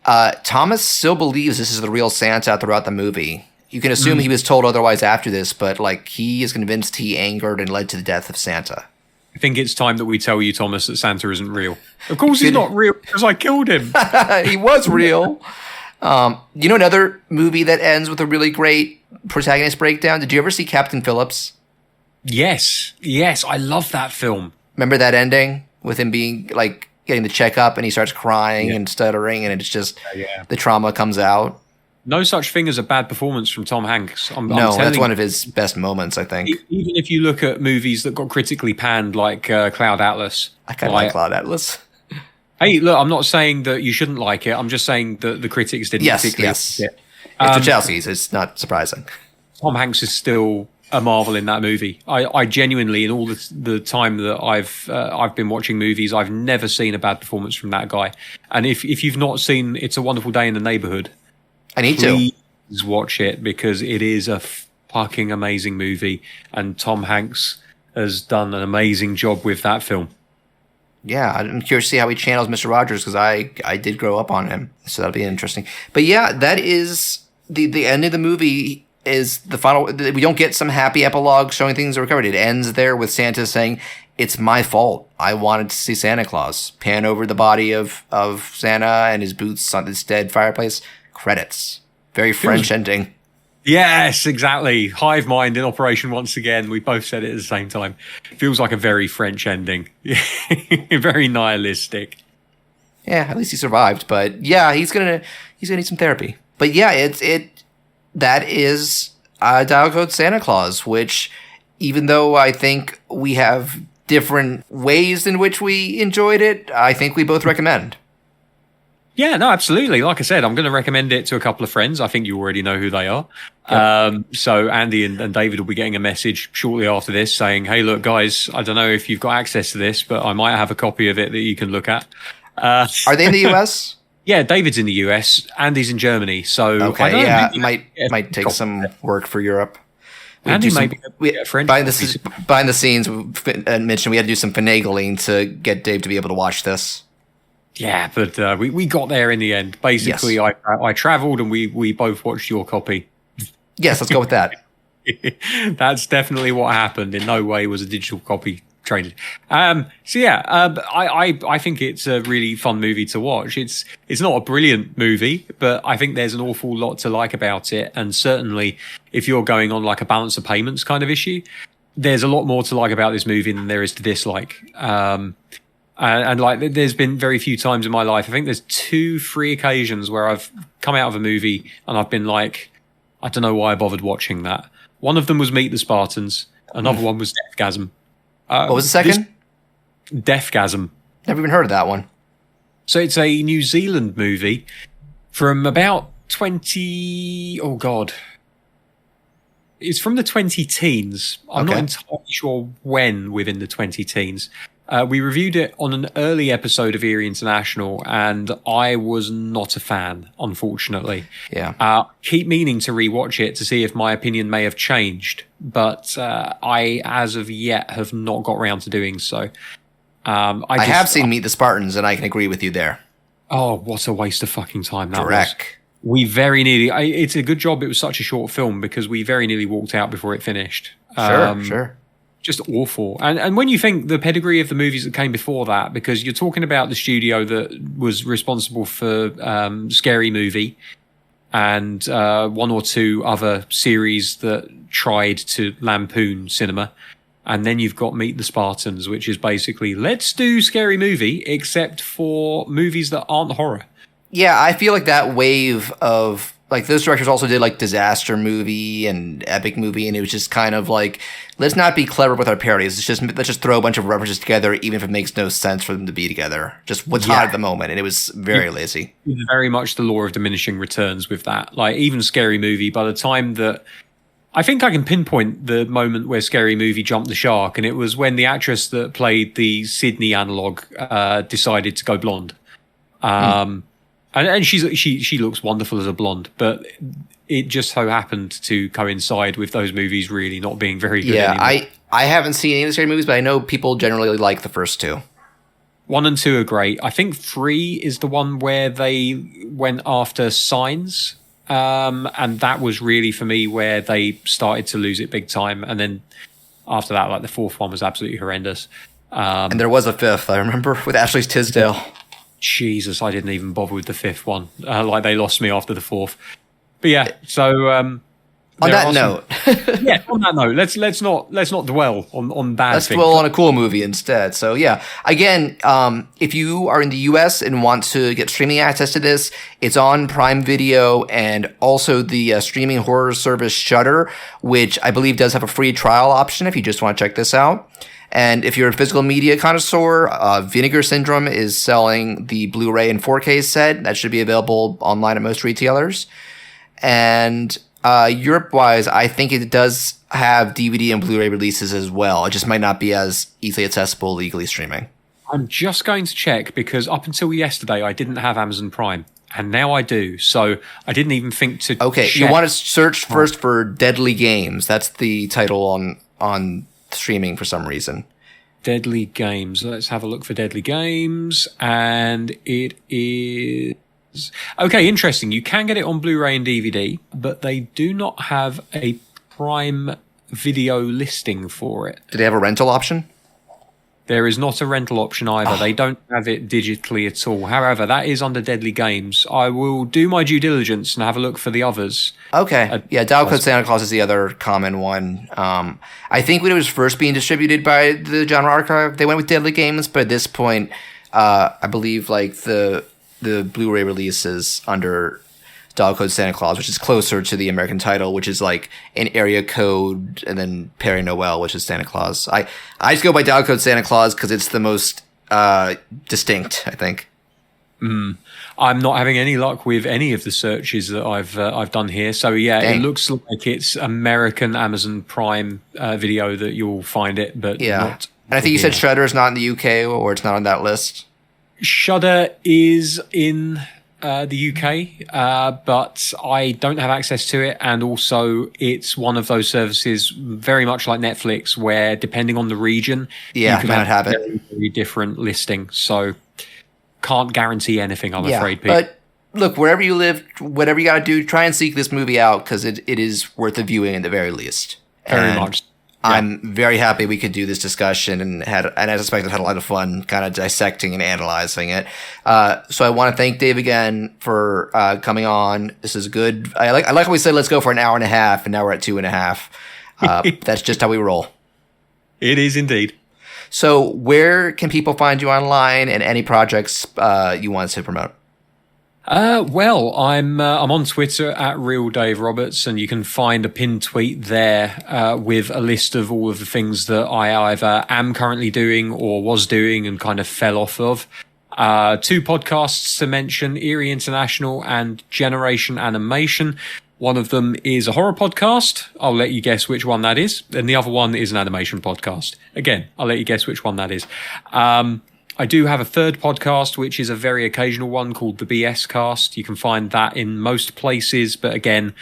Thomas still believes this is the real Santa throughout the movie. You can assume he was told otherwise after this, but like, he is convinced he angered and led to the death of Santa. I think it's time that we tell you, Thomas, that Santa isn't real. Of course he's not real, because I killed him. He was real. Another movie that ends with a really great protagonist breakdown? Did you ever see Captain Phillips? Yes, I love that film. Remember that ending with him being like getting the checkup and he starts crying and stuttering, and it's just the trauma comes out. No such thing as a bad performance from Tom Hanks. That's one of his best moments, I think. Even if you look at movies that got critically panned, like Cloud Atlas. I kind of like Cloud Atlas. Hey, look, I'm not saying that you shouldn't like it. I'm just saying that the critics didn't particularly like it. It's the Chelsea's. It's not surprising. Tom Hanks is still a marvel in that movie. I genuinely, in all the time that I've been watching movies, I've never seen a bad performance from that guy. And if you've not seen It's a Wonderful Day in the Neighborhood, I need to please watch it, because it is a fucking amazing movie, and Tom Hanks has done an amazing job with that film. Yeah, I'm curious to see how he channels Mr. Rogers, because I did grow up on him, so that'll be interesting. But yeah, that is the end of the movie. Is the final? We don't get some happy epilogue showing things are recovered. It ends there with Santa saying, "It's my fault. I wanted to see Santa Claus." Pan over the body of Santa and his boots on this dead fireplace. Credits. Very French ending. Yes, exactly. Hive mind in operation once again. We both said it at the same time. Feels like a very French ending. Very nihilistic. Yeah, at least he survived. But yeah, he's gonna need some therapy. But yeah, that is Dial Code Santa Claus, which, even though I think we have different ways in which we enjoyed it, I think we both recommend. Yeah, no, absolutely. Like I said, I'm going to recommend it to a couple of friends. I think you already know who they are. Yep. So Andy and David will be getting a message shortly after this saying, hey, look, guys, I don't know if you've got access to this, but I might have a copy of it that you can look at. Are they in the US? Yeah, David's in the US. Andy's in Germany. So okay, yeah, might take some work for Europe. Andy maybe a French. Behind the scenes, we mentioned we had to do some finagling to get Dave to be able to watch this. Yeah, but we got there in the end. Basically, Yes. I travelled and we both watched your copy. Yes, let's go with that. That's definitely what happened. In no way was a digital copy traded. I think it's a really fun movie to watch. It's not a brilliant movie, but I think there's an awful lot to like about it. And certainly, if you're going on like a balance of payments kind of issue, there's a lot more to like about this movie than there is to dislike. And like, there's been very few times in my life. I think there's 2-3 occasions where I've come out of a movie and I've been like, I don't know why I bothered watching that. One of them was Meet the Spartans. Another one was Deathgasm. What was the second? Deathgasm. Never even heard of that one. So it's a New Zealand movie from about it's from the 20-teens. I'm not entirely sure when within the 20-teens. We reviewed it on an early episode of Eerie International, and I was not a fan, unfortunately. Yeah. Keep meaning to rewatch it to see if my opinion may have changed, but I, as of yet, have not got around to doing so. I have seen Meet the Spartans, and I can agree with you there. Oh, what a waste of fucking time that Correct. was. We very nearly... it's a good job it was such a short film, because we very nearly walked out before it finished. Sure. Just awful. And when you think the pedigree of the movies that came before that, because you're talking about the studio that was responsible for Scary Movie and 1 or 2 other series that tried to lampoon cinema. And then you've got Meet the Spartans, which is basically, let's do Scary Movie, except for movies that aren't horror. Yeah, I feel like that wave of... Like, those directors also did, like, Disaster Movie and Epic Movie, and it was just kind of like, let's not be clever with our parodies. Let's just throw a bunch of references together, even if it makes no sense for them to be together. Just what's hot at the moment, and it was very lazy. Very much the law of diminishing returns with that. Like, even Scary Movie, by the time that... I think I can pinpoint the moment where Scary Movie jumped the shark, and it was when the actress that played the Sydney analog decided to go blonde. And she looks wonderful as a blonde, but it just so happened to coincide with those movies really not being very good anymore. Yeah, I haven't seen any of the scary movies, but I know people generally like the first 2. 1 and 2 are great. I think 3 is the one where they went after Signs, and that was really, for me, where they started to lose it big time. And then after that, like, the 4th one was absolutely horrendous. And there was a 5th, I remember, with Ashley Tisdale. Jesus, I didn't even bother with the 5th one. Like, they lost me after the 4th. But yeah, so on that note, let's not dwell on bad let's things. dwell on a cool movie instead. So yeah, again, if you are in the US and want to get streaming access to this, it's on Prime Video and also the streaming horror service Shudder, which I believe does have a free trial option if you just want to check this out. And if you're a physical media connoisseur, Vinegar Syndrome is selling the Blu-ray and 4K set. That should be available online at most retailers. And Europe-wise, I think it does have DVD and Blu-ray releases as well. It just might not be as easily accessible legally streaming. I'm just going to check, because up until yesterday, I didn't have Amazon Prime. And now I do. So I didn't even think to Okay, check. You want to search first for Deadly Games. That's the title on streaming for some reason. Deadly Games. Let's have a look for Deadly Games. And it is... Okay, interesting. You can get it on Blu-ray and DVD, but they do not have a Prime Video listing for it. Do they have a rental option? There is not a rental option either. They don't have it digitally at all. However, that is under Deadly Games. I will do my due diligence and have a look for the others. Okay. Yeah, Dial Code Santa Claus is the other common one. I think when it was first being distributed by the Genre Archive, they went with Deadly Games, but at this point, I believe like the Blu-ray release is under Dial Code Santa Claus, which is closer to the American title, which is like an area code, and then Perry Noel, which is Santa Claus. I just go by Dial Code Santa Claus because it's the most distinct, I think. I'm not having any luck with any of the searches that I've done here. So yeah, Dang. It looks like it's American Amazon Prime video that you'll find it, but not. And I think you said Shudder is not in the UK, or it's not on that list. Shudder is in the UK, but I don't have access to it. And also, it's one of those services, very much like Netflix, where depending on the region, you can have it. very, very different listing. So can't guarantee anything, I'm afraid, Pete. But look, wherever you live, whatever you got to do, try and seek this movie out because it is worth a viewing at the very least. Very much. Yeah. I'm very happy we could do this discussion and as expected, had a lot of fun kind of dissecting and analyzing it. So I want to thank Dave again for coming on. This is good. I like how we said let's go for an hour and a half, and now we're at 2.5. That's just how we roll. It is indeed. So where can people find you online and any projects you want to promote? Well, I'm on Twitter at Real Dave Roberts, and you can find a pinned tweet there with a list of all of the things that I either am currently doing or was doing and kind of fell off of. 2 podcasts to mention, Eerie International and Generation Animation. One of them is a horror podcast. I'll let you guess which one that is. And the other one is an animation podcast. Again, I'll let you guess which one that is. I do have a third podcast, which is a very occasional one called the BS Cast. You can find that in most places. But again,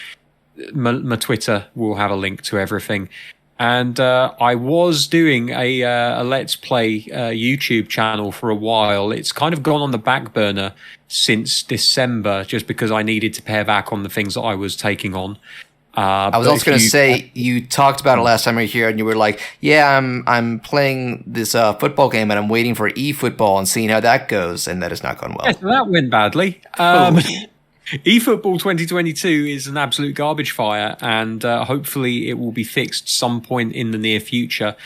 my Twitter will have a link to everything. And I was doing a Let's Play YouTube channel for a while. It's kind of gone on the back burner since December, just because I needed to pare back on the things that I was taking on. I was also going to say, you talked about it last time we were here, and you were like, "Yeah, I'm playing this football game, and I'm waiting for eFootball and seeing how that goes," and that has not gone well. Yeah, so that went badly. eFootball 2022 is an absolute garbage fire, and hopefully it will be fixed some point in the near future.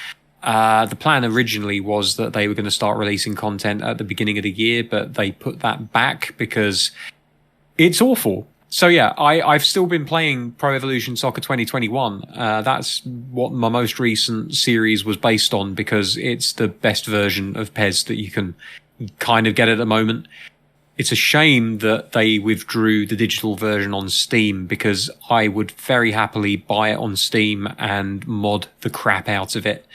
The plan originally was that they were going to start releasing content at the beginning of the year, but they put that back because it's awful. So yeah, I've still been playing Pro Evolution Soccer 2021. That's what my most recent series was based on because it's the best version of PES that you can kind of get at the moment. It's a shame that they withdrew the digital version on Steam because I would very happily buy it on Steam and mod the crap out of it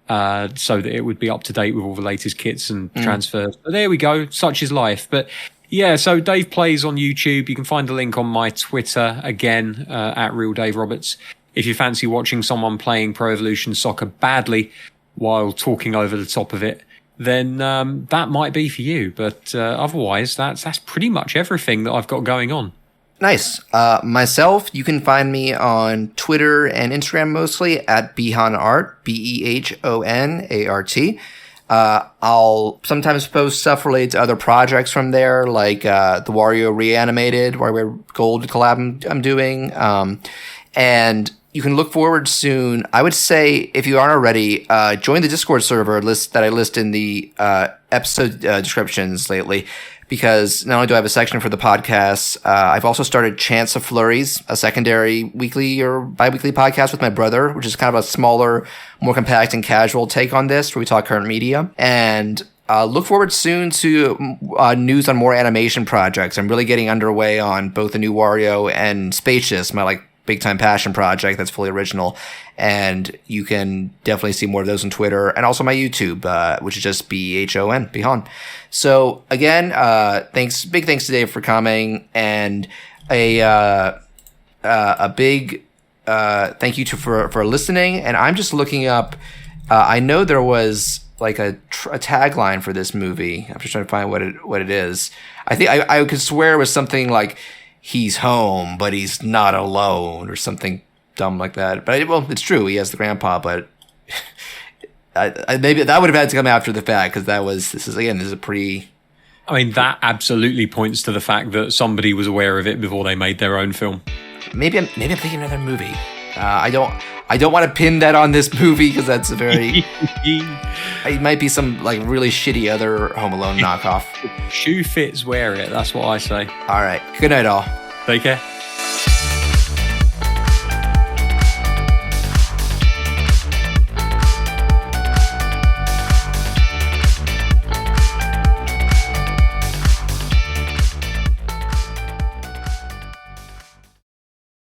so that it would be up to date with all the latest kits and transfers. But there we go. Such is life. But yeah, so Dave Plays on YouTube. You can find the link on my Twitter, again, at Real Dave Roberts. If you fancy watching someone playing Pro Evolution Soccer badly while talking over the top of it, then that might be for you. But otherwise, that's pretty much everything that I've got going on. Nice. Myself, you can find me on Twitter and Instagram mostly at Behon Art, BEHONART. I'll sometimes post stuff related to other projects from there, like the Wario Reanimated, Wario Gold collab I'm doing. And you can look forward soon. I would say, if you aren't already, join the Discord server that I list in the episode descriptions lately, because not only do I have a section for the podcast, I've also started Chance of Flurries, a secondary weekly or bi-weekly podcast with my brother, which is kind of a smaller, more compact and casual take on this, where we talk current media. And look forward soon to news on more animation projects. I'm really getting underway on both the new Wario and Spacious, my big time passion project that's fully original. And you can definitely see more of those on Twitter and also my YouTube, which is just BEHON, Behon. So again, big thanks to Dave for coming, and a big thank you for listening. And I'm just looking up. I know there was like a tagline for this movie. I'm just trying to find what it is. I think I could swear it was something like, "He's home, but he's not alone," or something dumb like that. But it's true. He has the grandpa, but maybe that would have had to come after the fact, because this is a pretty. I mean, that absolutely points to the fact that somebody was aware of it before they made their own film. Maybe I'm thinking of another movie. I don't want to pin that on this movie because that's a very. It might be some like really shitty other Home Alone knockoff. Shoe fits, wear it. That's what I say. All right. Good night, all. Take care.